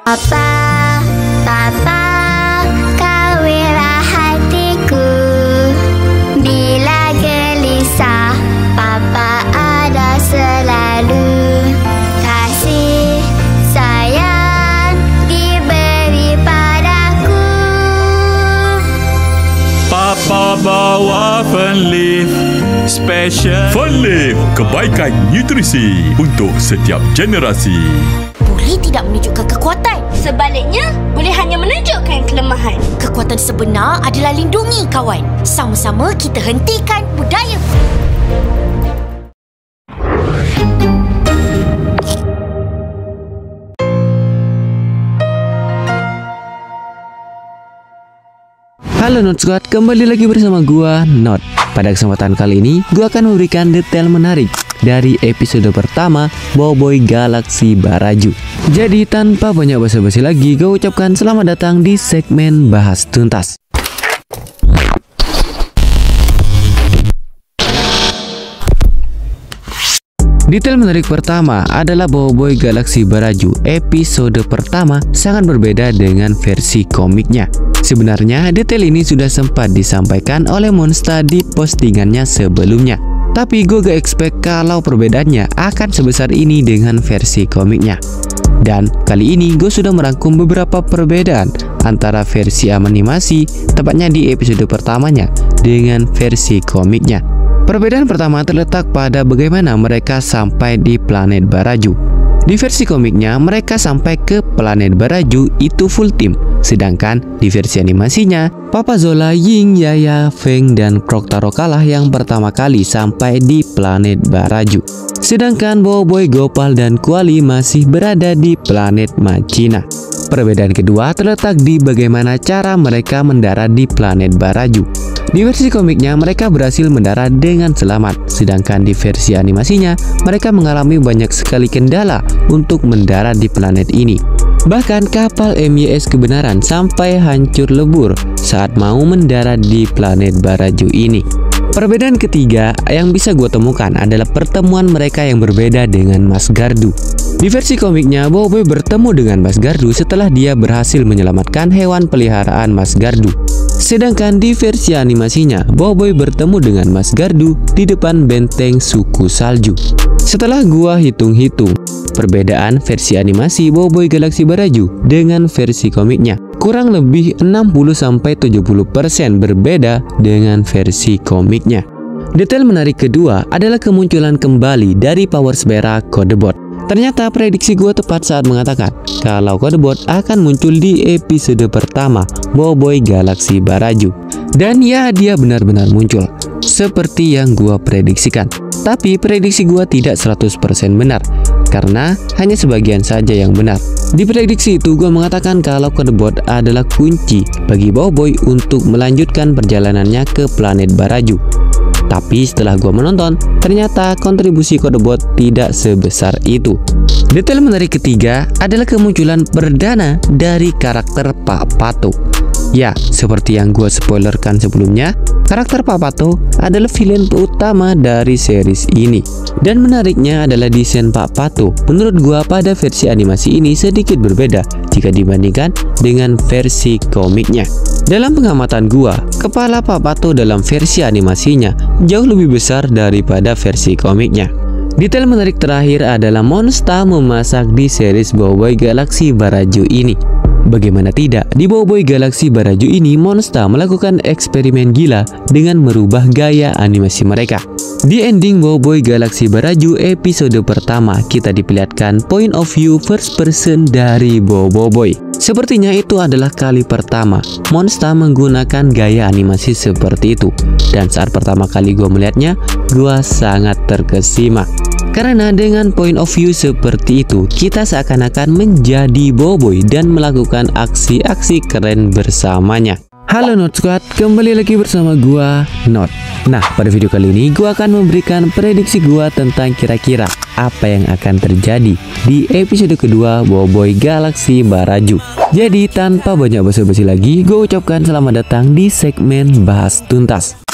Papa, kawinlah hatiku. Bila gelisah, Papa ada selalu. Kasih sayang diberi padaku. Papa bawa Fenleaf Special. Fenleaf, kebaikan nutrisi untuk setiap generasi. Boleh tidak menunjukkan kekuatan. Sebaliknya, boleh hanya menunjukkan kelemahan. Kekuatan sebenar adalah lindungi kawan. Sama-sama kita hentikan budaya. Halo Not Squad, kembali lagi bersama gua Not. Pada kesempatan kali ini, gua akan memberikan detail menarik dari episode pertama Boboiboy Galaksi Baraju. Jadi tanpa banyak basa-basi lagi, gua ucapkan selamat datang di segmen Bahas Tuntas. Detail menarik pertama adalah Boboiboy Galaksi Baraju episode pertama sangat berbeda dengan versi komiknya. Sebenarnya detail ini sudah sempat disampaikan oleh Monsta di postingannya sebelumnya. Tapi gue gak expect kalau perbedaannya akan sebesar ini dengan versi komiknya. Dan kali ini gue sudah merangkum beberapa perbedaan antara versi animasi, tepatnya di episode pertamanya, dengan versi komiknya. Perbedaan pertama terletak pada bagaimana mereka sampai di planet Baraju. Di versi komiknya, mereka sampai ke planet Baraju itu full team. Sedangkan di versi animasinya, Papa Zola, Ying, Yaya, Feng, dan Krok-Taro kalah yang pertama kali sampai di planet Baraju. Sedangkan Boboiboy, Gopal, dan Kuali masih berada di planet Macina. Perbedaan kedua terletak di bagaimana cara mereka mendarat di planet Baraju. Di versi komiknya, mereka berhasil mendarat dengan selamat. Sedangkan di versi animasinya, mereka mengalami banyak sekali kendala untuk mendarat di planet ini. Bahkan kapal MYS Kebenaran sampai hancur lebur saat mau mendarat di planet Baraju ini. Perbedaan ketiga yang bisa gue temukan adalah pertemuan mereka yang berbeda dengan Mas Gardu. Di versi komiknya, Boboiboy bertemu dengan Mas Gardu setelah dia berhasil menyelamatkan hewan peliharaan Mas Gardu. Sedangkan di versi animasinya, Boboiboy bertemu dengan Mas Gardu di depan benteng suku salju. Setelah gua hitung-hitung, perbedaan versi animasi Boboiboy Galaksi Baraju dengan versi komiknya kurang lebih 60-70% berbeda dengan versi komiknya. Detail menarik kedua adalah kemunculan kembali dari Power Spera Codebot. Ternyata prediksi gue tepat saat mengatakan kalau Codebot akan muncul di episode pertama Boboiboy Galaksi Baraju. Dan ya, dia benar-benar muncul seperti yang gue prediksikan. Tapi prediksi gue tidak 100% benar, karena hanya sebagian saja yang benar. Di prediksi itu gue mengatakan kalau Codebot adalah kunci bagi Boboiboy untuk melanjutkan perjalanannya ke planet Baraju. Tapi setelah gue menonton, ternyata kontribusi Codebot tidak sebesar itu. Detail menarik ketiga adalah kemunculan perdana dari karakter Pak Pato. Ya, seperti yang gue spoilerkan sebelumnya, karakter Pak Pato adalah villain utama dari series ini. Dan menariknya adalah desain Pak Pato menurut gue pada versi animasi ini sedikit berbeda jika dibandingkan dengan versi komiknya. Dalam pengamatan gua, kepala Pak Pato dalam versi animasinya jauh lebih besar daripada versi komiknya. Detail menarik terakhir adalah Monster memasak di series Boboiboy Galaksi Baraju ini. Bagaimana tidak, di Boboiboy Galaksi Baraju ini Monster melakukan eksperimen gila dengan merubah gaya animasi mereka. Di ending Boboiboy Galaksi Baraju episode pertama, kita diperlihatkan point of view first person dari Boboiboy. Sepertinya itu adalah kali pertama Monster menggunakan gaya animasi seperti itu. Dan saat pertama kali gue melihatnya, gue sangat terkesima. Karena dengan point of view seperti itu, kita seakan-akan menjadi Boboiboy dan melakukan aksi-aksi keren bersamanya. Halo Not Squad, kembali lagi bersama gua Not. Nah, pada video kali ini gua akan memberikan prediksi gua tentang kira-kira apa yang akan terjadi di episode kedua Boboiboy Galaksi Baraju. Jadi tanpa banyak basa-basi lagi, gua ucapkan selamat datang di segmen Bahas Tuntas.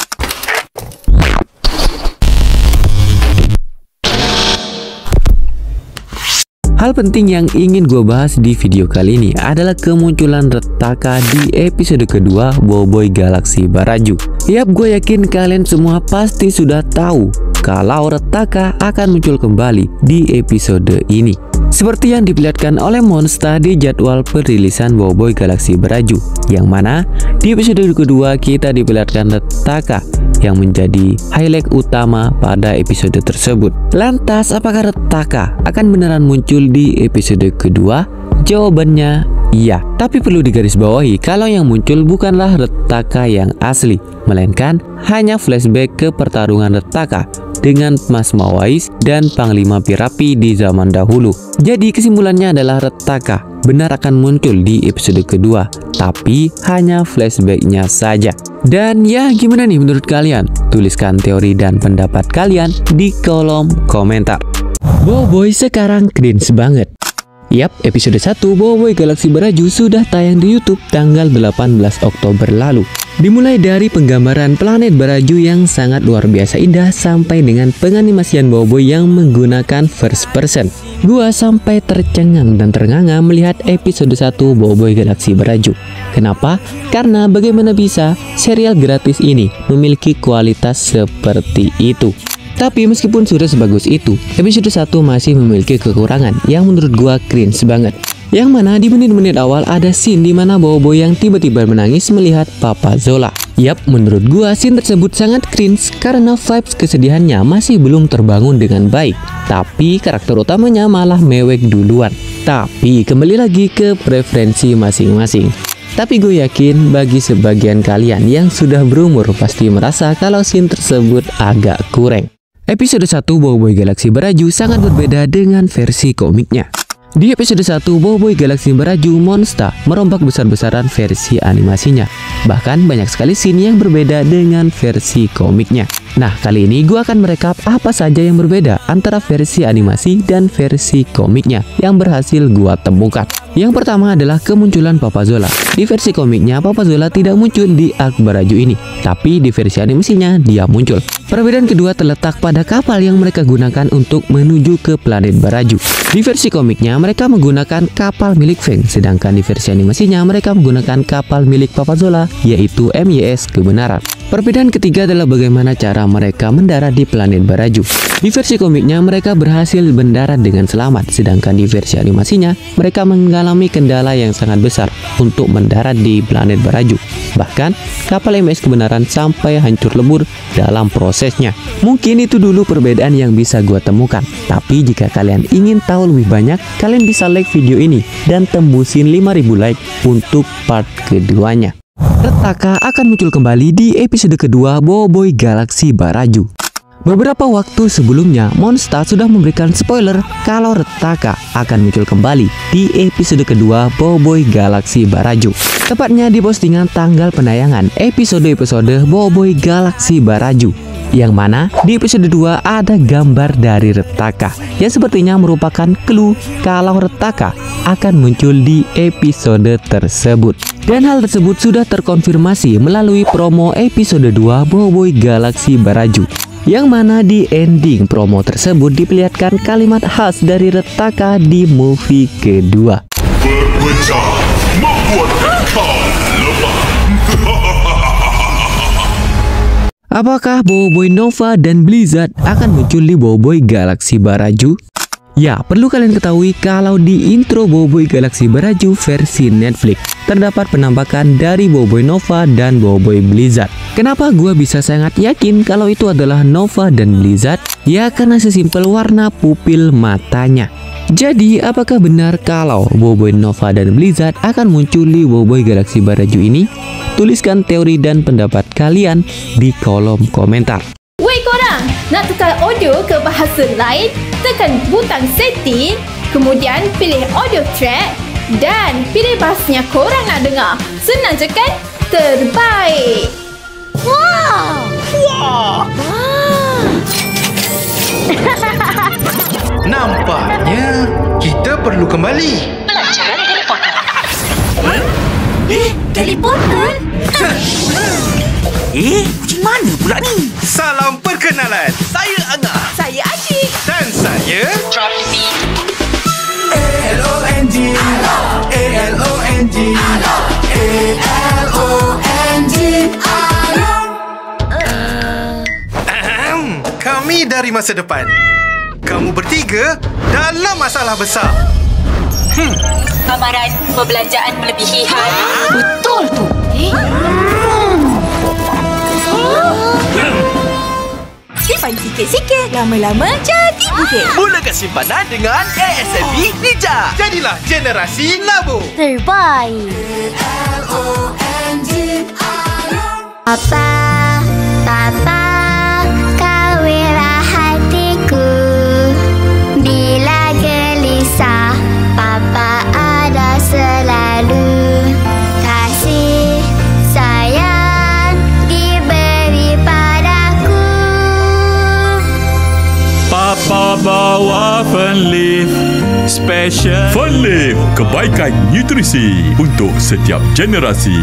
Hal penting yang ingin gue bahas di video kali ini adalah kemunculan Retaka di episode kedua Boboiboy Galaksi Baraju. Yap, gue yakin kalian semua pasti sudah tahu kalau Retaka akan muncul kembali di episode ini. Seperti yang diperlihatkan oleh Monster di jadwal perilisan Boboiboy Galaksi Baraju, yang mana di episode kedua kita diperlihatkan Retaka yang menjadi highlight utama pada episode tersebut. Lantas, apakah Retaka akan beneran muncul di episode kedua? Jawabannya iya, tapi perlu digarisbawahi kalau yang muncul bukanlah Retaka yang asli, melainkan hanya flashback ke pertarungan Retaka dengan Mas Mawais dan Panglima Pirapi di zaman dahulu. Jadi kesimpulannya adalah Retaka benar akan muncul di episode kedua, tapi hanya flashbacknya saja. Dan ya, gimana nih menurut kalian? Tuliskan teori dan pendapat kalian di kolom komentar. Boboiboy sekarang cringe banget. Yap, episode 1 Boboiboy Galaksi Baraju sudah tayang di YouTube tanggal 18 Oktober lalu. Dimulai dari penggambaran planet Baraju yang sangat luar biasa indah sampai dengan penganimasian Boboiboy yang menggunakan first person. Gua sampai tercengang dan ternganga melihat episode 1 Boboiboy Galaksi Baraju. Kenapa? Karena bagaimana bisa serial gratis ini memiliki kualitas seperti itu. Tapi meskipun sudah sebagus itu, episode 1 masih memiliki kekurangan yang menurut gua cringe banget. Yang mana di menit-menit awal ada scene di mana Boboiboy yang tiba-tiba menangis melihat Papa Zola. Yap, menurut gua scene tersebut sangat cringe karena vibes kesedihannya masih belum terbangun dengan baik. Tapi karakter utamanya malah mewek duluan. Tapi kembali lagi ke preferensi masing-masing. Tapi gue yakin bagi sebagian kalian yang sudah berumur pasti merasa kalau scene tersebut agak kurang. Episode 1 Boboiboy Galaksi Baraju sangat berbeda dengan versi komiknya. Di episode 1 Boboiboy Galaksi Baraju, Monster merombak besar-besaran versi animasinya. Bahkan banyak sekali scene yang berbeda dengan versi komiknya. Nah, kali ini gue akan merekap apa saja yang berbeda antara versi animasi dan versi komiknya yang berhasil gue temukan. Yang pertama adalah kemunculan Papa Zola. Di versi komiknya, Papa Zola tidak muncul di arc Baraju ini, tapi di versi animasinya dia muncul. Perbedaan kedua terletak pada kapal yang mereka gunakan untuk menuju ke planet Baraju. Di versi komiknya, mereka menggunakan kapal milik Feng, sedangkan di versi animasinya mereka menggunakan kapal milik Papa Zola, yaitu MYS Kebenaran. Perbedaan ketiga adalah bagaimana cara mereka mendarat di planet Baraju. Di versi komiknya mereka berhasil mendarat dengan selamat, sedangkan di versi animasinya mereka mengalami kendala yang sangat besar untuk mendarat di planet Baraju. Bahkan kapal MYS Kebenaran sampai hancur lebur dalam prosesnya. Mungkin itu dulu perbedaan yang bisa gue temukan. Tapi jika kalian ingin tahu lebih banyak, kalian bisa like video ini dan tembusin 5.000 like untuk part keduanya. Retaka akan muncul kembali di episode kedua Boboiboy Galaksi Baraju. Beberapa waktu sebelumnya, Monster sudah memberikan spoiler kalau Retaka akan muncul kembali di episode kedua Boboiboy Galaksi Baraju. Tepatnya di postingan tanggal penayangan episode-episode Boboiboy Galaksi Baraju. Yang mana di episode 2 ada gambar dari Retaka yang sepertinya merupakan clue kalau Retaka akan muncul di episode tersebut. Dan hal tersebut sudah terkonfirmasi melalui promo episode 2 Boboiboy Galaksi Baraju. Yang mana di ending promo tersebut diperlihatkan kalimat khas dari Retaka di movie kedua. Berpecah membuat kau lemah. Apakah Boboiboy Nova dan Blizzard akan muncul di Boboiboy Galaxy Baraju? Ya, perlu kalian ketahui kalau di intro Boboiboy Galaxy Baraju versi Netflix terdapat penampakan dari Boboiboy Nova dan Boboiboy Blizzard. Kenapa gua bisa sangat yakin kalau itu adalah Nova dan Blizzard? Ya, karena sesimpel warna pupil matanya. Jadi, apakah benar kalau Boboiboy Nova dan Blizzard akan muncul di Boboiboy Galaxy Baraju ini? Tuliskan teori dan pendapat kalian di kolom komentar. Woi korang, nak tukar audio ke bahasa lain? Tekan butang setting, kemudian pilih audio track dan pilih bahasanya korang nak dengar. Senang je kan? Terbaik! Wow! Nampaknya kita perlu kembali. Pelajaran teleporter. Teleporter? Macam mana pula ni? Salam perkenalan. Saya Angah. Saya Asyik. Dan saya... Drop the beat. ALONG ALONG Ahem. Kami dari masa depan. Kamu bertiga dalam masalah besar. Amaran perbelanjaan melebihi had. Betul tu. Simpan sikit-sikit, lama-lama jadi bukit. Mulakan simpanan dengan ASMB Nija. Jadilah generasi labu. Terbaik. Papa, Papa, kawinlah hatiku. Bila gelisah, Papa ada selalu. Kasih sayang diberi padaku. Papa bawa Fenleaf Special. Fenleaf, kebaikan nutrisi untuk setiap generasi.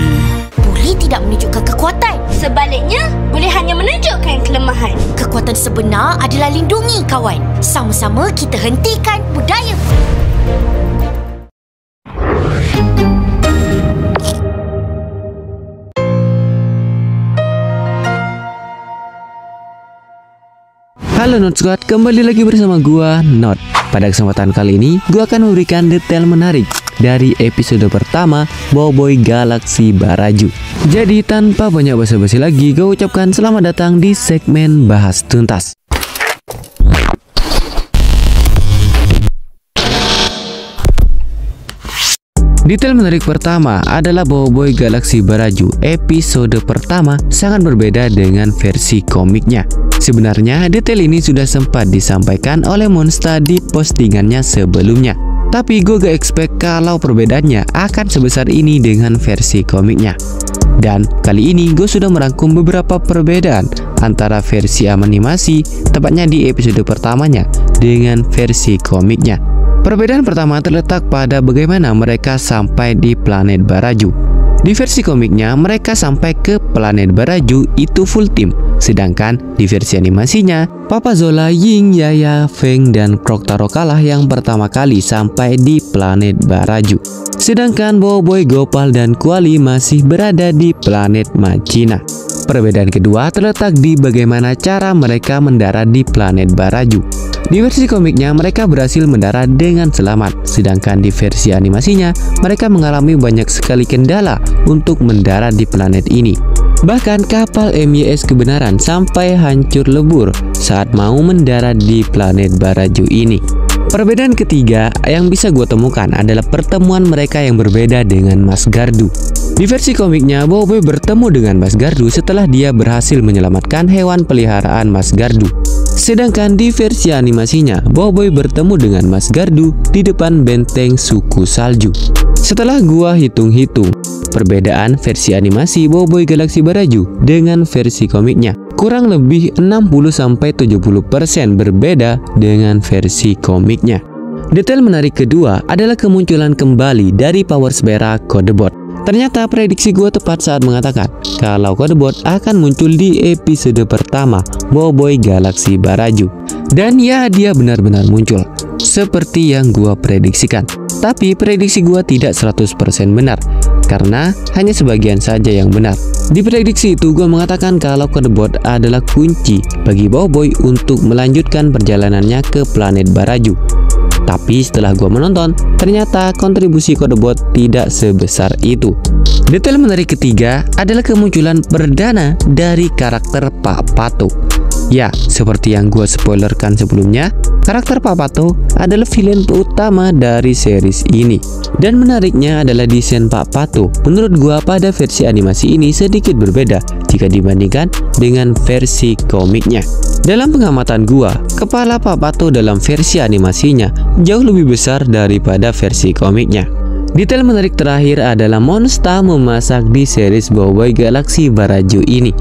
Boleh tidak menunjukkan kekuatan. Sebaliknya, boleh hanya menunjukkan kelemahan. Kekuatan sebenar adalah lindungi kawan. Sama-sama kita hentikan budaya. Halo Not Squad, kembali lagi bersama gua Not. Pada kesempatan kali ini, gua akan memberikan detail menarik dari episode pertama Boboiboy Galaxy Baraju. Jadi tanpa banyak basa-basi lagi, gua ucapkan selamat datang di segmen Bahas Tuntas. Detail menarik pertama adalah Boboiboy Galaxy Baraju episode pertama sangat berbeda dengan versi komiknya. Sebenarnya detail ini sudah sempat disampaikan oleh Monsta di postingannya sebelumnya. Tapi gue gak expect kalau perbedaannya akan sebesar ini dengan versi komiknya. Dan kali ini gue sudah merangkum beberapa perbedaan antara versi animasi, tepatnya di episode pertamanya, dengan versi komiknya. Perbedaan pertama terletak pada bagaimana mereka sampai di planet Baraju. Di versi komiknya, mereka sampai ke planet Baraju itu full team. Sedangkan di versi animasinya, Papa Zola, Ying, Yaya, Feng, dan Kroctaro kalah yang pertama kali sampai di planet Baraju. Sedangkan Boboiboy, Gopal, dan Kuali masih berada di planet Machina. Perbedaan kedua terletak di bagaimana cara mereka mendarat di planet Baraju. Di versi komiknya, mereka berhasil mendarat dengan selamat. Sedangkan di versi animasinya, mereka mengalami banyak sekali kendala untuk mendarat di planet ini. Bahkan kapal MYS Kebenaran sampai hancur lebur saat mau mendarat di planet Baraju ini. Perbedaan ketiga yang bisa gue temukan adalah pertemuan mereka yang berbeda dengan Mas Gardu. Di versi komiknya, Boboiboy bertemu dengan Mas Gardu setelah dia berhasil menyelamatkan hewan peliharaan Mas Gardu. Sedangkan di versi animasinya, Boboiboy bertemu dengan Mas Gardu di depan benteng suku salju. Setelah gua hitung-hitung, perbedaan versi animasi Boboiboy Galaxy Baraju dengan versi komiknya kurang lebih 60-70% berbeda dengan versi komiknya. Detail menarik kedua adalah kemunculan kembali dari Power Spera Codebot. Ternyata prediksi gue tepat saat mengatakan kalau Codebot akan muncul di episode pertama Boboiboy Galaxy Baraju. Dan ya, dia benar-benar muncul seperti yang gue prediksikan. Tapi prediksi gue tidak 100% benar. karena hanya sebagian saja yang benar. Di prediksi itu gue mengatakan kalau Codebot adalah kunci bagi Boboiboy untuk melanjutkan perjalanannya ke planet Baraju. Tapi setelah gue menonton, ternyata kontribusi Codebot tidak sebesar itu. Detail menarik ketiga adalah kemunculan perdana dari karakter Pak Pato. Ya, seperti yang gue spoilerkan sebelumnya, karakter Pak Pato adalah villain utama dari series ini. Dan menariknya adalah desain Pak Pato menurut gue pada versi animasi ini sedikit berbeda jika dibandingkan dengan versi komiknya. Dalam pengamatan gua, kepala Pak Pato dalam versi animasinya jauh lebih besar daripada versi komiknya. Detail menarik terakhir adalah Monsta memasak di series Boboiboy Galaxy Baraju ini.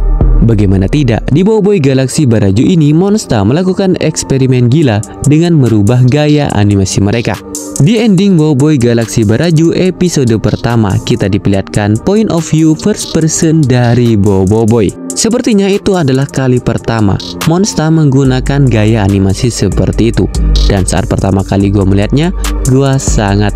Bagaimana tidak, di Boboiboy Galaxy Baraju ini Monsta melakukan eksperimen gila dengan merubah gaya animasi mereka. Di ending Boboiboy Galaxy Baraju episode pertama, kita diperlihatkan point of view first person dari Boboiboy. Sepertinya itu adalah kali pertama Monsta menggunakan gaya animasi seperti itu. Dan saat pertama kali gue melihatnya, gue sangat